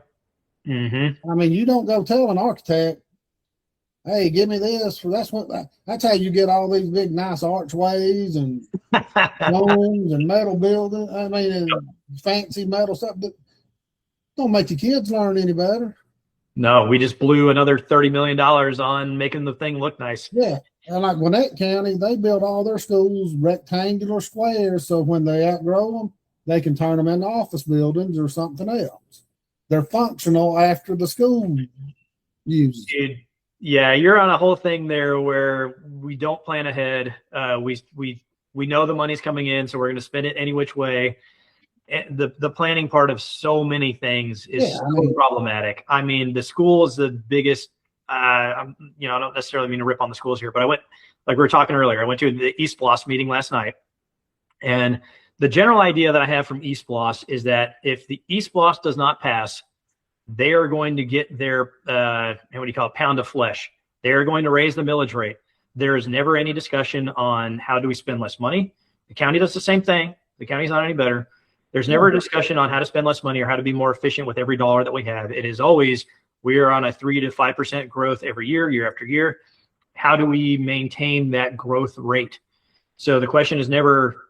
Mm-hmm. I mean, you don't go tell an architect, hey, give me this. That's how you get all these big, nice archways and domes and metal buildings. I mean, and fancy metal stuff that don't make the kids learn any better. No, we just blew another $30 million on making the thing look nice. Yeah. And like Gwinnett County, they build all their schools rectangular squares. So when they outgrow them, they can turn them into office buildings or something else. They're functional after the school uses. Dude, yeah, you're on a whole thing there where we don't plan ahead. We know the money's coming in, so we're going to spend it any which way. And the planning part of so many things is problematic. I mean, the school is the biggest. I don't necessarily mean to rip on the schools here, but I went, like we were talking earlier, I went to the East Bloss meeting last night, and the general idea that I have from East Bloss is that if the East Bloss does not pass, they are going to get their pound of flesh. They are going to raise the millage rate. There is never any discussion on how do we spend less money. The county does the same thing. The county's not any better. There's never a discussion on how to spend less money or how to be more efficient with every dollar that we have. It is always, we are on a 3 to 5% growth every year, year after year. How do we maintain that growth rate? So the question is never,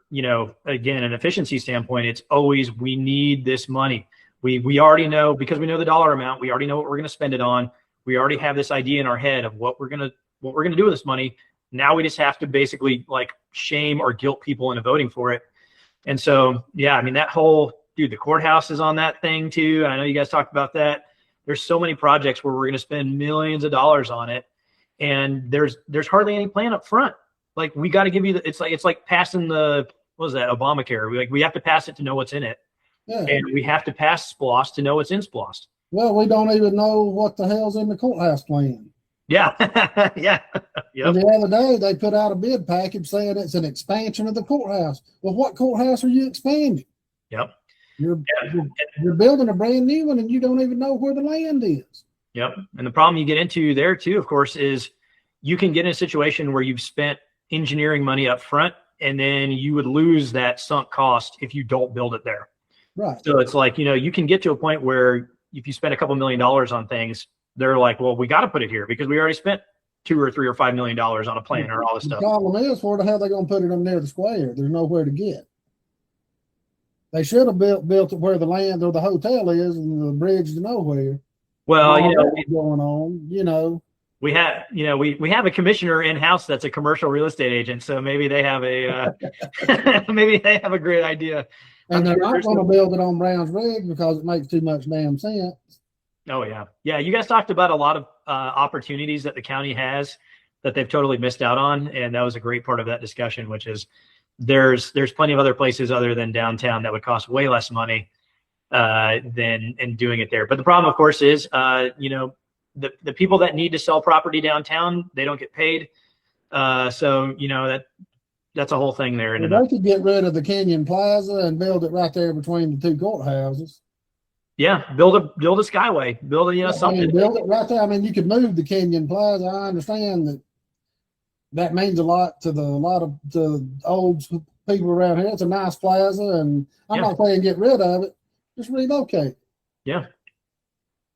again, an efficiency standpoint, it's always, we need this money. We already know, because we know the dollar amount, we already know what we're going to spend it on. We already have this idea in our head of what we're going to do with this money. Now we just have to basically like shame or guilt people into voting for it. And so, yeah, I mean, that whole, the courthouse is on that thing too. I know you guys talked about that. There's so many projects where we're going to spend millions of dollars on it. And there's hardly any plan up front. Like, we got to give you it's like passing Obamacare. We have to pass it to know what's in it. Yeah. And we have to pass SPLOST to know what's in SPLOST. Well, we don't even know what the hell's in the courthouse plan. Yeah. Yeah. Yep. And the other day, they put out a bid package saying it's an expansion of the courthouse. Well, what courthouse are you expanding? Yep. You're building a brand new one, and you don't even know where the land is. Yep. And the problem you get into there, too, of course, is you can get in a situation where you've spent engineering money up front, and then you would lose that sunk cost if you don't build it there. Right. So it's like, you can get to a point where if you spend a couple $1 million on things, they're like, well, we got to put it here because we already spent $2 or $3 or $5 million on a plan or all this stuff. The problem is, where the hell are they going to put it up near the square? There's nowhere to get. They should have built it where the land or the hotel is and the bridge to nowhere. Well, going on, we have, we have a commissioner in house that's a commercial real estate agent, so maybe they have a maybe they have a great idea. And they're not going to build it on Brown's Rig because it makes too much damn sense. Oh yeah, yeah. You guys talked about a lot of opportunities that the county has that they've totally missed out on, and that was a great part of that discussion, which is there's plenty of other places other than downtown that would cost way less money than doing it there. But the problem, of course, is the people that need to sell property downtown, they don't get paid. So that's a whole thing there. And they could get rid of the Kenyon Plaza and build it right there between the two courthouses. Yeah, build a skyway, something. Build it right there. I mean, you could move the Kenyon Plaza. I understand that means a lot to the old people around here. It's a nice plaza, and I'm not saying get rid of it, just relocate. Yeah.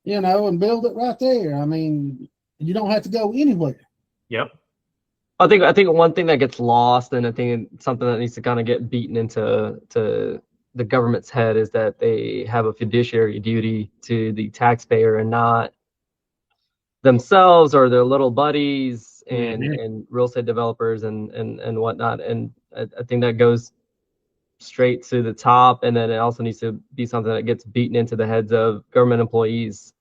And build it right there. I mean, you don't have to go anywhere. Yep. I think one thing that gets lost, and I think it's something that needs to kind of get beaten into the government's head, is that they have a fiduciary duty to the taxpayer and not themselves or their little buddies and real estate developers and whatnot. And I think that goes straight to the top, and then it also needs to be something that gets beaten into the heads of government employees,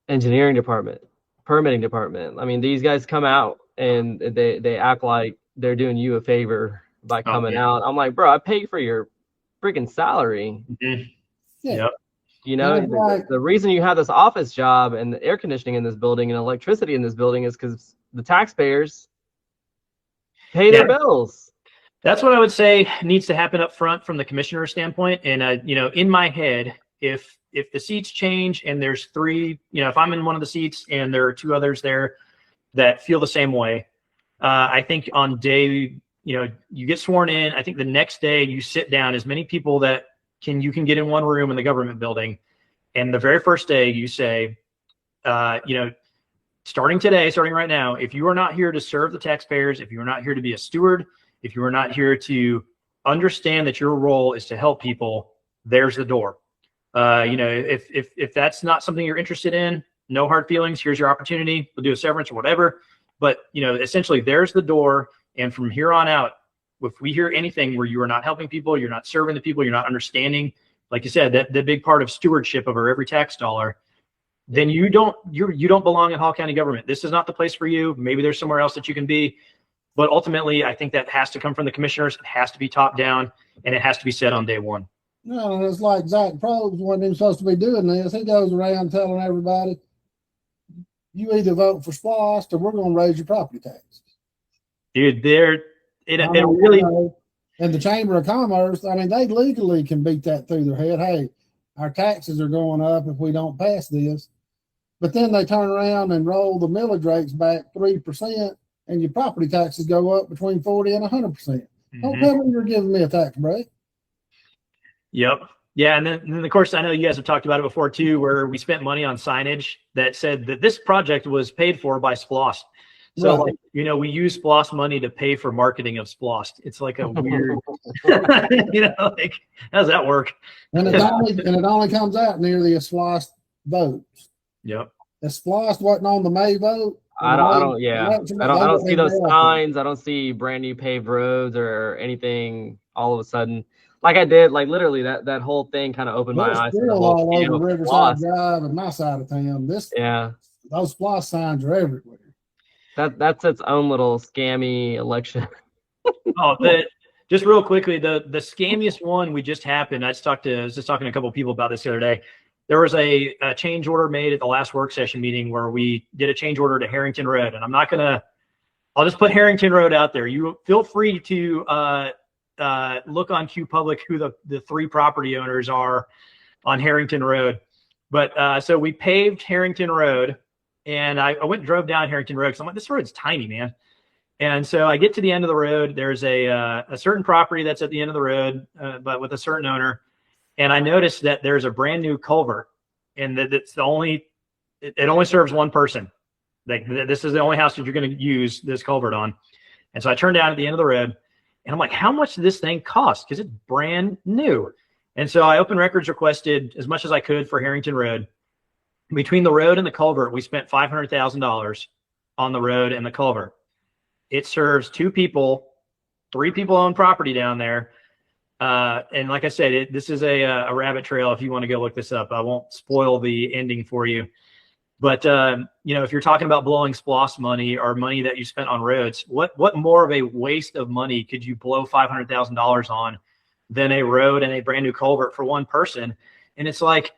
engineering department, permitting department. I mean, these guys come out and they act like they're doing you a favor by coming out. I'm like, bro, I pay for your freaking salary. Mm-hmm. Yeah. The reason you have this office job and the air conditioning in this building and electricity in this building is because the taxpayers pay their bills. That's what I would say needs to happen up front from the commissioner standpoint. And, in my head, if the seats change and there's 3, if I'm in one of the seats and there are 2 others there that feel the same way, I think on day, you get sworn in. I think the next day you sit down as many people that you can get in one room in the government building. And the very first day you say, starting right now, if you are not here to serve the taxpayers, if you are not here to be a steward, if you are not here to understand that your role is to help people, there's the door. If that's not something you're interested in, no hard feelings. Here's your opportunity. We'll do a severance or whatever. But, essentially there's the door. And from here on out, if we hear anything where you are not helping people, you're not serving the people, you're not understanding, like you said, that the big part of stewardship over every tax dollar, then you don't belong in Hall County government. This is not the place for you. Maybe there's somewhere else that you can be. But ultimately, I think that has to come from the commissioners. It has to be top down, and it has to be said on day one. No, and it's like Zach Probst wasn't even supposed to be doing this. He goes around telling everybody, you either vote for SPLOST or we're going to raise your property tax. Dude, it really. And the Chamber of Commerce, I mean, they legally can beat that through their head. Hey, our taxes are going up if we don't pass this. But then they turn around and roll the millage rates back 3%, and your property taxes go up between 40 and 100%. Don't tell me you're giving me a tax break. Yep. Yeah, and then of course I know you guys have talked about it before too, where we spent money on signage that said that this project was paid for by SPLOST. So Right. we use SPLOST money to pay for marketing of SPLOST. It's like a weird, like how does that work? And it only comes out near the SPLOST votes. Yep. If SPLOST wasn't on the May vote, I don't see those signs. I don't see brand new paved roads or anything all of a sudden. Like I did, like literally that whole thing kind of opened my eyes to the whole all field over of Riverside SPLOST. Drive and my side of town. Those SPLOST signs are everywhere. That's its own little scammy election. Just real quickly, the scammiest one we just happened. I was just talking to a couple of people about this the other day. There was a change order made at the last work session meeting where we did a change order to Harrington Road, and I'll just put Harrington Road out there. You feel free to look on Q Public who the three property owners are on Harrington Road. But so we paved Harrington Road, and I went and drove down Harrington Road because I'm like, this road's tiny, man. And so I get to the end of the road. There's a certain property that's at the end of the road, but with a certain owner. And I noticed that there's a brand new culvert, and that it only serves one person. Like this is the only house that you're going to use this culvert on. And so I turned down at the end of the road, and I'm like, how much did this thing cost? Because it's brand new. And so I open records requested as much as I could for Harrington Road. Between the road and the culvert, we spent $500,000 on the road and the culvert. It serves 2 people, 3 people own property down there. And like I said, this is a rabbit trail. If you want to go look this up, I won't spoil the ending for you. But, if you're talking about blowing SPLOST money or money that you spent on roads, what more of a waste of money could you blow $500,000 on than a road and a brand new culvert for one person? And it's like,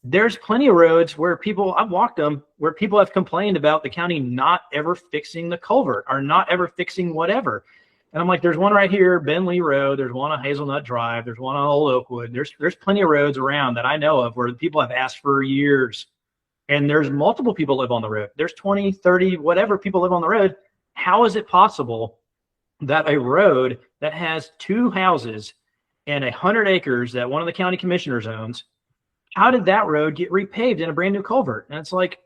there's plenty of roads where I've walked them, where people have complained about the county not ever fixing the culvert or not ever fixing whatever. And I'm like, there's one right here, Ben Lee Road. There's one on Hazelnut Drive. There's one on Old Oakwood. There's plenty of roads around that I know of where people have asked for years. And there's multiple people live on the road. There's 20, 30, whatever people live on the road. How is it possible that a road that has 2 houses and 100 acres that one of the county commissioners owns, how did that road get repaved in a brand new culvert? And it's like,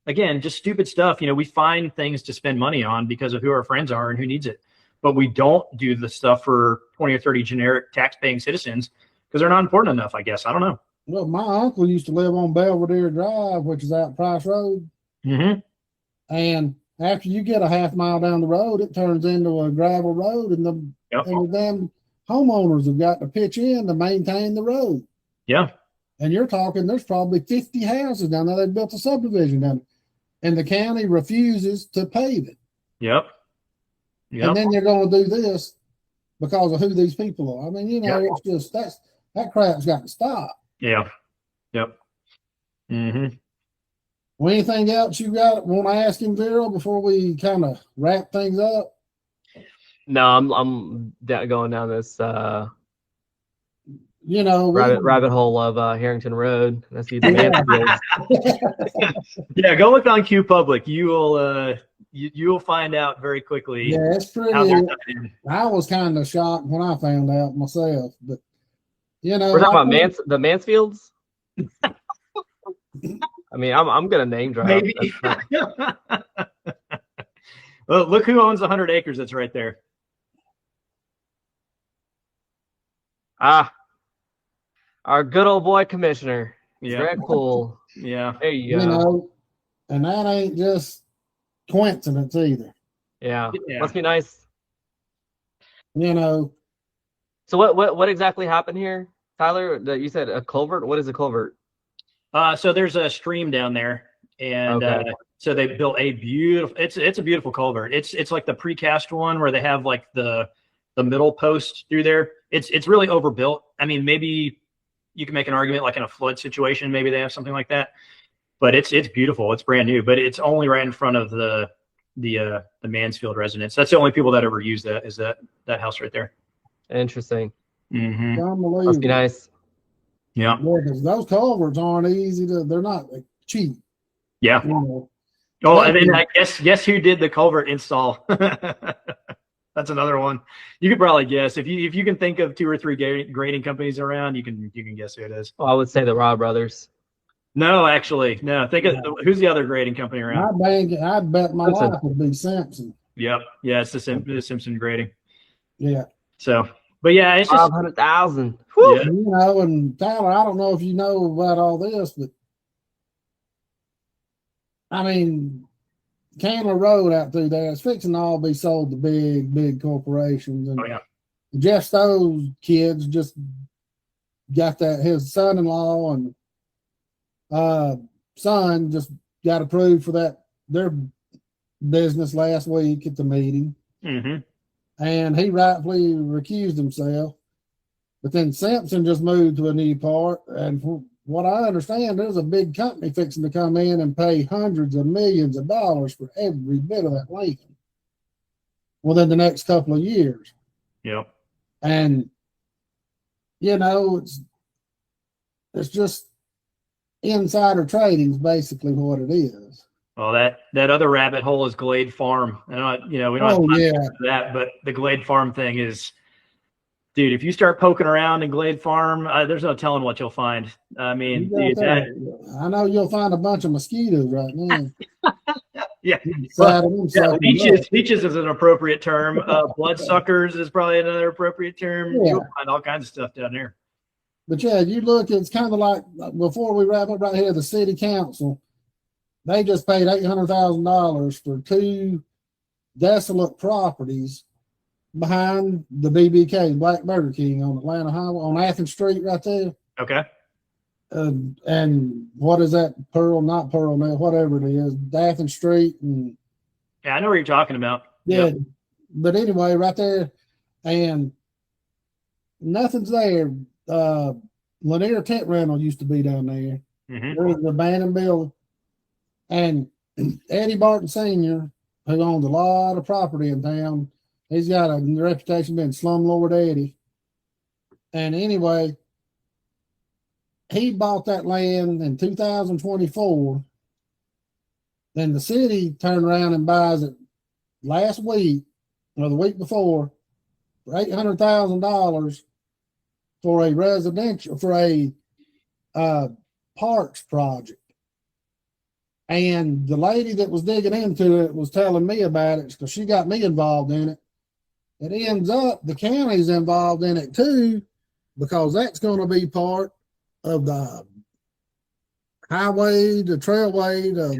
again, just stupid stuff. We find things to spend money on because of who our friends are and who needs it. But we don't do the stuff for 20 or 30 generic tax-paying citizens because they're not important enough, I guess. I don't know. Well, my uncle used to live on Belvedere Drive, which is out Price Road. Mm-hmm. And after you get a half mile down the road, it turns into a gravel road, and the damn homeowners have got to pitch in to maintain the road. Yeah. And you're talking, there's probably 50 houses down there. They built a subdivision down there, and the county refuses to pave it. Yep. And then they're going to do this because of who these people are. I mean, it's just that crap's got to stop. Yeah. Yep. Mm-hmm. Well, anything else you want to ask him, Viral, before we kind of wrap things up? No, I'm going down this rabbit hole of Harrington Road. I see the Mansfields. Yeah, go look on Q Public. You will you'll find out very quickly. Yeah, it's pretty. how they're done in. I was kind of shocked when I found out myself, but you know, We're talking like about the Mansfields. I mean, I'm gonna name drop. Maybe. Well, look who owns 100 acres. That's right there. Our good old boy commissioner. Yeah. Very cool. Yeah. There you go. you know, and that ain't just coincidence either. Yeah. Yeah. Must be nice. You know, So what exactly happened here, Tyler? You said a culvert. What is a culvert? So there's a stream down there, and Okay. so they built a beautiful. It's a beautiful culvert. It's like the precast one where they have like the middle post through there. It's really overbuilt. I mean, maybe you can make an argument like in a flood situation, maybe they have something like that. But it's beautiful. It's brand new, but it's only right in front of the Mansfield residence. That's the only people that ever use that, is that house right there. Interesting. Mm-hmm. unbelievable. Must be nice. Yeah. Yeah, because those culverts aren't easy to. They're not cheap. Yeah. You know. Oh, and then I guess who did the culvert install? That's another one. You could probably guess if you can think of 2 or 3 grading companies around. You can guess who it is. Well, I would say the Raw brothers. No, actually, no. Think of who's the other grading company around. I'd bet my Simpson. life would be Simpson. Yep. Yeah, it's the Simpson grading. Yeah. So, but yeah, it's just 500,000. yeah. You know, and Tyler, I don't know if you know about all this, but I mean, Candler Road out through there is fixing to all be sold to big corporations. And Oh yeah. Jeff Stowe's kids just got that. His son-in-law and son just got approved for their business last week at the meeting, Mm-hmm. and he rightfully recused himself. But then Simpson just moved to a new part, and from what I understand, there's a big company fixing to come in and pay hundreds of millions of dollars for every bit of that land within the next couple of years. Yep. And you know, it's just insider trading is basically what it is. Well, that other rabbit hole is Glade Farm. I know, we don't have Oh time yeah, for that, but the Glade Farm thing is, dude, if you start poking around in Glade Farm, there's no telling what you'll find. I mean, dude, I know you'll find a bunch of mosquitoes right now. yeah. Leeches is an appropriate term. Bloodsuckers is probably another appropriate term. Yeah. You'll find all kinds of stuff down there. But yeah, you look, it's kind of like, before we wrap up right here, the city council, they just paid $800,000 for 2 desolate properties behind the BBK, Black Burger King, on Atlanta Highway, on Athens Street right there. Okay. And what is that? Not Pearl, now, whatever it is, Athens Street. And Yeah, I know what you're talking about. yeah, Yep. but anyway, right there, and nothing's there. Lanier Tent Rental used to be down there. Mm-hmm. There was an abandoned building. And Eddie Barton Sr., who owns a lot of property in town, he's got a reputation of being Slumlord Eddie. And anyway, he bought that land in 2024. Then the city turned around and buys it last week or the week before for $800,000 for a parks project. And the lady that was digging into it was telling me about it because she got me involved in it. It ends up the county's involved in it too, because that's going to be part of the highway, the trailway, the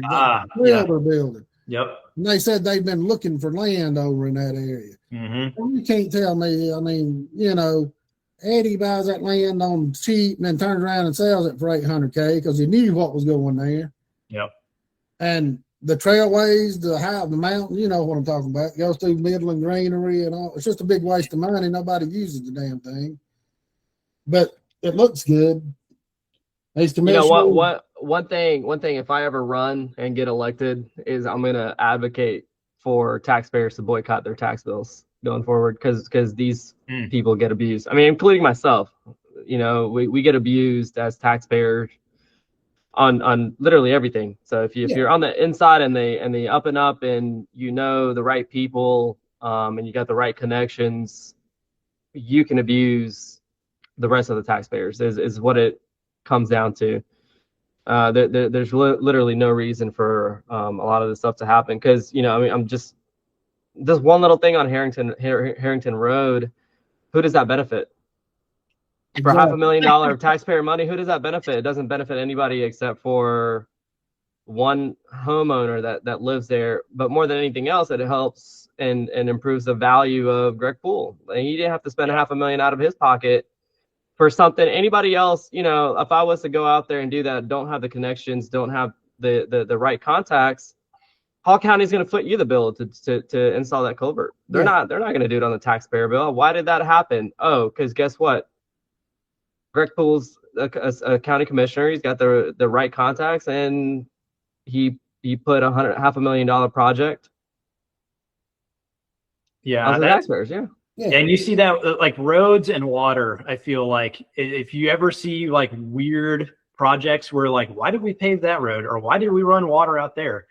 trail they're building. Yep. And they said they've been looking for land over in that area. Mm-hmm. Well, you can't tell me. I mean, Eddie buys that land on cheap and then turns around and sells it for $800K because he knew what was going there. Yep. And the trailways, the mountain, you know what I'm talking about. It goes through Midland Greenery and all. It's just a big waste of money. Nobody uses the damn thing. But it looks good. These commissioners, One thing, if I ever run and get elected, is I'm going to advocate for taxpayers to boycott their tax bills going forward, because these people get abused. I mean, including myself. We get abused as taxpayers on literally everything. So if you're on the inside and the up and up, and you know the right people, and you got the right connections, you can abuse the rest of the taxpayers. Is what it comes down to. There's literally no reason for a lot of this stuff to happen, because I mean, I'm just this one little thing on Harrington Road. Who does that benefit? For $500,000 of taxpayer money, who does that benefit? It doesn't benefit anybody except for one homeowner that lives there. But more than anything else, it helps and improves the value of Greg Poole. He didn't have to spend $500,000 out of his pocket for something. Anybody else, if I was to go out there and do that, don't have the connections, don't have the right contacts, Hall County's going to foot you the bill to install that culvert. They're not going to do it on the taxpayer bill. Why did that happen? Oh, because guess what? Greg Poole's a county commissioner. He's got the right contacts, and he put $500,000 project. Yeah, on the taxpayers. Yeah. And you see that like roads and water. I feel like if you ever see like weird projects where like, why did we pave that road, or why did we run water out there?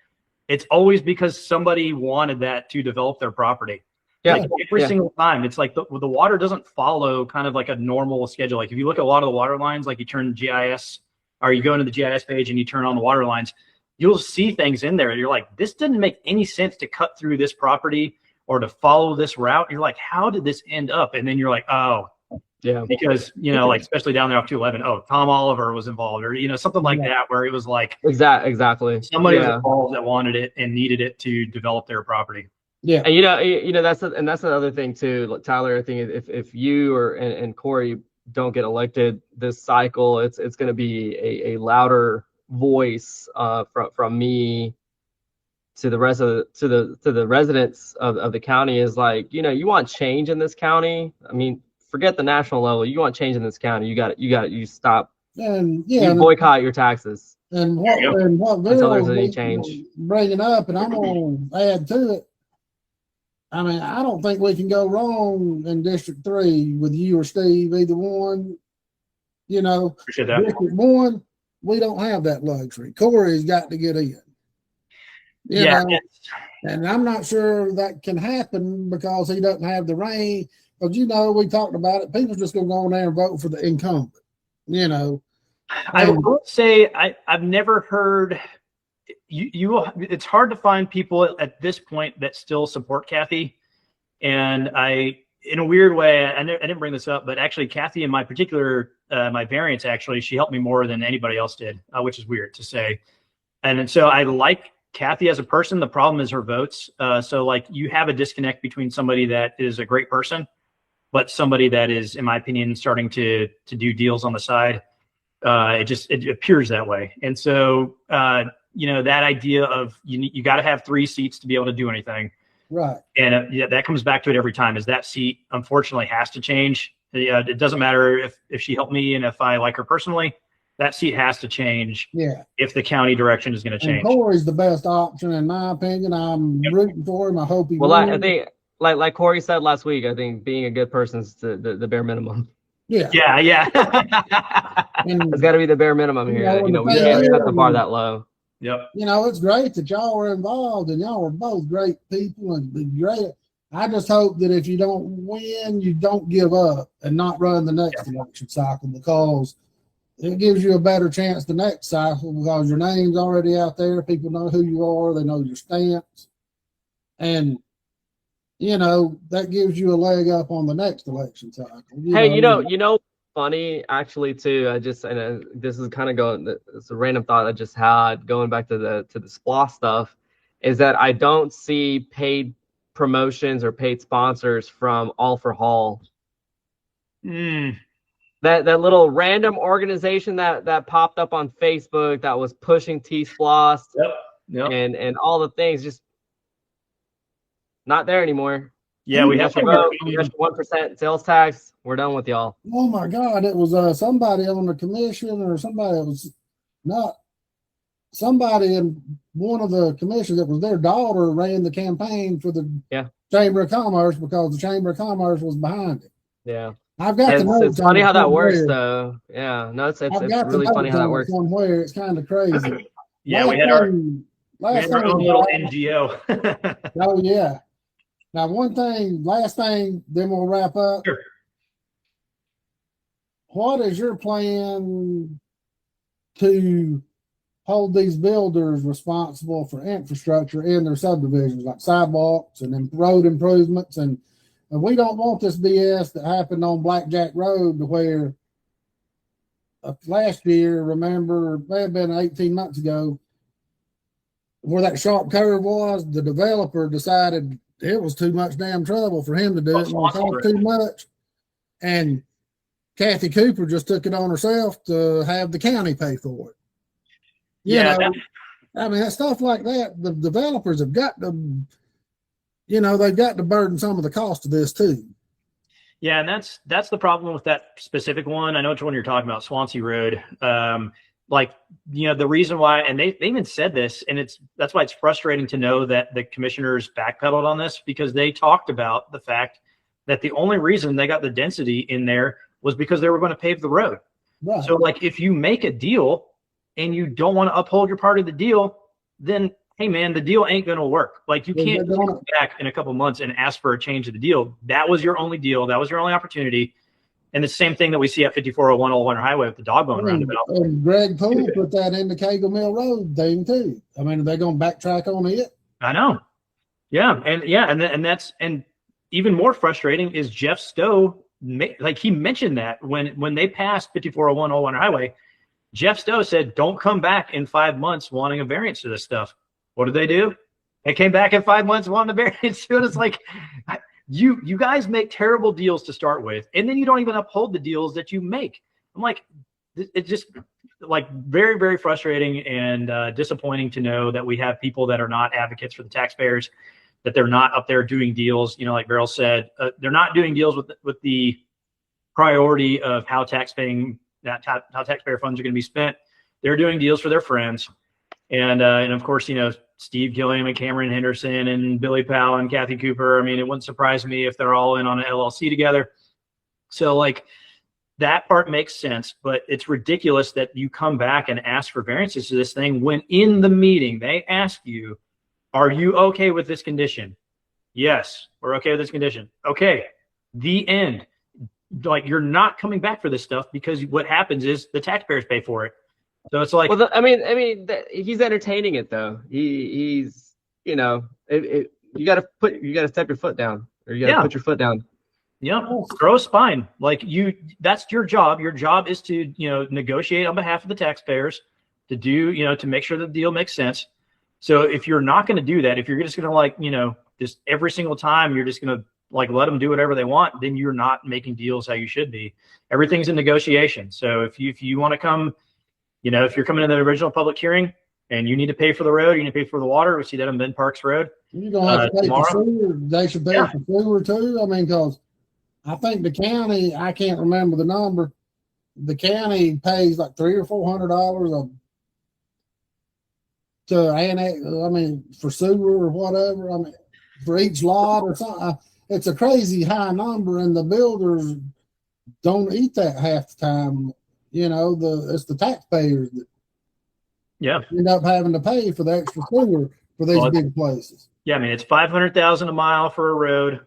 It's always because somebody wanted that to develop their property. Yeah. Like every single time. It's like the water doesn't follow kind of like a normal schedule. Like if you look at a lot of the water lines, like you turn GIS, or you go into the GIS page and you turn on the water lines, you'll see things in there. You're like, this didn't make any sense to cut through this property or to follow this route. You're like, how did this end up? And then you're like, oh, yeah, because, like especially down there off 211, oh, Tom Oliver was involved, or, something like that, where it was like, exactly. Somebody was involved that wanted it and needed it to develop their property. Yeah. And that's another thing too, Tyler. I think if you and Corey don't get elected this cycle, it's going to be a louder voice from me to the rest of the residents of the county. Is like, you want change in this county. I mean, forget the national level. You want change in this county. You stop and you boycott your taxes. And what until there's any change. Bringing up, and I'm going to add to it. I mean, I don't think we can go wrong in District 3 with you or Steve, either one. Appreciate that. District 1, we don't have that luxury. Corey's got to get in. You know? And I'm not sure that can happen because he doesn't have the reign. Because, we talked about it. People just going to go in there and vote for the incumbent, I will say I've never heard it's hard to find people at this point that still support Kathy. And in a weird way, I didn't bring this up, but actually Kathy in my particular, my variance, actually, she helped me more than anybody else did, which is weird to say. And so I like Kathy as a person. The problem is her votes. So like you have a disconnect between somebody that is a great person, but somebody that is, in my opinion, starting to do deals on the side. It appears that way. And so, that idea of you got to have 3 seats to be able to do anything. Right. And that comes back to it every time, is that seat unfortunately has to change. It doesn't matter if she helped me and if I like her personally, that seat has to change. Yeah. If the county direction is going to change. And Corey's the best option in my opinion. I'm rooting for him. I hope he wins. I think like Corey said last week, I think being a good person is the bare minimum. Yeah. It's got to be the bare minimum here. We can't set the bar that low. Yep. It's great that y'all were involved, and y'all were both great people and be great. I just hope that if you don't win, you don't give up and not run the next election cycle, because it gives you a better chance the next cycle, because your name's already out there. People know who you are. They know your stance. And, that gives you a leg up on the next election cycle. Funny actually too. This is kind of it's a random thought I just had going back to the SPLOST stuff, is that I don't see paid promotions or paid sponsors from All for Hall. That little random organization that popped up on Facebook that was pushing T-SPLOST and all the things, just not there anymore. Yeah, we have 1% sales tax. We're done with y'all. Oh my God! It was somebody on the commission, or somebody that was not somebody in one of the commissions that was their daughter ran the campaign for the Chamber of Commerce, because the Chamber of Commerce was behind it. Yeah. I've got the notes. It's funny on how that works, somewhere. though. Yeah, no, it's I've got the really funny notes how that on it works. somewhere. It's kind of crazy. Yeah, last we last had our own thing, little NGO. oh yeah. Now, last thing, then we'll wrap up. Sure. What is your plan to hold these builders responsible for infrastructure in their subdivisions, like sidewalks and road improvements? And we don't want this BS that happened on Blackjack Road, to where last year, remember, may have been 18 months ago, where that sharp curve was, the developer decided it was too much damn trouble for him to do it, and it cost too much. And Kathy Cooper just took it on herself to have the county pay for it. I mean, stuff like that, the developers have got to, they've got to burden some of the cost of this too. Yeah, and that's the problem with that specific one. I know which one you're talking about, Swansea Road. The reason why, and they even said this, and that's why it's frustrating to know that the commissioners backpedaled on this, because they talked about the fact that the only reason they got the density in there was because they were going to pave the road. Right. So if you make a deal and you don't want to uphold your part of the deal, then hey man, the deal ain't going to work. You can't come back in a couple months and ask for a change of the deal. That was your only deal. That was your only opportunity. And the same thing that we see at 5401 Old Winter Highway with the Dogbone Roundabout. And Greg Poole put that in the Cagle Mill Road thing too. I mean, are they going to backtrack on it? I know. Yeah. And even more frustrating is Jeff Stowe. He mentioned that when they passed 5401 Old Winter Highway, Jeff Stowe said, don't come back in 5 months wanting a variance to this stuff. What did they do? They came back in 5 months wanting a variance to it. It's like, you guys make terrible deals to start with, and then you don't even uphold the deals that you make. I'm like, it's just very, very frustrating and disappointing to know that we have people that are not advocates for the taxpayers, that they're not up there doing deals. Like Viral said, they're not doing deals with the priority of how taxpayer funds are going to be spent. They're doing deals for their friends. And of course, Steve Gilliam and Cameron Henderson and Billy Powell and Kathy Cooper. I mean, it wouldn't surprise me if they're all in on an LLC together. So that part makes sense, but it's ridiculous that you come back and ask for variances to this thing when in the meeting they ask you, are you okay with this condition? Yes, we're okay with this condition. Okay, the end. You're not coming back for this stuff, because what happens is the taxpayers pay for it. So it's he's entertaining it though. He's you got to step your foot down, or you got to put your foot down. Yeah, grow a spine. That's your job. Your job is to negotiate on behalf of the taxpayers, to do to make sure the deal makes sense. So if you're not going to do that, if you're just going to just every single time you're just going to let them do whatever they want, then you're not making deals how you should be. Everything's in negotiation. So if you want to come. If you're coming to the original public hearing and you need to pay for the road, you need to pay for the water. We see that on Ben Parks Road. You're going to have to pay for sewer. They should pay for sewer too. I mean, because I think the county, I can't remember the number, the county pays $300 or $400 to annex, for sewer or whatever. I mean, for each lot or something. It's a crazy high number, and the builders don't eat that half the time. It's the taxpayers that end up having to pay for the extra sewer for these big places. Yeah, it's $500,000 a mile for a road.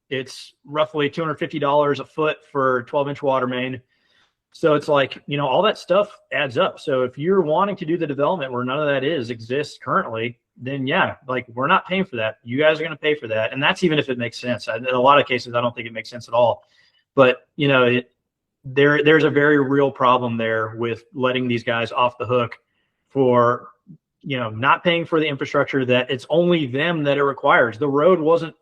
It's roughly $250 a foot for 12-inch water main. So it's all that stuff adds up. So if you're wanting to do the development where none of that exists currently, then we're not paying for that. You guys are going to pay for that, and that's even if it makes sense. In a lot of cases, I don't think it makes sense at all. But there's a very real problem there with letting these guys off the hook for not paying for the infrastructure that it's only them that it requires. The road wasn't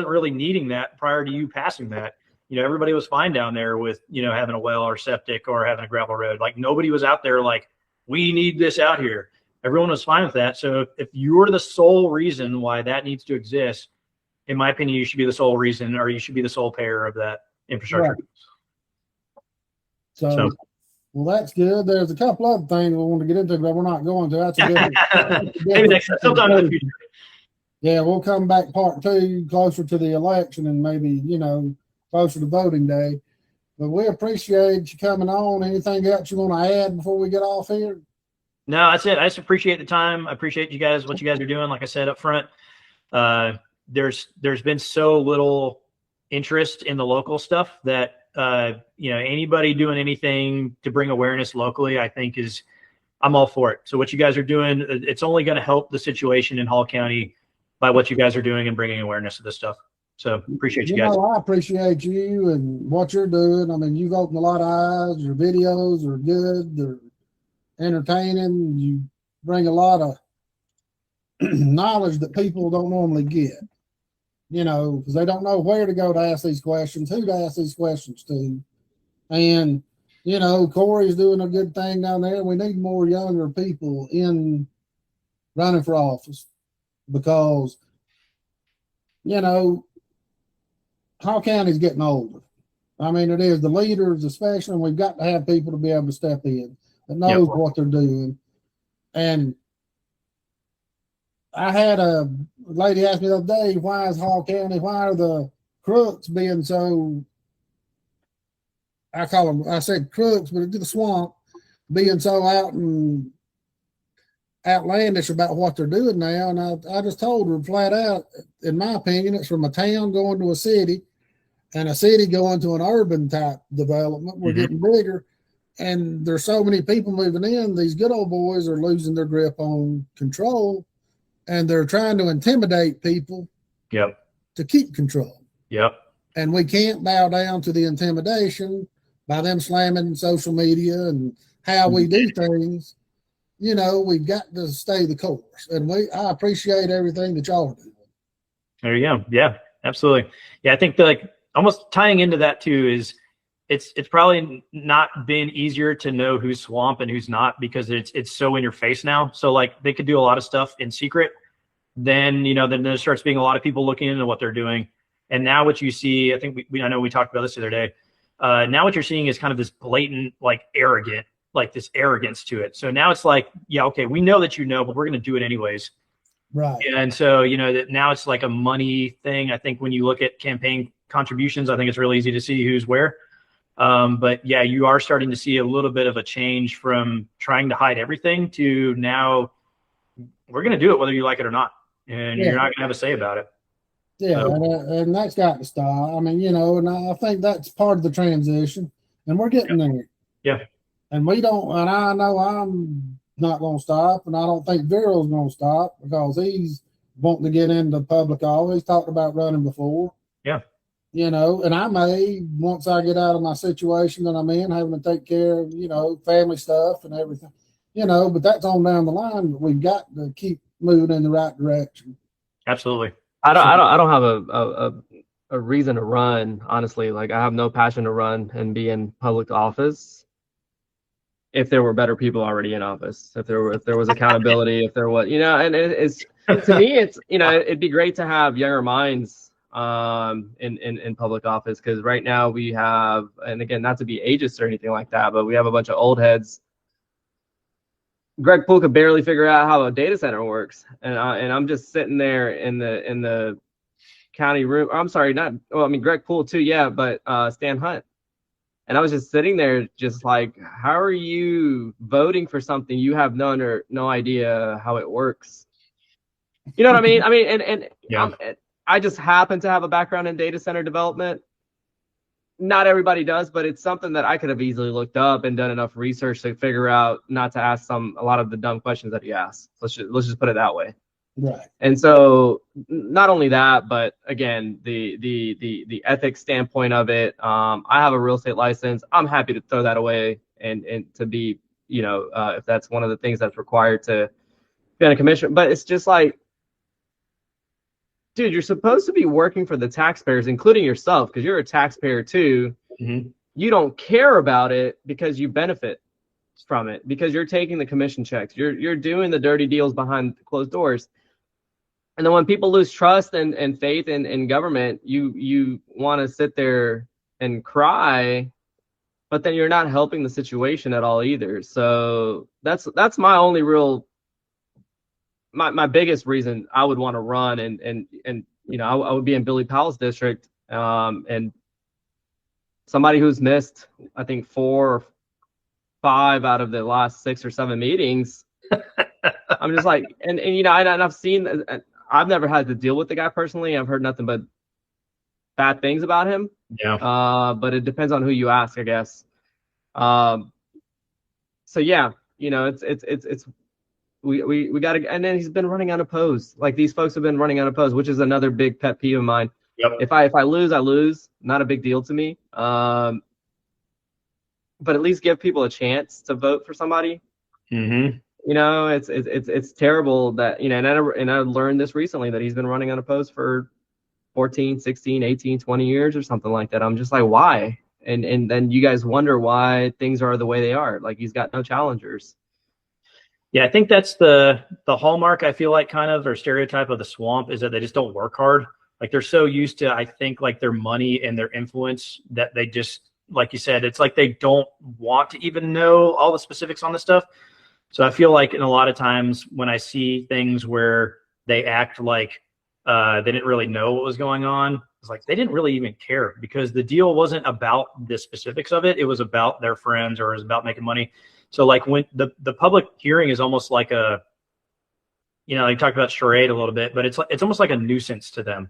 really needing that prior to you passing that. Everybody was fine down there with having a well or septic or having a gravel road. Nobody was out there we need this out here. Everyone was fine with that. So if you're the sole reason why that needs to exist, in my opinion, you should be the sole reason, or you should be the sole payer of that infrastructure. Right. So, well, that's good. There's a couple other things we want to get into, but we're not going to. That's a good. Maybe next time, sometime in the future. Yeah, we'll come back part 2 closer to the election, and maybe closer to voting day. But we appreciate you coming on. Anything else you want to add before we get off here? No, that's it. I just appreciate the time. I appreciate you guys, what you guys are doing. Like I said up front, there's been so little interest in the local stuff that anybody doing anything to bring awareness locally, I think I'm all for it. So what you guys are doing, it's only going to help the situation in Hall County by what you guys are doing and bringing awareness to this stuff. So appreciate you guys. I appreciate you and what you're doing. I mean, you've opened a lot of eyes. Your videos are good. They're entertaining. You bring a lot of knowledge that people don't normally get, because they don't know where to go to ask these questions, who to ask these questions to. And, Corey's doing a good thing down there. We need more younger people in running for office because, Hall County's getting older. I mean, it is the leaders, especially, and we've got to have people to be able to step in that knows what they're doing. And I had a lady ask me the other day, why is Hall County, why are the crooks being so, I said crooks, but it's the swamp, being so out and outlandish about what they're doing now. And I just told her flat out, in my opinion, it's from a town going to a city and a city going to an urban type development. We're getting bigger and there's so many people moving in. These good old boys are losing their grip on control and they're trying to intimidate people to keep control. And we can't bow down to the intimidation by them slamming social media and how we do things. We've got to stay the course, and I appreciate everything that y'all are doing. There you go. Yeah, absolutely. Yeah, I think almost tying into that too is it's probably not been easier to know who's swamp and who's not because it's so in your face now. So like they could do a lot of stuff in secret. Then there starts being a lot of people looking into what they're doing. And now what you see, I think I know we talked about this the other day. Now what you're seeing is kind of this blatant, this arrogance to it. So now it's like, yeah, okay, we know that but we're going to do it anyways. Right. And so, that now it's like a money thing. I think when you look at campaign contributions, I think it's really easy to see who's where. But yeah, you are starting to see a little bit of a change from trying to hide everything to now we're going to do it whether you like it or not. And you're not going to have a say about it. Yeah, and that's got to stop. I mean, and I think that's part of the transition, and we're getting there. Yeah. And we don't, and I know I'm not going to stop, and I don't think Viral's going to stop because he's wanting to get into public office. He's talked about running before. Yeah. And I may, once I get out of my situation that I'm in, having to take care of, family stuff and everything, but that's on down the line. But we've got to keep moving in the right direction. Absolutely. I don't have a reason to run, honestly. Like I have no passion to run and be in public office. If there were better people already in office, if there was accountability, if there was, and it's to me, it's it'd be great to have younger minds in public office because right now we have, and again, not to be ageist or anything like that, but we have a bunch of old heads. Greg Poole could barely figure out how a data center works, and I'm just sitting there in the county room. I'm sorry, Greg Poole too, yeah, but Stan Hunt, and I was just sitting there, just like, how are you voting for something you have no idea how it works? You know what I mean? I mean, and yeah. I just happen to have a background in data center development. Not everybody does, but it's something that I could have easily looked up and done enough research to figure out not to ask a lot of the dumb questions that he asks. Let's just put it that way. Right. And so not only that, but again, the ethics standpoint of it, I have a real estate license. I'm happy to throw that away and to be, if that's one of the things that's required to be on a commission. But it's just like, dude, you're supposed to be working for the taxpayers, including yourself, because you're a taxpayer too. Mm-hmm. You don't care about it because you benefit from it, because you're taking the commission checks. You're doing the dirty deals behind closed doors. And then when people lose trust and faith in government, you want to sit there and cry, but then you're not helping the situation at all either. So that's my only real my biggest reason I would want to run and I would be in Billy Powell's district and somebody who's missed, I think 4 or 5 out of the last 6 or 7 meetings. I'm just like, and you know, and I've seen, I've never had to deal with the guy personally. I've heard nothing but bad things about him. Yeah. But it depends on who you ask, I guess. So yeah, you know, we got to, and then he's been running unopposed. Like, these folks have been running unopposed, which is another big pet peeve of mine. Yep. If I lose, I lose. Not a big deal to me. But at least give people a chance to vote for somebody. Mm-hmm. You know, it's terrible that, you know, and I learned this recently, that he's been running unopposed for 14, 16, 18, 20 years or something like that. I'm just like, why? And then you guys wonder why things are the way they are. Like, he's got no challengers. Yeah, I think that's the hallmark, I feel like, kind of, or stereotype of the swamp, is that they just don't work hard. Like, they're so used to, I think, like, their money and their influence that they just, like you said, it's like they don't want to even know all the specifics on this stuff. So I feel like in a lot of times when I see things where they act like they didn't really know what was going on, it's like they didn't really even care, because the deal wasn't about the specifics of it. It was about their friends, or it was about making money. So like, when the public hearing is almost like a, you know, you talked about charade a little bit, but it's almost like a nuisance to them.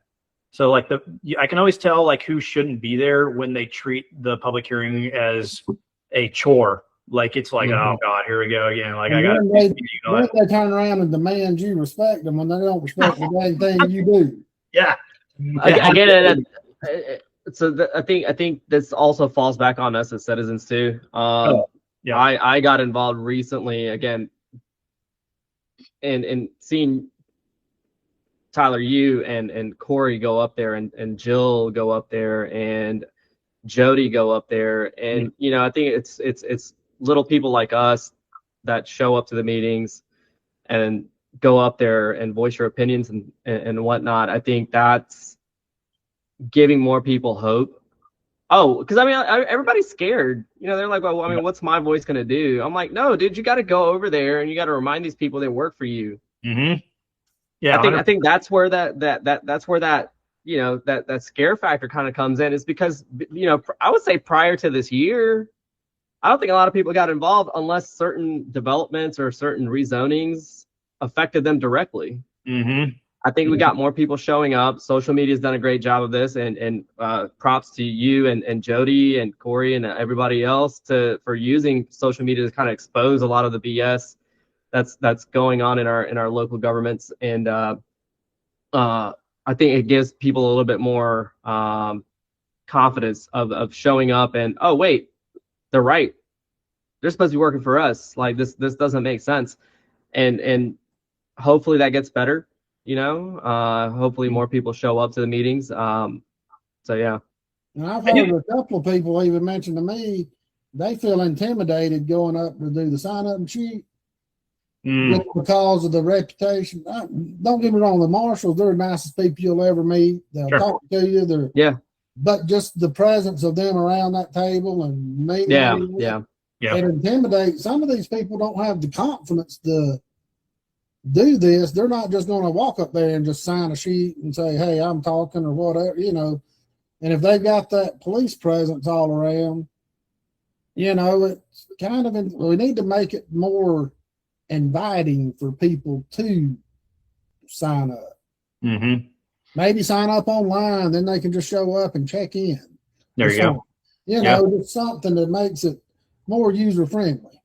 So like, I can always tell like who shouldn't be there when they treat the public hearing as a chore. Like, it's like, oh God, here we go again. Like, And I got when they turn around and demand you respect them when they don't respect the dang thing you do. Yeah. I get it. So I think this also falls back on us as citizens too. Yeah. I got involved recently again in seeing Tyler, you and Corey go up there, and Jill go up there, and Jody go up there, and you know, I think it's little people like us that show up to the meetings and go up there and voice your opinions and whatnot. I think that's giving more people hope. Oh, because I mean, everybody's scared. You know, they're like, well, I mean, what's my voice gonna do? I'm like, no, dude, you got to go over there and you got to remind these people they work for you. Mm-hmm. Yeah, I think that's where that's where that, you know, that scare factor kind of comes in, is because, you know, I would say prior to this year, I don't think a lot of people got involved unless certain developments or certain rezonings affected them directly. Mm-hmm. I think we got more people showing up. Social media's done a great job of this, and props to you and Jody and Corey and everybody else for using social media to kind of expose a lot of the BS that's going on in our local governments. And I think it gives people a little bit more confidence of showing up and, oh wait, they're right. They're supposed to be working for us. Like, this doesn't make sense. And hopefully that gets better. You know, hopefully more people show up to the meetings. So yeah. And I've heard a couple of people even mention to me they feel intimidated going up to do the sign-up sheet because of the reputation. Don't get me wrong, the marshals, they're the nicest people you'll ever meet. They'll talk to you. But just the presence of them around that table and meeting, it intimidates. Some of these people don't have the confidence to do this. They're not just going to walk up there and just sign a sheet and say, hey, I'm talking, or whatever, you know. And if they've got that police presence all around, you know, it's kind of, we need to make it more inviting for people to sign up. Mm-hmm. Maybe sign up online, then they can just show up and check in. There you go. You know, it's something that makes it more user friendly.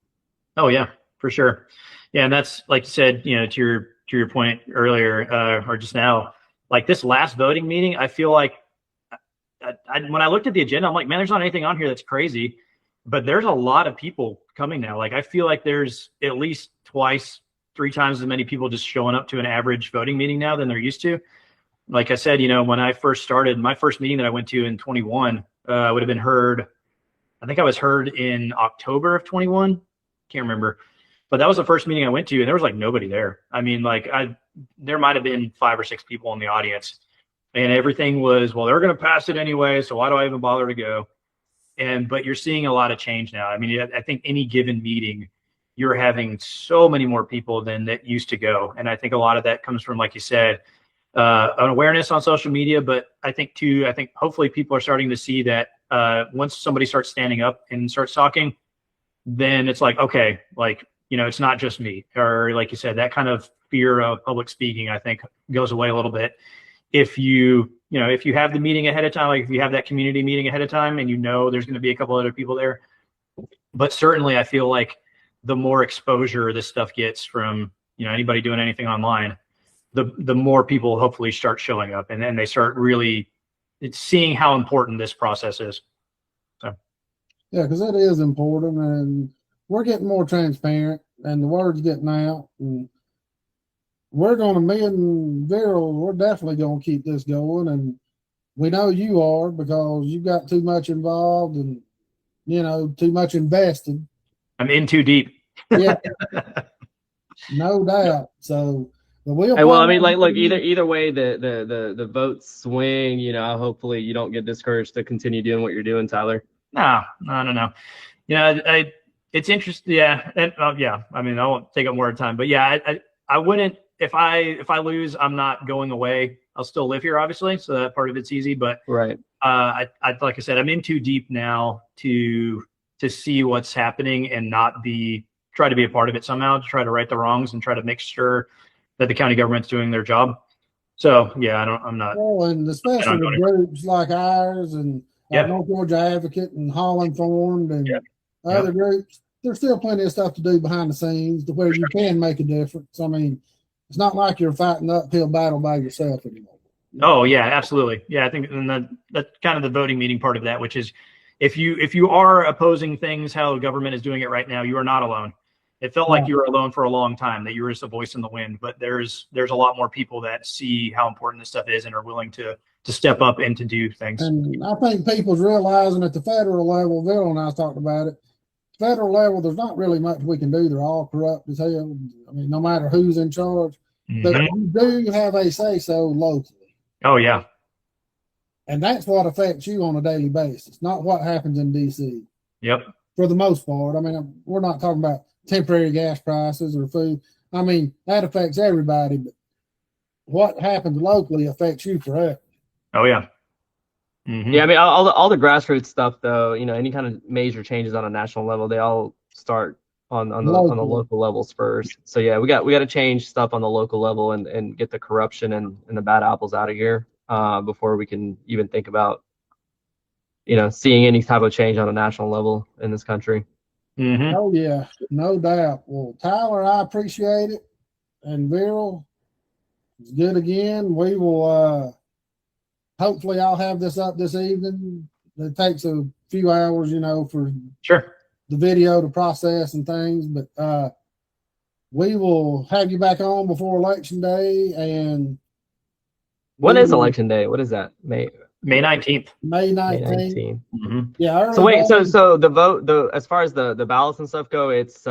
Oh yeah, for sure. Yeah, and that's, like you said, you know, to your point earlier, or just now, like this last voting meeting, I feel like when I looked at the agenda, I'm like, man, there's not anything on here that's crazy, but there's a lot of people coming now. Like, I feel like there's at least 2-3 times as many people just showing up to an average voting meeting now than they're used to. Like I said, you know, when I first started, my first meeting that I went to in 21 would have been heard. I think I was heard in October of 21. Can't remember. But that was the first meeting I went to, and there was like nobody there. I mean, like there might have been 5 or 6 people in the audience, and everything was, well, they're going to pass it anyway, so why do I even bother to go? But you're seeing a lot of change now. I mean, I think any given meeting, you're having so many more people than that used to go. And I think a lot of that comes from, like you said, an awareness on social media. But I think hopefully people are starting to see that once somebody starts standing up and starts talking, then it's like, okay, like, it's not just me, or like you said, that kind of fear of public speaking, I think, goes away a little bit. If if you have the meeting ahead of time, like if you have that community meeting ahead of time and there's going to be a couple other people there. But certainly I feel like the more exposure this stuff gets from, anybody doing anything online, the more people hopefully start showing up, and then they start really seeing how important this process is. So. Yeah, because it is important, and we're getting more transparent, and the word's getting out. And me and Viral, we're definitely going to keep this going, and we know you are, because you've got too much involved and, too much invested. I'm in too deep. Yeah, no doubt. So, well, I mean, like, look, either way, the votes swing. Hopefully you don't get discouraged to continue doing what you're doing, Tyler. No. It's interesting. Yeah, and yeah. I mean, I won't take up more time, but yeah, I wouldn't. If I lose, I'm not going away. I'll still live here, obviously, so that part of it's easy. But right. I like I said, I'm in too deep now to see what's happening and try to be a part of it somehow, to try to right the wrongs and try to make sure that the county government's doing their job. So yeah, I'm not. Well, and especially with groups like ours and North Georgia Advocate and Holland Formed and other groups, there's still plenty of stuff to do behind the scenes to where you can make a difference. I mean, it's not like you're fighting an uphill battle by yourself anymore. Oh yeah, absolutely. Yeah, I think that's kind of the voting meeting part of that, which is if you are opposing things how the government is doing it right now, you are not alone. It felt like you were alone for a long time, that you were just a voice in the wind, but there's a lot more people that see how important this stuff is and are willing to step up and to do things. And I think people's realizing at the federal level, Bill and I talked about it, federal level, there's not really much we can do. They're all corrupt as hell. I mean, no matter who's in charge, but we do have a say-so locally. Oh, yeah. And that's what affects you on a daily basis, not what happens in D.C. Yep. For the most part. I mean, we're not talking about temporary gas prices or food. I mean, that affects everybody, but what happens locally affects you forever. Oh, yeah. Yeah, I mean, all the grassroots stuff, though, any kind of major changes on a national level, they all start on the local levels first. So yeah, we got to change stuff on the local level and get the corruption and the bad apples out of here before we can even think about seeing any type of change on a national level in this country. Oh yeah, no doubt. Well, Tyler, I appreciate it, and Viral, it's good again. We will hopefully I'll have this up this evening. It takes a few hours, for the video to process and things, but we will have you back on before Election Day. And when is Election Day? What is that? May 19th. May 19th. Yeah. So wait, so the vote, as far as the ballots and stuff go, it's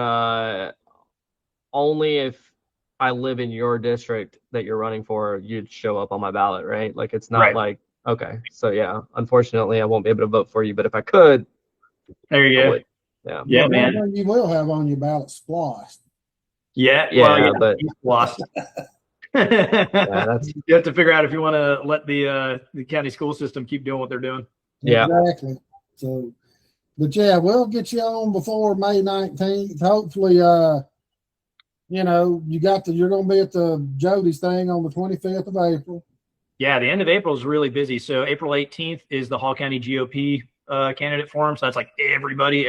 only if I live in your district that you're running for, you'd show up on my ballot, right? Like, it's not like, okay. So yeah, unfortunately I won't be able to vote for you, but if I could, there you go. Yeah. Yeah, man. You will have on your ballot spliced. Yeah. But lost. You have to figure out if you want to let the county school system keep doing what they're doing. Yeah, exactly. So, but yeah, we'll get you on before May 19th. Hopefully, you're going to be at the Jody's thing on the 25th of April. Yeah, the end of April is really busy. So April 18th is the Hall County GOP candidate forum. So that's like everybody.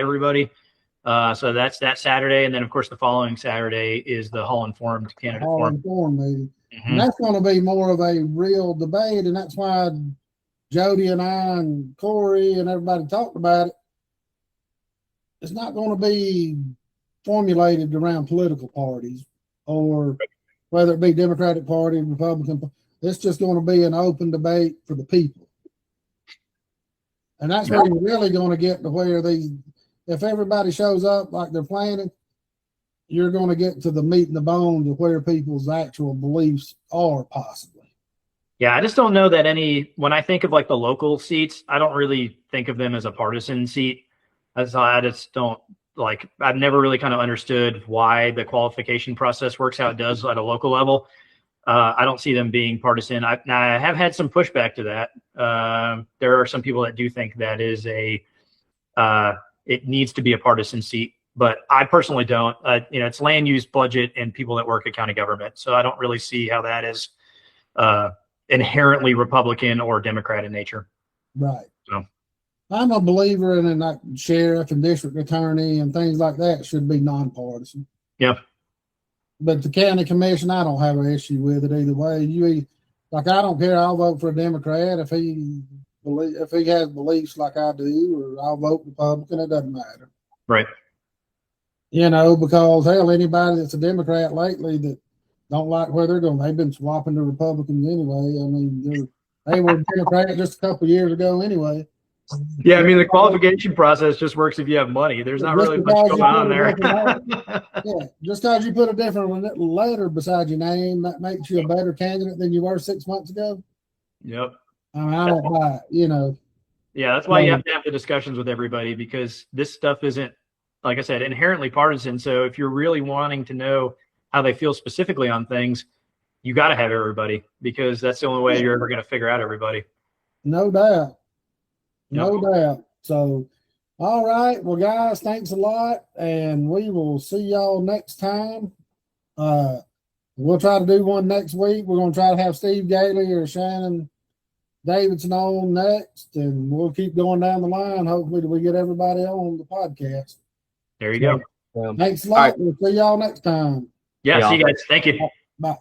So that's that Saturday, and then of course the following Saturday is the Hall Informed candidate forum meeting. And that's going to be more of a real debate, and that's why Jody and I and Corey and everybody talked about it. It's not going to be formulated around political parties, or whether it be Democratic Party, Republican. It's just going to be an open debate for the people. And that's where you're really going to get to where if everybody shows up like they're planning, you're going to get to the meat and the bones of where people's actual beliefs are, possibly. Yeah, I just don't know that when I think of like the local seats, I don't really think of them as a partisan seat. I just don't I've never really kind of understood why the qualification process works how it does at a local level. I don't see them being partisan. Now I have had some pushback to that. There are some people that do think that is it needs to be a partisan seat, but I personally don't. It's land use, budget, and people that work at county government. So I don't really see how that is inherently Republican or Democrat in nature. Right. So I'm a believer in like sheriff and district attorney and things like that should be nonpartisan. yeah. But the county commission, I don't have an issue with it either way. I don't care. I'll vote for a Democrat if he has beliefs like I do, or I'll vote Republican. It doesn't matter. Right. Because hell, anybody that's a Democrat lately that don't like where they're going, they've been swapping to Republicans anyway. I mean, they were Democrat just a couple of years ago anyway. Yeah, I mean, the qualification process just works if you have money. There's not really much going on there. Yeah, just because you put a different letter beside your name, that makes you a better candidate than you were 6 months ago. Yep. I don't buy it, Yeah, that's why you have to have the discussions with everybody, because this stuff isn't, like I said, inherently partisan. So if you're really wanting to know how they feel specifically on things, you got to have everybody, because that's the only way you're ever going to figure out everybody. No doubt. No doubt. So, all right. Well, guys, thanks a lot. And we will see y'all next time. We'll try to do one next week. We're going to try to have Steve Gailey or Shannon Davidson on next, and we'll keep going down the line. Hopefully we get everybody on the podcast. There you go. Thanks a lot. We'll see y'all next time. Yeah, see you guys. Thank you. Bye.